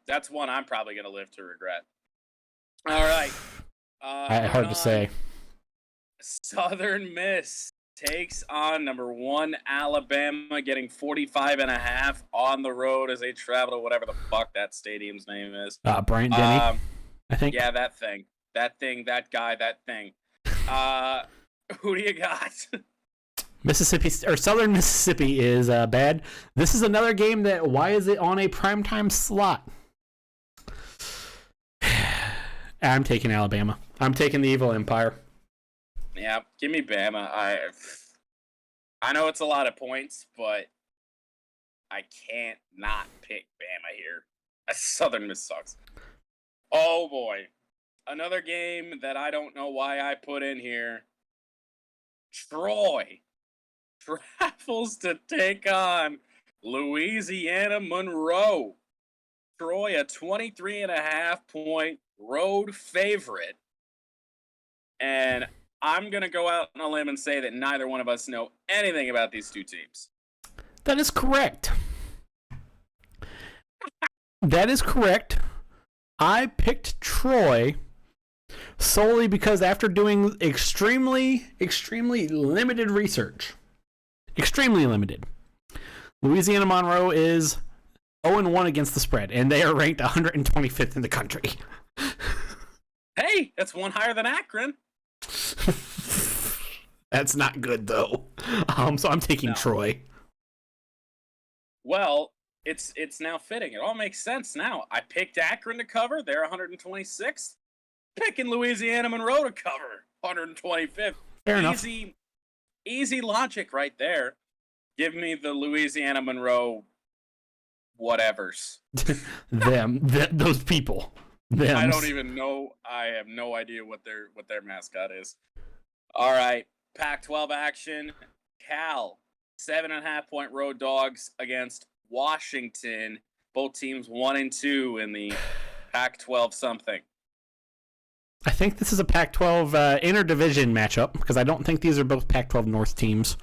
That's one I'm probably going to live to regret. All right. Hard to say. Southern Miss takes on number 1 Alabama, getting 45.5 on the road as they travel to whatever the fuck that stadium's name is. Bryant-Denny, I think. Yeah, that thing. That guy. Who do you got? Southern Mississippi is bad. This is another game that, why is it on a primetime slot? I'm taking Alabama. I'm taking the Evil Empire. Yeah, give me Bama. I know it's a lot of points, but I can't not pick Bama here. Southern Miss sucks. Oh boy. Another game that I don't know why I put in here. Troy travels to take on Louisiana Monroe. Troy, a 23.5 point road favorite. And I'm going to go out on a limb and say that neither one of us know anything about these two teams. That is correct. That is correct. I picked Troy solely because after doing extremely, extremely limited research, Louisiana Monroe is 0-1 against the spread, and they are ranked 125th in the country. Hey, that's one higher than Akron. That's not good, though. So I'm taking Troy. Well, it's now fitting. It all makes sense now. I picked Akron to cover. They're 126th. Picking Louisiana Monroe to cover. 125th. Fair enough. Easy logic right there. Give me the Louisiana Monroe whatevers. Those people. Them. I don't even know. I have no idea what their mascot is. All right, Pac-12 action. Cal, 7.5 point road dogs against Washington. Both teams 1-2 in the Pac-12 something. I think this is a Pac-12 interdivision matchup because I don't think these are both Pac-12 North teams.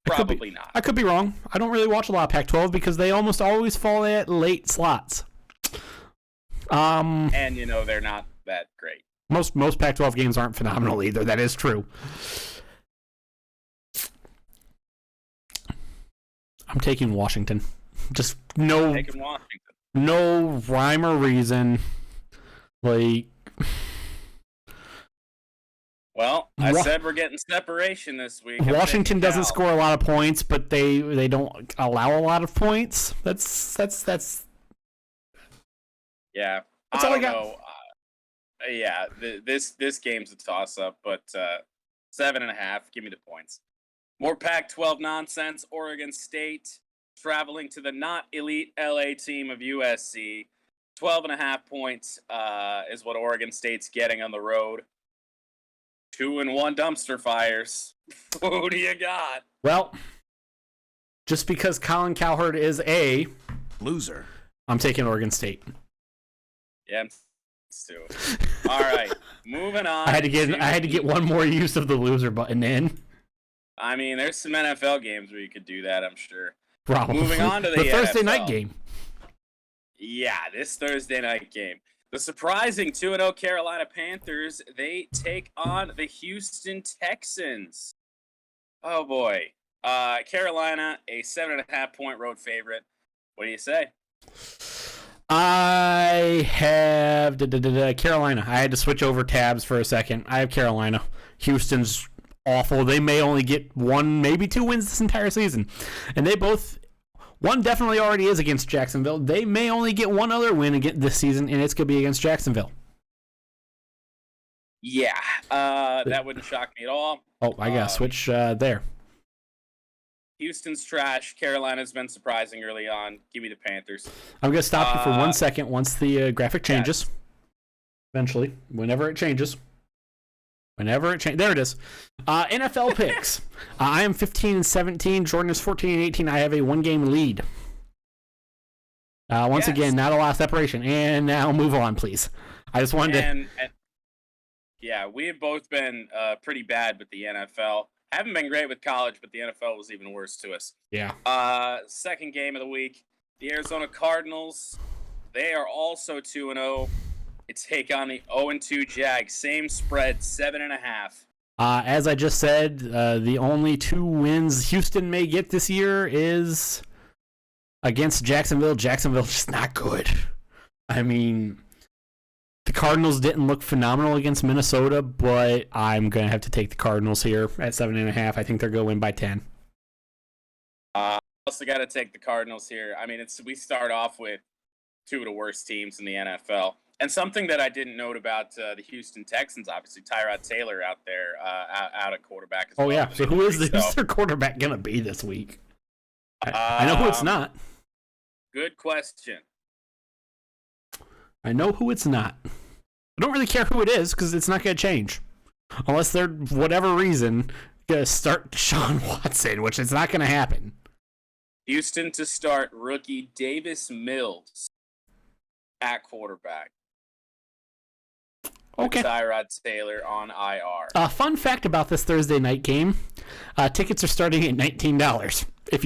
Probably not. I could be wrong. I don't really watch a lot of Pac-12 because they almost always fall at late slots. And they're not that great. Most Pac-12 games aren't phenomenal either. That is true. I'm taking Washington. Just no rhyme or reason. Well, I said we're getting separation this week. Washington doesn't score a lot of points, but they don't allow a lot of points. That's yeah. That's all I got. Yeah, this game's a toss-up, but 7.5. Give me the points. More Pac-12 nonsense. Oregon State traveling to the not elite LA team of USC. 12.5 points is what Oregon State's getting on the road. 2-1 dumpster fires. Who do you got? Well, just because Colin Cowherd is a loser, I'm taking Oregon State. Yeah, too. All right, moving on. I had to get one more use of the loser button in. I mean, there's some NFL games where you could do that, I'm sure. Probably. Moving on to the Thursday NFL. night game. Yeah, this Thursday night game. The surprising 2-0 Carolina Panthers, they take on the Houston Texans. Oh boy. Carolina, a 7.5-point road favorite. What do you say? I have Carolina. I had to switch over tabs for a second. I have Carolina. Houston's awful. They may only get 1, maybe 2 wins this entire season. And they both, one definitely already is against Jacksonville. They may only get 1 other win again this season, and it's going to be against Jacksonville. Yeah, that wouldn't shock me at all. Oh, I got to switch there. Houston's trash. Carolina's been surprising early on. Give me the Panthers. I'm going to stop you for 1 second once the graphic changes. Yes. Eventually, whenever it changes. There it is. NFL picks. I am 15-17. Jordan is 14-18. I have a 1-game lead. Once again, not a lot of separation. And now move on, please. I just wanted to. Yeah, we have both been pretty bad with the NFL. Haven't been great with college, but the NFL was even worse to us. Yeah. Second game of the week, the Arizona Cardinals. They are also 2-0. They take on the 0-2 Jags. Same spread, 7.5. As I just said, the only 2 wins Houston may get this year is against Jacksonville. Jacksonville's just not good. I mean, the Cardinals didn't look phenomenal against Minnesota, but I'm going to have to take the Cardinals here at 7.5. I think they're going to win by 10. Also got to take the Cardinals here. I mean, we start off with 2 of the worst teams in the NFL. And something that I didn't note about the Houston Texans, obviously, Tyrod Taylor out there, out at quarterback as well. Oh, yeah. So who's their quarterback going to be this week? I know who it's not. Good question. I know who it's not. I don't really care who it is because it's not going to change. Unless they're, whatever reason, going to start Sean Watson, which is not going to happen. Houston to start rookie Davis Mills at quarterback. Okay. Tyrod Taylor on IR. Fun fact about this Thursday night game: tickets are starting at $19. If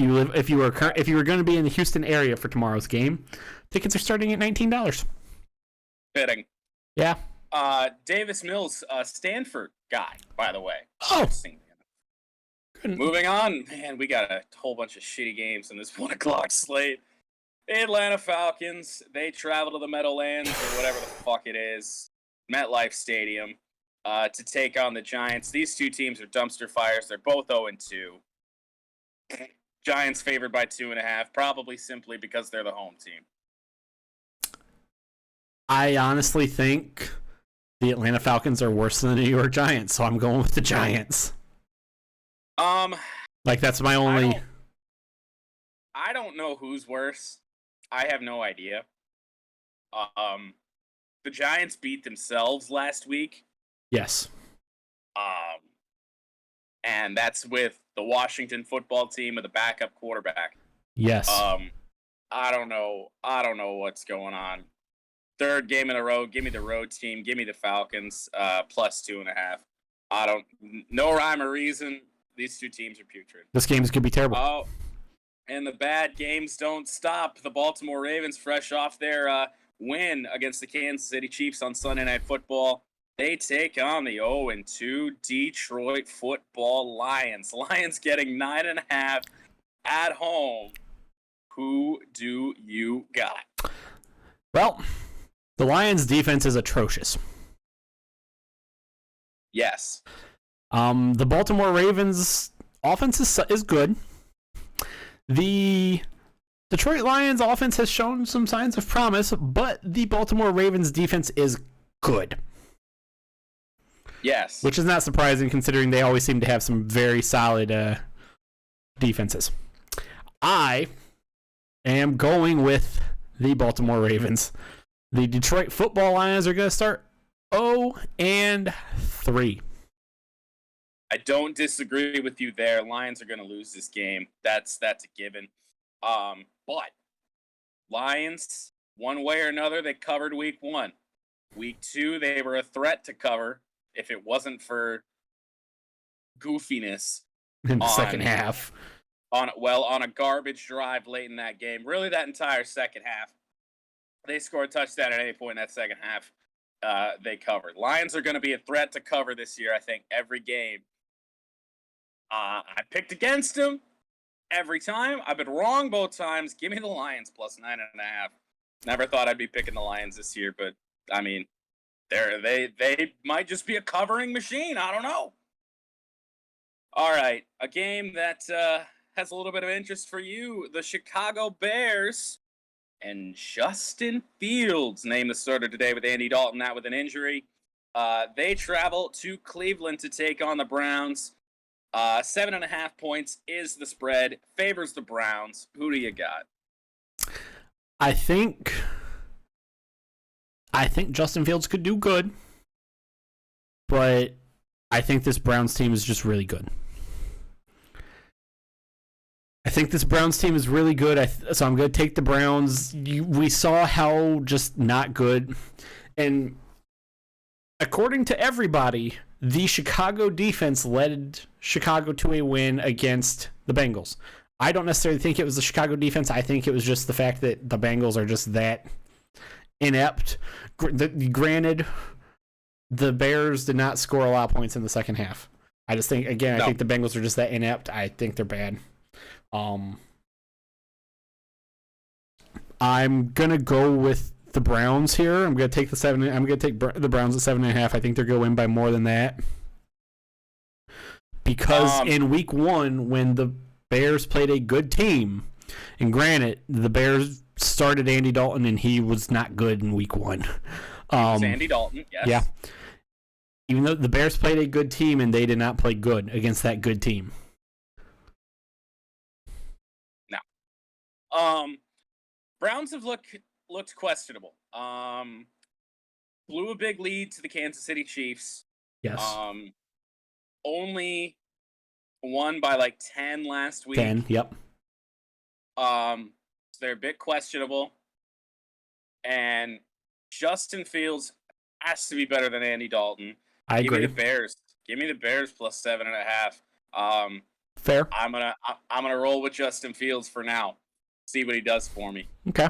you were going to be in the Houston area for tomorrow's game, tickets are starting at $19. Fitting. Yeah. Davis Mills, Stanford guy, by the way. Oh. Moving on, man, we got a whole bunch of shitty games in this 1:00 slate. The Atlanta Falcons, they travel to the Meadowlands or whatever the fuck it is, MetLife Stadium, to take on the Giants. These 2 teams are dumpster fires. They're both 0-2. Giants favored by 2.5, probably simply because they're the home team. I honestly think the Atlanta Falcons are worse than the New York Giants, so I'm going with the Giants. That's my only. I don't know who's worse. I have no idea. The Giants beat themselves last week. Yes. And that's with the Washington football team with a backup quarterback. Yes. I don't know what's going on. Third game in a row. Give me the road team. Give me the Falcons. Plus 2.5. No rhyme or reason. These 2 teams are putrid. This game is going to be terrible. Oh, and the bad games don't stop. The Baltimore Ravens, fresh off their win against the Kansas City Chiefs on Sunday Night Football, they take on the 0-2 Detroit Football Lions. Lions getting 9.5 at home. Who do you got? Well, the Lions' defense is atrocious. Yes. The Baltimore Ravens' offense is good. The Detroit Lions' offense has shown some signs of promise, but the Baltimore Ravens' defense is good. Yes. Which is not surprising considering they always seem to have some very solid defenses. I am going with the Baltimore Ravens. The Detroit Football Lions are going to start 0-3. I don't disagree with you there. Lions are going to lose this game. That's a given. But Lions, one way or another, they covered week 1. Week 2, they were a threat to cover if it wasn't for goofiness in the second half. On a garbage drive late in that game. Really, that entire second half. They score a touchdown at any point in that second half. They covered. Lions are going to be a threat to cover this year, I think, every game. I picked against them every time. I've been wrong both times. Give me the Lions plus 9.5. Never thought I'd be picking the Lions this year, but, I mean, they might just be a covering machine. I don't know. All right, a game that has a little bit of interest for you. The Chicago Bears and Justin Fields named the starter today with Andy Dalton out with an injury. They travel to Cleveland to take on the Browns. 7.5 points is the spread. Favors the Browns. Who do you got? I think Justin Fields could do good, but I think this Browns team is just really good. So I'm going to take the Browns. We saw how just not good. And according to everybody, the Chicago defense led Chicago to a win against the Bengals. I don't necessarily think it was the Chicago defense. I think it was just the fact that the Bengals are just that inept. Granted, the Bears did not score a lot of points in the second half. I just think, again, I think the Bengals are just that inept. I think they're bad. I'm gonna go with the Browns here. I'm gonna take the 7. I'm gonna take the Browns at 7.5. I think they're gonna win by more than that because in Week 1, when the Bears played a good team, and granted, the Bears started Andy Dalton and he was not good in Week 1. It's Andy Dalton, yes. Yeah. Even though the Bears played a good team and they did not play good against that good team. Browns have looked questionable. Blew a big lead to the Kansas City Chiefs. Yes. Only won by like 10 last week. 10, yep. So they're a bit questionable. And Justin Fields has to be better than Andy Dalton. I agree. Give me the Bears plus 7.5. Fair. I'm gonna roll with Justin Fields for now. See what he does for me. Okay.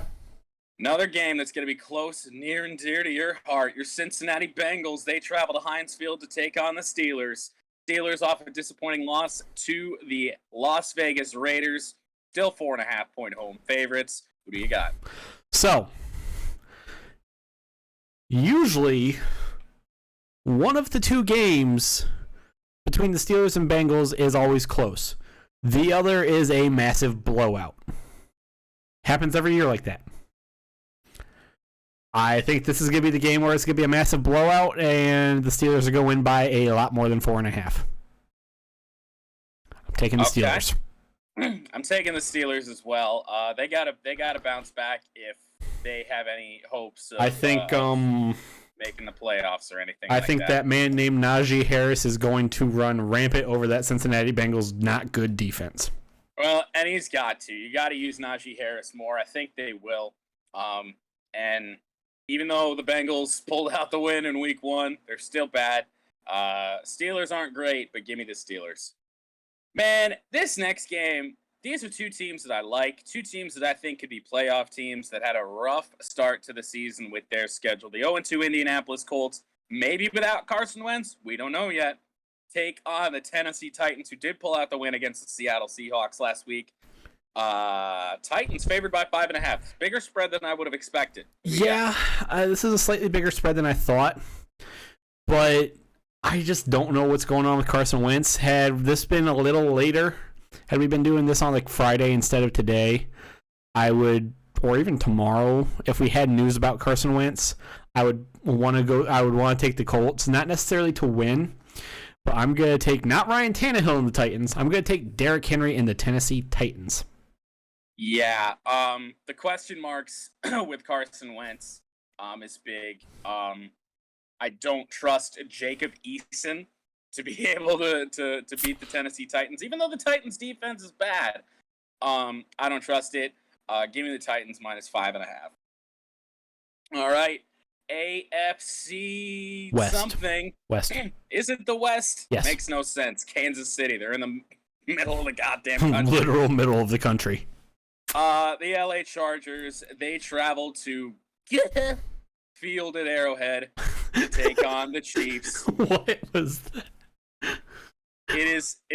Another game that's going to be close, near and dear to your heart. Your Cincinnati Bengals, they travel to Heinz Field to take on the Steelers. Steelers off a disappointing loss to the Las Vegas Raiders. Still 4.5-point home favorites. Who do you got? So, usually, one of the two games between the Steelers and Bengals is always close. The other is a massive blowout. Happens every year like that. I think this is going to be the game where it's going to be a massive blowout, and the Steelers are going to win by a lot more than 4.5. I'm taking the Steelers. I'm taking the Steelers as well. They gotta bounce back if they have any hopes of, I think making the playoffs or anything. I think that man named Najee Harris is going to run rampant over that Cincinnati Bengals not good defense. Well, and he's got to. You got to use Najee Harris more. I think they will. And even though the Bengals pulled out the win in Week 1, they're still bad. Steelers aren't great, but give me the Steelers. Man, this next game, these are two teams that I like, two teams that I think could be playoff teams that had a rough start to the season with their schedule. The 0-2 Indianapolis Colts, maybe without Carson Wentz, we don't know yet, take on the Tennessee Titans, who did pull out the win against the Seattle Seahawks last week. Titans favored by 5.5. Bigger spread than I would have expected. Yeah, this is a slightly bigger spread than I thought, but I just don't know what's going on with Carson Wentz. Had this been a little later, had we been doing this on like Friday instead of today, I would, or even tomorrow, if we had news about Carson Wentz, I would want to take the Colts, not necessarily to win, but I'm going to take not Ryan Tannehill and the Titans. I'm going to take Derrick Henry and the Tennessee Titans. Yeah, the question marks with Carson Wentz is big. I don't trust Jacob Eason to be able to beat the Tennessee Titans, even though the Titans' defense is bad. I don't trust it. Give me the Titans minus 5.5. All right, AFC West. something. West. Is it the West? Yes. Makes no sense. Kansas City. They're in the middle of the goddamn country. Literal middle of the country. The LA Chargers, they travel to Field at Arrowhead to take on the Chiefs. What was that? It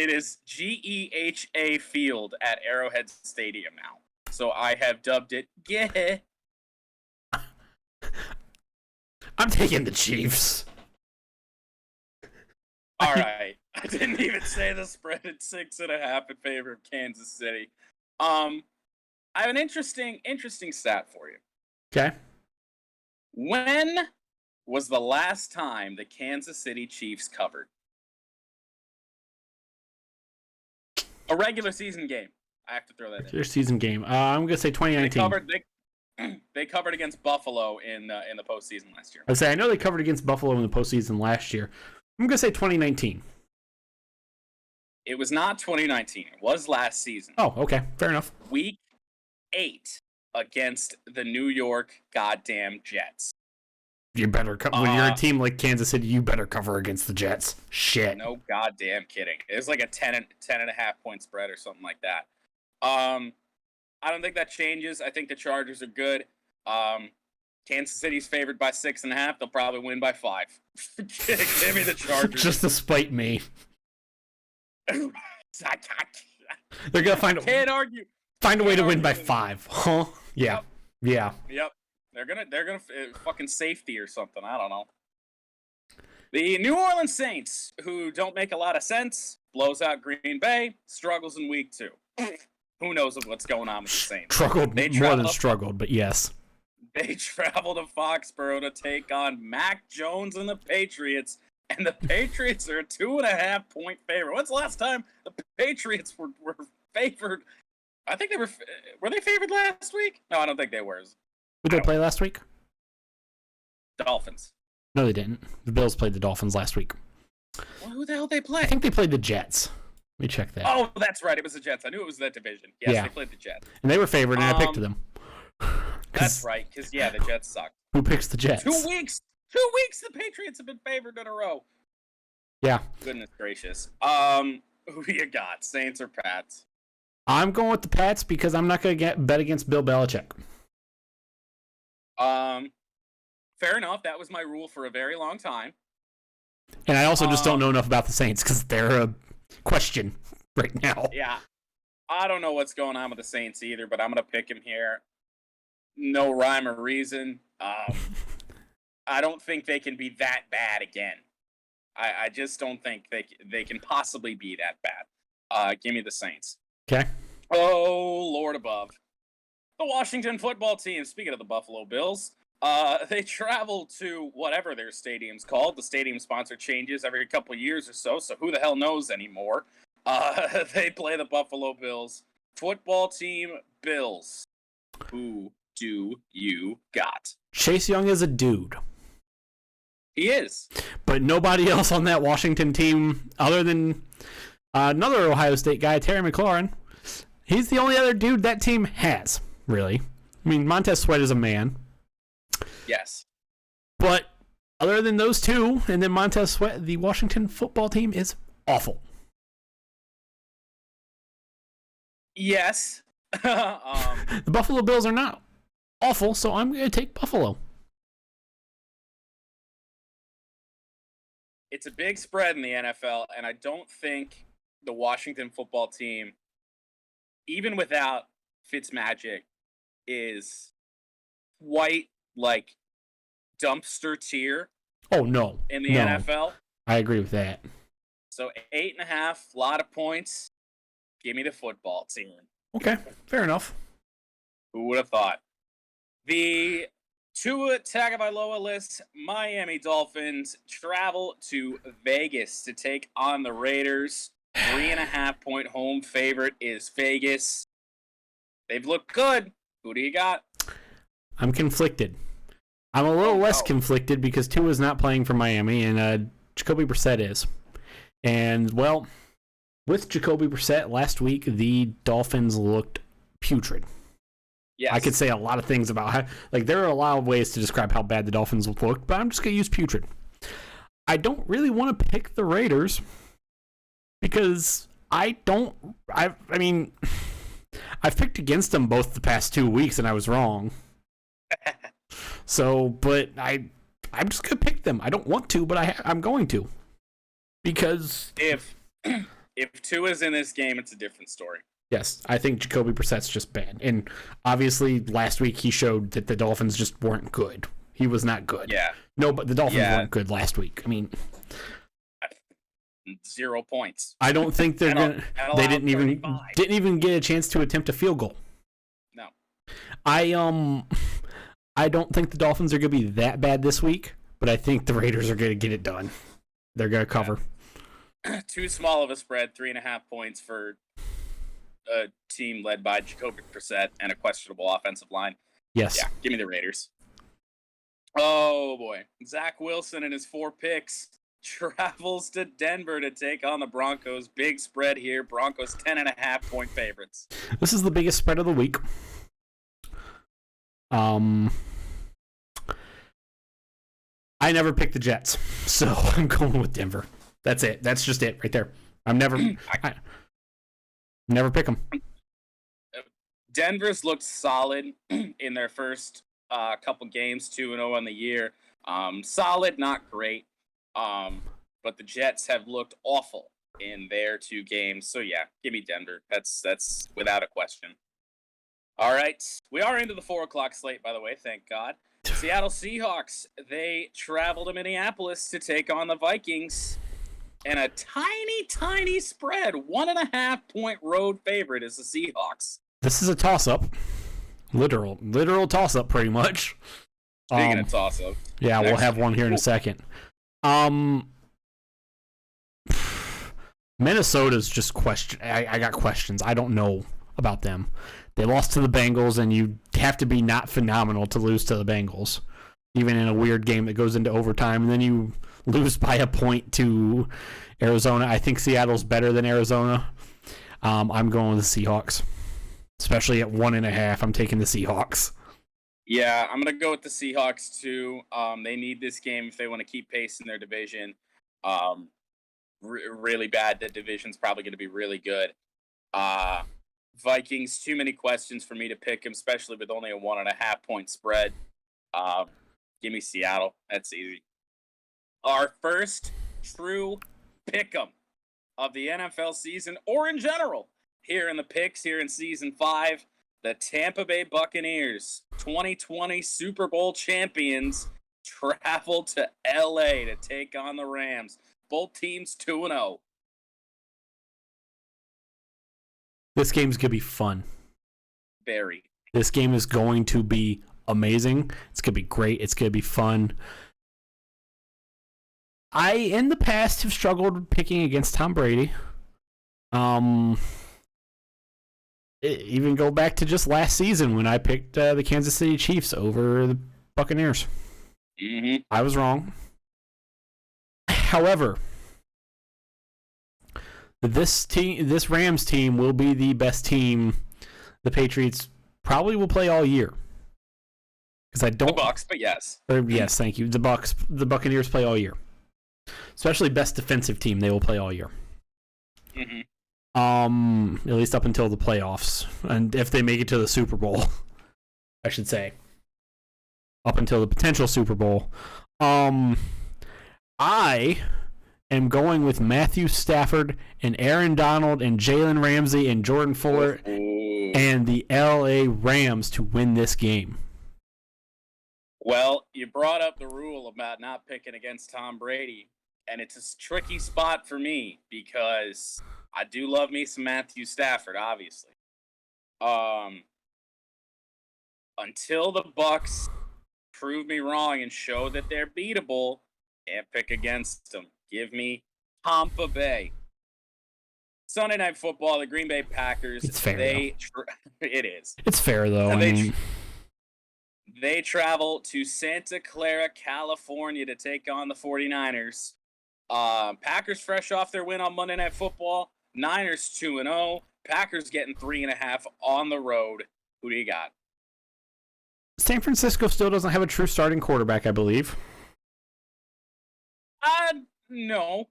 is GEHA Field at Arrowhead Stadium now. So I have dubbed it Geh. I'm taking the Chiefs. All right. I didn't even say the spread at 6.5 in favor of Kansas City. I have an interesting stat for you. Okay. When was the last time the Kansas City Chiefs covered? A regular season game. I have to throw that in. Their season game. I'm gonna say 2019. They covered against Buffalo in the postseason last year. I know they covered against Buffalo in the postseason last year. I'm gonna say 2019. It was not 2019. It was last season. Oh, okay, fair enough. Week 8 against the New York goddamn Jets. You better when you're a team like Kansas City, you better cover against the Jets. Shit. No goddamn kidding. It was like a 10.5 point spread or something like that. I don't think that changes. I think the Chargers are good. Kansas City's favored by 6.5. They'll probably win by 5. Give me the Chargers. Just to spite me. They're gonna Can't argue. Find a way to win by 5, huh? Yeah. Yep. They're gonna fucking safety or something. I don't know. The New Orleans Saints, who don't make a lot of sense, blows out Green Bay, struggles in week 2. Who knows what's going on with the Saints? Struggled more than struggled, but yes. They travel to Foxborough to take on Mac Jones and the Patriots, and the Patriots are a 2.5 point favorite. When's the last time the Patriots were favored? I think were they favored last week? No, I don't think they were. Who did they play last week? Dolphins. No, they didn't. The Bills played the Dolphins last week. Well, who the hell did they play? I think they played the Jets. Let me check that. Oh, that's right. It was the Jets. I knew it was that division. Yes, Yeah. They played the Jets. And they were favored, and I picked them. That's right, because, yeah, the Jets suck. Who picks the Jets? 2 weeks. 2 weeks the Patriots have been favored in a row. Yeah. Goodness gracious. Who you got? Saints or Pats? I'm going with the Pats because I'm not going to bet against Bill Belichick. Fair enough. That was my rule for a very long time. And I also just don't know enough about the Saints because they're a question right now. Yeah. I don't know what's going on with the Saints either, but I'm going to pick him here. No rhyme or reason. I don't think they can be that bad again. I just don't think they can possibly be that bad. Give me the Saints. Okay. Oh, Lord above. The Washington football team, speaking of the Buffalo Bills, they travel to whatever their stadium's called. The stadium sponsor changes every couple years or so who the hell knows anymore. They play the Buffalo Bills. Football team Bills. Who do you got? Chase Young is a dude. He is. But nobody else on that Washington team, other than another Ohio State guy, Terry McLaurin, he's the only other dude that team has, really. I mean, Montez Sweat is a man. Yes. But other than those two, and then Montez Sweat, the Washington football team is awful. Yes. The Buffalo Bills are not awful, so I'm going to take Buffalo. It's a big spread in the NFL, and I don't think the Washington football team, even without Fitzmagic, is quite like dumpster tier Oh, no. in the No. NFL. I agree with that. So 8.5, a lot of points. Give me the football team. Okay, fair enough. Who would have thought? The Tua Tagovailoa list, Miami Dolphins travel to Vegas to take on the Raiders. 3.5 point home favorite is Vegas. They've looked good. Who do you got? I'm conflicted. I'm a little less conflicted because Tua's not playing for Miami and Jacoby Brissett is. And, well, with Jacoby Brissett last week, the Dolphins looked putrid. Yes. I could say a lot of things about how, like, there are a lot of ways to describe how bad the Dolphins looked, but I'm just going to use putrid. I don't really want to pick the Raiders because I've picked against them both the past 2 weeks and I was wrong. So, but I'm just gonna pick them. I don't want to, but I'm going to, because If Tua's in this game, it's a different story. yes, I think Jacoby Brissett's just bad, and obviously last week he showed that the Dolphins just weren't good. He was not good. Yeah, No, but the Dolphins Yeah. weren't good last week. I mean, 0 points. I don't think they're And gonna. and They allowed didn't 35. even get a chance to attempt a field goal. No. I don't think the Dolphins are gonna be that bad this week, but I think the Raiders are gonna get it done. They're gonna cover. Too small of a spread, 3.5 points for a team led by Jacoby Brissett and a questionable offensive line. Yes. Yeah, give me the Raiders. Oh boy, Zach Wilson and his 4 picks travels to Denver to take on the Broncos. Big spread here. Broncos 10.5-point favorites. This is the biggest spread of the week. I never picked the Jets, so I'm going with Denver. That's it. That's just it right there. I'm never never pick them. Denver's looked solid in their first couple games, 2-0 on the year. Solid, not great. But the Jets have looked awful in their 2 games. So yeah, give me Denver. That's without a question. All right, we are into the 4:00 slate, by the way. Thank God. Seattle Seahawks. They travel to Minneapolis to take on the Vikings. And a tiny spread, 1.5-point road favorite is the Seahawks. This is a toss-up. Literal toss-up, pretty much. Speaking of toss-up. Yeah, we'll have one here in a second. Minnesota's just question. I got questions. I don't know about them. They lost to the Bengals, and you have to be not phenomenal to lose to the Bengals, even in a weird game that goes into overtime. And then you lose by a point to Arizona. I think Seattle's better than Arizona. I'm going with the Seahawks, especially at 1.5. I'm taking the Seahawks. Yeah, I'm going to go with the Seahawks, too. They need this game if they want to keep pace in their division. Really bad. That division's probably going to be really good. Vikings, too many questions for me to pick them, especially with only a 1.5-point spread. Give me Seattle. That's easy. Our first true pick'em of the NFL season, or in general, here in the picks, here in Season 5, the Tampa Bay Buccaneers, 2020 Super Bowl champions, travel to L.A. to take on the Rams. Both teams 2-0. This game's going to be fun. Very. This game is going to be amazing. It's going to be great. It's going to be fun. I, in the past, have struggled picking against Tom Brady. Even go back to just last season when I picked the Kansas City Chiefs over the Buccaneers. Mm-hmm. I was wrong. However, this Rams team will be the best team the Patriots probably will play all year. Because I don't. The Bucs, but yes. Yes, thank you. The Buccaneers play all year. Especially best defensive team they will play all year. Mm-hmm. At least up until the playoffs, and if they make it to the Super Bowl, I should say. Up until the potential Super Bowl. I am going with Matthew Stafford and Aaron Donald and Jalen Ramsey and Jordan Fuller Ooh. and the LA Rams to win this game. Well, you brought up the rule about not picking against Tom Brady, and it's a tricky spot for me because I do love me some Matthew Stafford, obviously. Until the Bucs prove me wrong and show that they're beatable, can't pick against them. Give me Tampa Bay. Sunday Night Football, the Green Bay Packers. It's fair, it is. It's fair, though. And I mean, they travel to Santa Clara, California to take on the 49ers. Packers fresh off their win on Monday Night Football. Niners 2-0. Packers getting 3.5 on the road. Who do you got? San Francisco still doesn't have a true starting quarterback, I believe. No.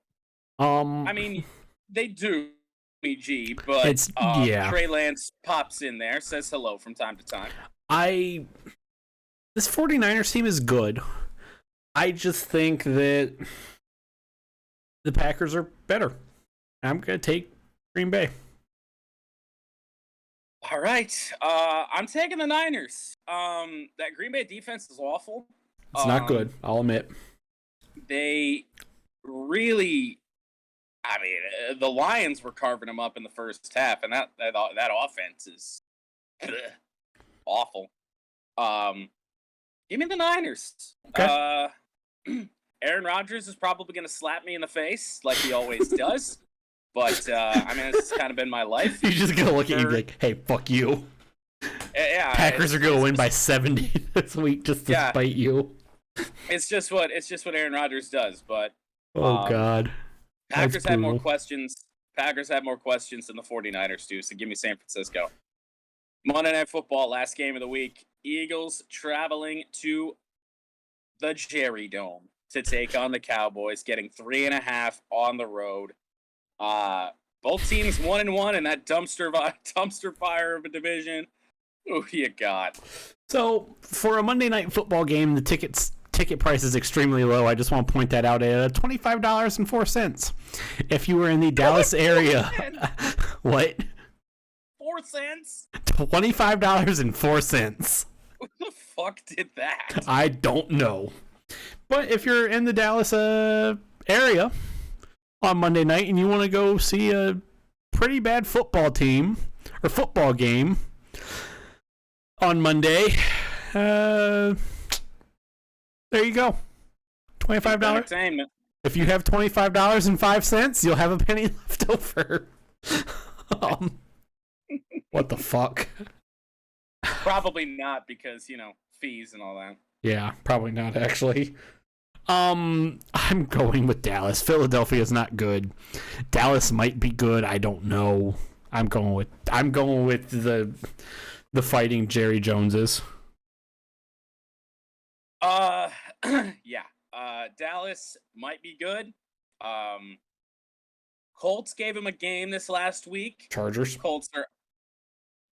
I mean, they do, G, but It's yeah. Trey Lance pops in there, says hello from time to time. I This 49ers team is good. I just think that the Packers are better. I'm going to take Green Bay. All right. I'm taking the Niners. That Green Bay defense is awful. It's not good, I'll admit. They really, I mean, the Lions were carving them up in the first half, and that offense is awful. Give me the Niners. Okay. Aaron Rodgers is probably going to slap me in the face like he always does. But, I mean, it's kind of been my life. He's just going to look at you and be like, hey, fuck you. Yeah, Packers are going to win by 70 this week just to spite you. It's just what Aaron Rodgers does. But God. Packers have more questions. Packers have more questions than the 49ers do, so give me San Francisco. Monday Night Football, last game of the week. Eagles traveling to the Jerry Dome to take on the Cowboys, getting 3.5 on the road. Both teams 1-1 in that dumpster fire of a division. Who you got? So for a Monday Night Football game, the ticket price is extremely low. I just want to point that out at $25.04. If you were in the Dallas area, what? 4 cents? $25.04. Who the fuck did that? I don't know. But if you're in the Dallas area on Monday night and you want to go see a pretty bad football team or football game on Monday, there you go. $25. Entertainment. If you have $25.05, you'll have a penny left over. What the fuck? Probably not because, fees and all that. Yeah, probably not actually. I'm going with Dallas. Philadelphia is not good. Dallas might be good. I don't know. I'm going with the fighting Jerry Joneses. Yeah. Dallas might be good. Colts gave him a game this last week. Chargers. Colts are.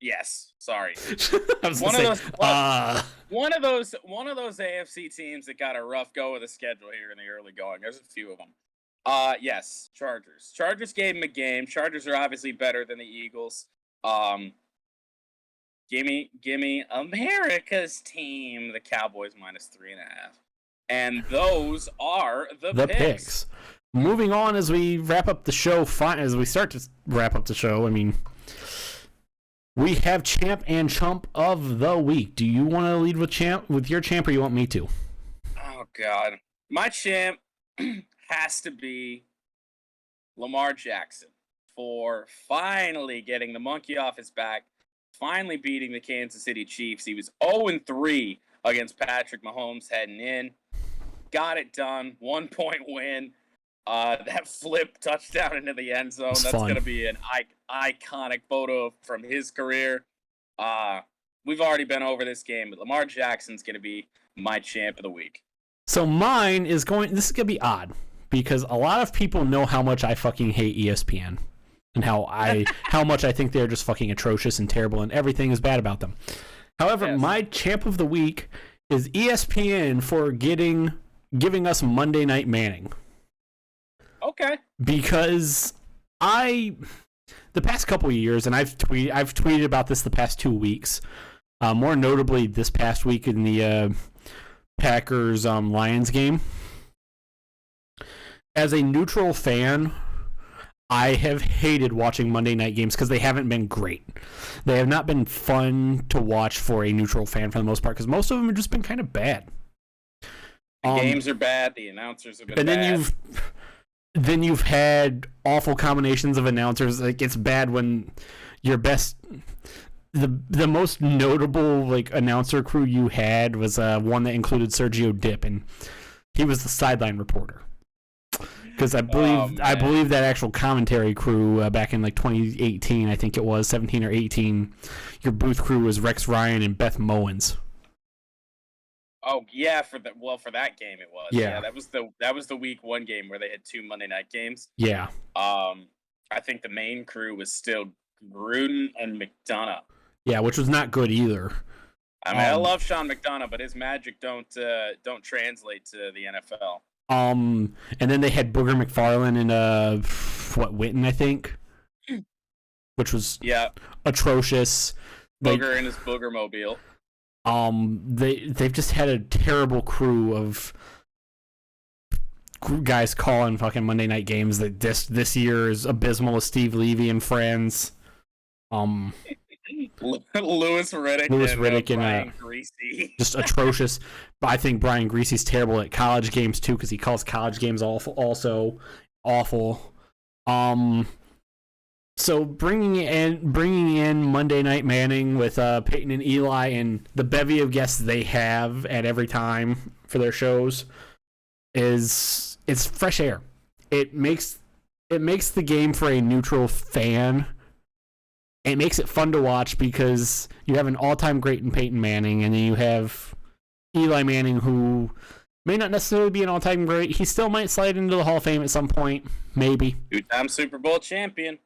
Yes, sorry. I was one gonna of say, those AFC teams that got a rough go of the schedule here in the early going. There's a few of them. Yes, Chargers. Chargers gave him a game. Chargers are obviously better than the Eagles. Gimme America's team, the Cowboys -3.5. And those are the picks. Moving on as we wrap up the show, as we start to wrap up the show, I mean, we have champ and chump of the week. Do you want to lead with your champ, or you want me to? Oh God, my champ has to be Lamar Jackson for finally getting the monkey off his back, finally beating the Kansas City Chiefs. He was 0-3 against Patrick Mahomes heading in. Got it done. 1-point win. That flip touchdown into the end zone. That's going to be an iconic photo from his career. We've already been over this game, but Lamar Jackson's going to be my champ of the week. So mine is this is going to be odd because a lot of people know how much I fucking hate ESPN and how much I think they're just fucking atrocious and terrible and everything is bad about them. However, my champ of the week is ESPN for giving us Monday Night Manning. Okay. Because the past couple of years, and I've tweeted about this the past 2 weeks, more notably this past week in the Packers Lions game. As a neutral fan, I have hated watching Monday night games because they haven't been great. They have not been fun to watch for a neutral fan for the most part because most of them have just been kind of bad. The games are bad. The announcers have been bad. Then you've had awful combinations of announcers. Like it's bad when your best, the most notable like announcer crew you had was one that included Sergio Dip, and he was the sideline reporter. Because I believe that actual commentary crew back in like 2018, I think it was 17 or 18, your booth crew was Rex Ryan and Beth Mowins. Oh yeah, for that game it was. Yeah, that was the week 1 game where they had 2 Monday night games. Yeah. I think the main crew was still Gruden and McDonough. Yeah, which was not good either. I mean, I love Sean McDonough, but his magic don't translate to the NFL. And then they had Booger McFarland in Witten, I think, which was atrocious. Booger and his Booger mobile. They've just had a terrible crew of guys calling fucking Monday night games. That this year is abysmal with Steve Levy and friends. Louis Riddick and Brian Greasy. Just atrocious. But I think Brian Greasy's terrible at college games too, because he calls college games also awful. So bringing in Monday Night Manning with Peyton and Eli and the bevy of guests they have at every time for their shows it's fresh air. It makes the game for a neutral fan. It makes it fun to watch because you have an all-time great in Peyton Manning, and then you have Eli Manning, who may not necessarily be an all-time great. He still might slide into the Hall of Fame at some point, maybe. Two-time Super Bowl champion,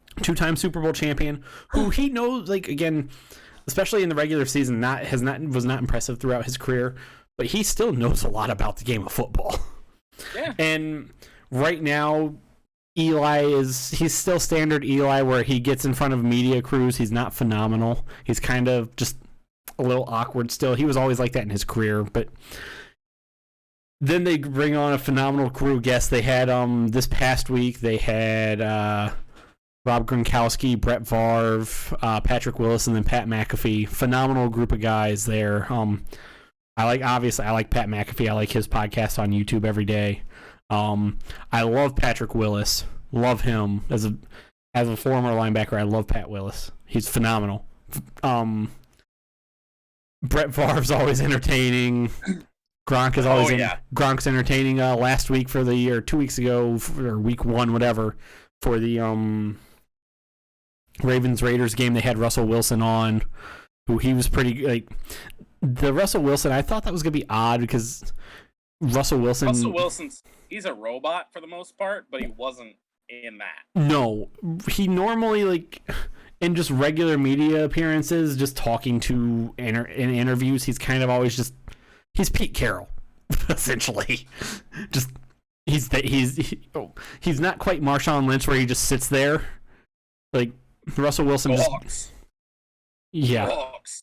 who he knows, like, again, especially in the regular season, was not impressive throughout his career, but he still knows a lot about the game of football. Yeah. And right now, he's still standard Eli, where he gets in front of media crews. He's not phenomenal. He's kind of just a little awkward still. He was always like that in his career, but then they bring on a phenomenal crew guest. They had this past week they had Rob Gronkowski, Brett Favre, Patrick Willis, and then Pat McAfee. Phenomenal group of guys there. I like Pat McAfee. I like his podcast on YouTube every day. I love Patrick Willis. Love him as a former linebacker. I love Pat Willis. He's phenomenal. Brett Favre's always entertaining. Gronk is always Gronk's entertaining. Last week for the year, 2 weeks ago, or week one, whatever, for the Ravens Raiders game, they had Russell Wilson on, who he was pretty like. The Russell Wilson, I thought that was gonna be odd because Russell Wilson's he's a robot for the most part, but he wasn't in that. No, he normally, like, in just regular media appearances, just talking to in interviews, he's kind of always he's Pete Carroll, essentially. Just he's not quite Marshawn Lynch where he just sits there. Like Russell Wilson yeah. Dogs.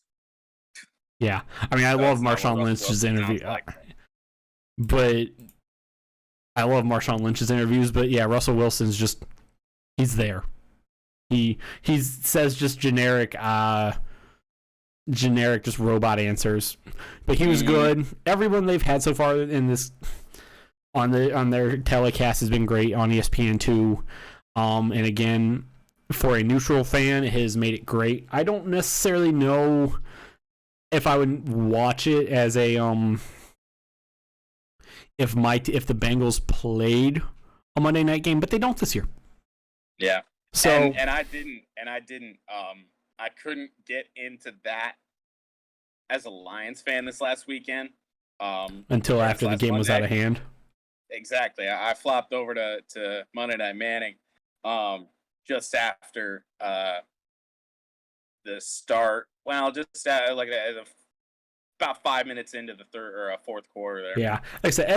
Yeah. I mean, I love Marshawn Lynch's interview. But I love Marshawn Lynch's interviews, but yeah, Russell Wilson's he's there. He says just generic just robot answers. But he was good. Everyone they've had so far in this on their telecast has been great on ESPN2. And again, for a neutral fan, it has made it great. I don't necessarily know if I would watch it as a if the Bengals played a Monday night game, but they don't this year. Yeah. So and I didn't I couldn't get into that as a Lions fan this last weekend. Until after the game Monday. Was out of hand. Exactly. I flopped over to Monday Night Manning just after the start. Well, just about 5 minutes into the third or fourth quarter there. Yeah, like I said,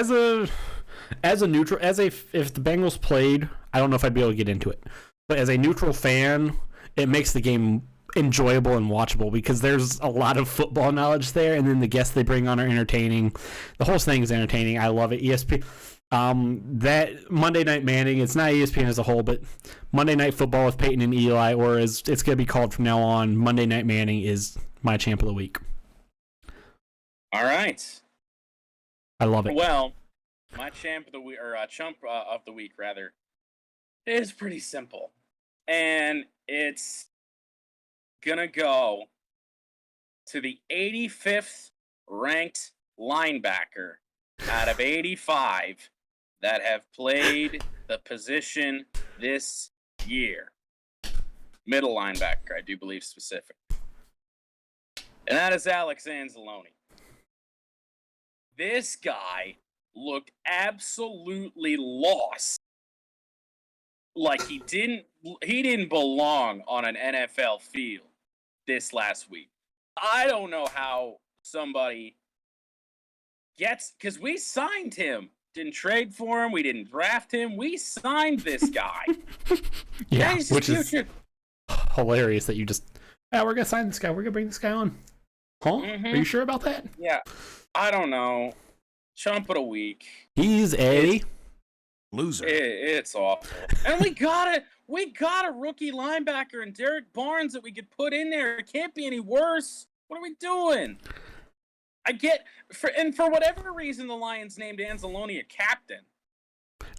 as a neutral, if the Bengals played, I don't know if I'd be able to get into it. But as a neutral fan, it makes the game enjoyable and watchable because there's a lot of football knowledge there, and then the guests they bring on are entertaining. The whole thing is entertaining. I love it. ESPN. That Monday Night Manning, it's not ESPN as a whole, but Monday Night Football with Peyton and Eli, or as it's going to be called from now on, Monday Night Manning is my champ of the week. All right. I love it. Well, my champ of the week, or chump of the week, rather, is pretty simple. And it's going to go to the 85th ranked linebacker out of 85 that have played the position this year. Middle linebacker, I do believe specific. And that is Alex Anzalone. This guy looked absolutely lost. Like he didn't belong on an NFL field this last week. I don't know how somebody gets, because we signed him. Didn't trade for him. We didn't draft him. We signed this guy. Yeah, He's which is future. hilarious that you just, we're going to sign this guy. We're going to bring this guy on. Huh? Mhm. Are you sure about that? Yeah. I don't know. Chump of the week. He's a... Loser. It's awful. And we got a rookie linebacker in Derek Barnes that we could put in there. It can't be any worse. What are we doing? For whatever reason, the Lions named Anzalone a captain.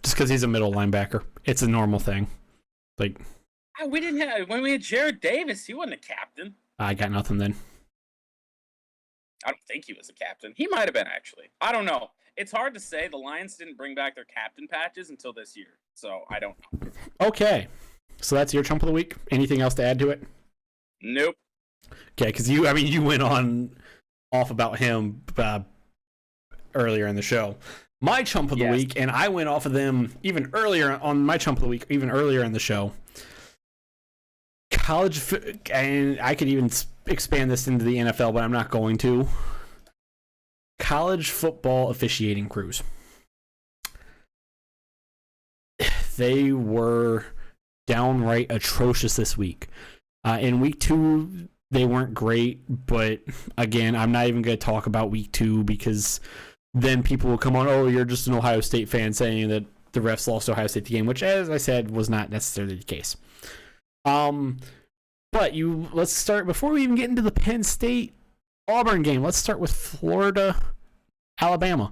Just because he's a middle linebacker. It's a normal thing. Like, We didn't have, when we had Jared Davis, he wasn't a captain. I got nothing then. I don't think he was a captain. He might have been, actually. I don't know. It's hard to say. The Lions didn't bring back their captain patches until this year, so I don't know. Okay. So that's your chump of the week. Anything else to add to it? Nope. Okay, because you went off about him earlier in the show. My chump of the week, and I went off of them even earlier on my chump of the week, even earlier in the show. And I could even expand this into the NFL, but I'm not going to. College football officiating crews. They were downright atrocious this week. In week 2, they weren't great, but again, I'm not even going to talk about week 2 because then people will come on, oh, you're just an Ohio State fan saying that the refs lost Ohio State the game, which, as I said, was not necessarily the case. But let's start, before we even get into the Penn State Auburn game, let's start with Florida, Alabama.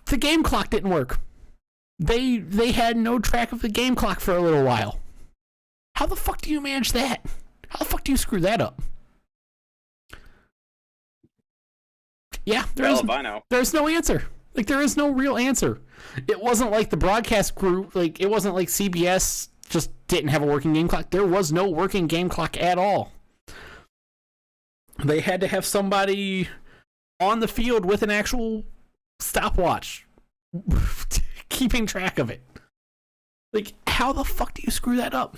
The game clock didn't work. They had no track of the game clock for a little while. How the fuck do you manage that? How the fuck do you screw that up? Yeah, there's no answer. Like, there is no real answer. It wasn't like the broadcast group, like, it wasn't like CBS just didn't have a working game clock. There was no working game clock at all. They had to have somebody on the field with an actual stopwatch keeping track of it. Like, how the fuck do you screw that up?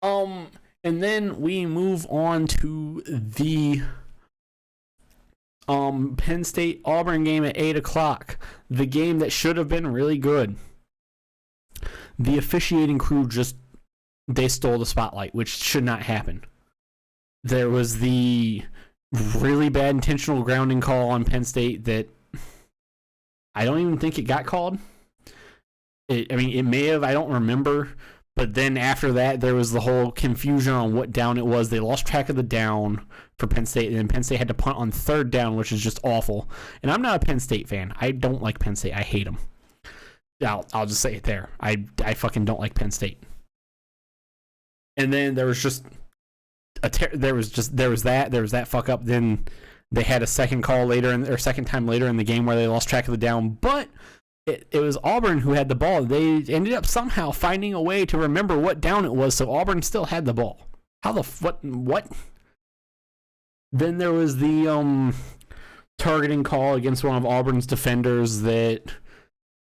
And then we move on to the Penn State Auburn game at 8 o'clock. The game that should have been really good. The officiating crew they stole the spotlight, which should not happen. There was the really bad intentional grounding call on Penn State that I don't even think it got called. It may have, I don't remember. But then after that, there was the whole confusion on what down it was. They lost track of the down for Penn State, and then Penn State had to punt on 3rd down, which is just awful. And I'm not a Penn State fan. I don't like Penn State. I hate them. I'll just say it there. I fucking don't like Penn State. And then there was just there was that fuck up. Then they had a second call second time later in the game where they lost track of the down, but it was Auburn who had the ball. They ended up somehow finding a way to remember what down it was, so Auburn still had the ball. How the what? Then there was the targeting call against one of Auburn's defenders that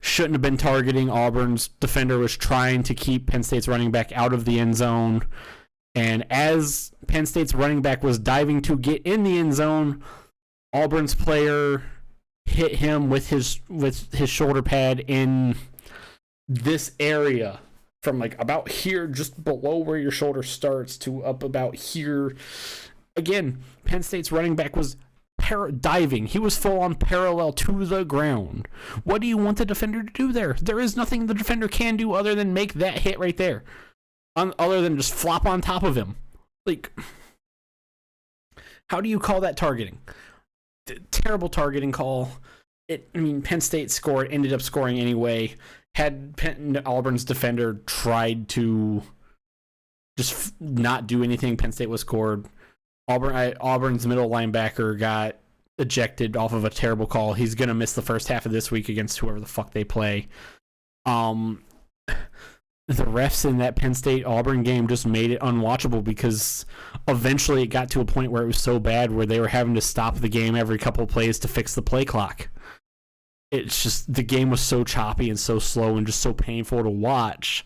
shouldn't have been targeting. Auburn's defender was trying to keep Penn State's running back out of the end zone. And as Penn State's running back was diving to get in the end zone, Auburn's player hit him with his shoulder pad in this area from like about here, just below where your shoulder starts, to up about here. Again, Penn State's running back was diving. He was full on parallel to the ground. What do you want the defender to do there? There is nothing the defender can do other than make that hit right there. Other than just flop on top of him. Like, how do you call that targeting? Terrible targeting call. Penn State ended up scoring anyway. Had Auburn's defender tried to just not do anything, Penn State was scored. Auburn's middle linebacker got ejected off of a terrible call. He's going to miss the first half of this week against whoever the fuck they play. The refs in that Penn State Auburn game just made it unwatchable because eventually it got to a point where it was so bad where they were having to stop the game every couple of plays to fix the play clock. It's just, the game was so choppy and so slow and just so painful to watch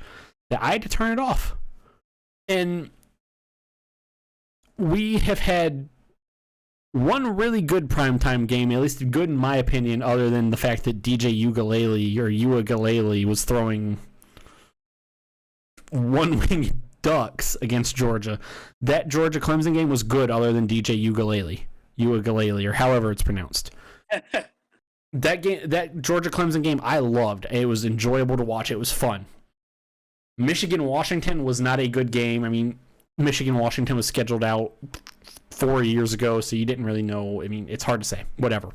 that I had to turn it off. And we have had one really good primetime game, at least good in my opinion, other than the fact that DJ Uiagalelei was throwing one-winged ducks against Georgia. That Georgia-Clemson game was good other than DJ Uiagalelei, or however it's pronounced. That Georgia-Clemson game, I loved. It was enjoyable to watch. It was fun. Michigan-Washington was not a good game. I mean, Michigan-Washington was scheduled out 4 years ago, so you didn't really know. I mean, it's hard to say. Whatever.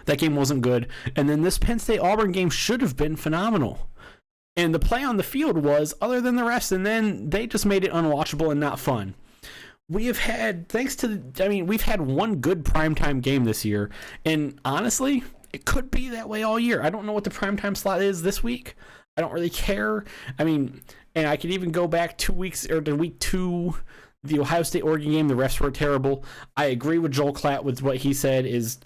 That game wasn't good. And then this Penn State-Auburn game should have been phenomenal. And the play on the field was, other than the rest, and then they just made it unwatchable and not fun. We have had, we've had one good primetime game this year, and honestly, it could be that way all year. I don't know what the primetime slot is this week. I don't really care. I mean, and I could even go back 2 weeks, or to week 2, the Ohio State-Oregon game, the refs were terrible. I agree with Joel Klatt with what he said is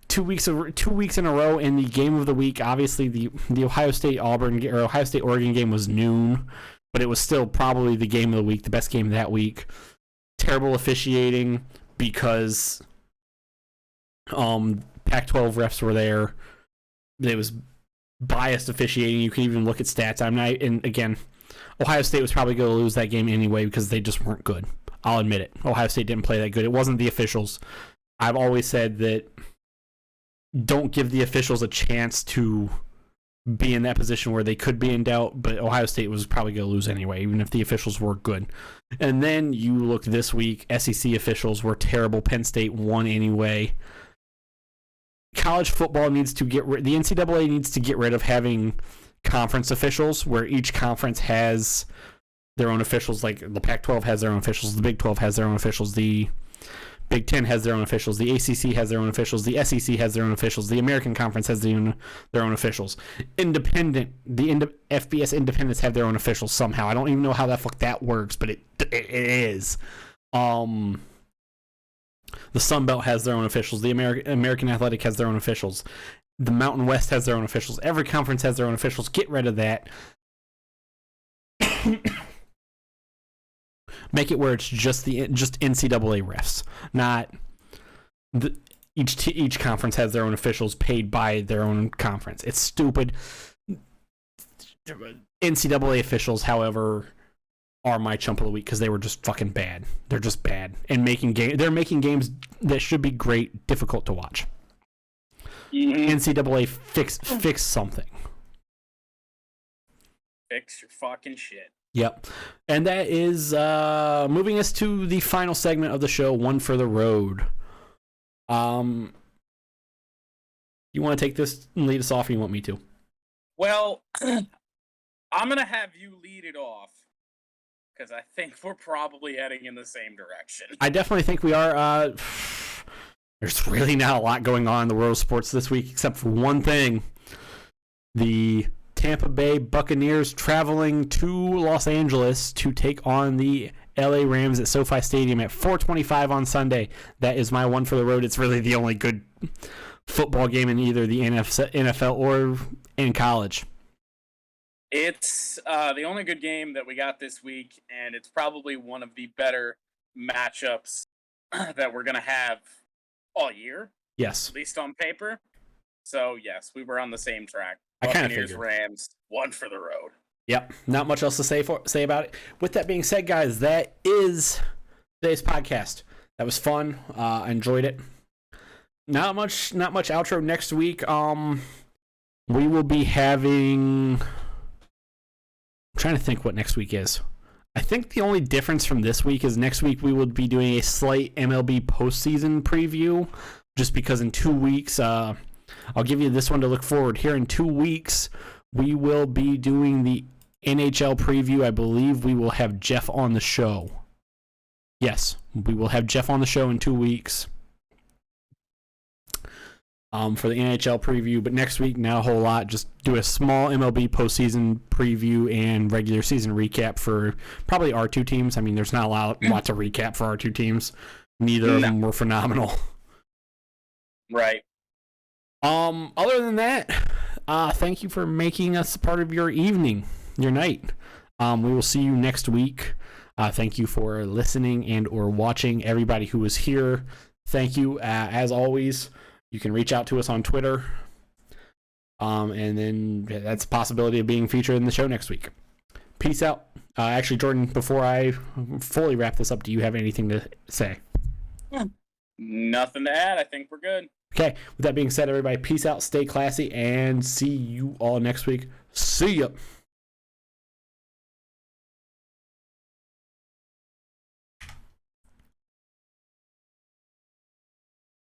2 weeks in a row in the game of the week. Obviously, the Ohio State-Auburn or Ohio State-Oregon game was noon, but it was still probably the game of the week, the best game that week. Terrible officiating because Pac-12 refs were there. It was biased officiating. You can even look at stats. And again, Ohio State was probably going to lose that game anyway because they just weren't good. I'll admit it. Ohio State didn't play that good. It wasn't the officials. I've always said that don't give the officials a chance to be in that position where they could be in doubt, but Ohio State was probably going to lose anyway, even if the officials were good. And then you look this week, SEC officials were terrible. Penn State won anyway. College football needs to the NCAA needs to get rid of having conference officials where each conference has their own officials. Like the Pac-12 has their own officials, the Big 12 has their own officials, the Big 10 has their own officials, the ACC has their own officials, the SEC has their own officials, the American Conference has their own officials. FBS independents have their own officials somehow. I don't even know how that works, but it is. The Sun Belt has their own officials. The American Athletic has their own officials. The Mountain West has their own officials. Every conference has their own officials. Get rid of that. Make it where it's just NCAA refs, not each conference has their own officials paid by their own conference. It's stupid. NCAA officials, however, are my chump of the week because they were just fucking bad. They're just bad and they're making games that should be great difficult to watch. Mm-hmm. NCAA fix something. Fix your fucking shit. Yep. And that is moving us to the final segment of the show, One for the Road. You want to take this and lead us off, or you want me to? Well, I'm going to have you lead it off, because I think we're probably heading in the same direction. I definitely think we are. There's really not a lot going on in the world of sports this week, except for one thing. The Tampa Bay Buccaneers traveling to Los Angeles to take on the LA Rams at SoFi Stadium at 4:25 on Sunday. That is my one for the road. It's really the only good football game in either the NFL or in college. It's the only good game that we got this week, and it's probably one of the better matchups that we're going to have all year. Yes. At least on paper. So, yes, we were on the same track. I kind of figured. Rams, one for the road. Yep. Not much else to say about it. With that being said, guys, that is today's podcast. That was fun. I enjoyed it. Not much outro next week. We will be having... I'm trying to think what next week is. I think the only difference from this week is next week we will be doing a slight MLB postseason preview, just because in 2 weeks... I'll give you this one to look forward. Here in 2 weeks, we will be doing the NHL preview. I believe we will have Jeff on the show. Yes, we will have Jeff on the show in 2 weeks for the NHL preview. But next week, not a whole lot. Just do a small MLB postseason preview and regular season recap for probably our two teams. I mean, there's not a lot to recap for our two teams. Neither of them were phenomenal. Right. Other than that, thank you for making us part of your evening, your night. We will see you next week. Thank you for listening and or watching. Everybody who was here, thank you. As always, you can reach out to us on Twitter. And then that's a possibility of being featured in the show next week. Peace out. Actually, Jordan, before I fully wrap this up, do you have anything to say? Nothing to add. I think we're good. Okay. With that being said, everybody, peace out, stay classy, and see you all next week. See ya.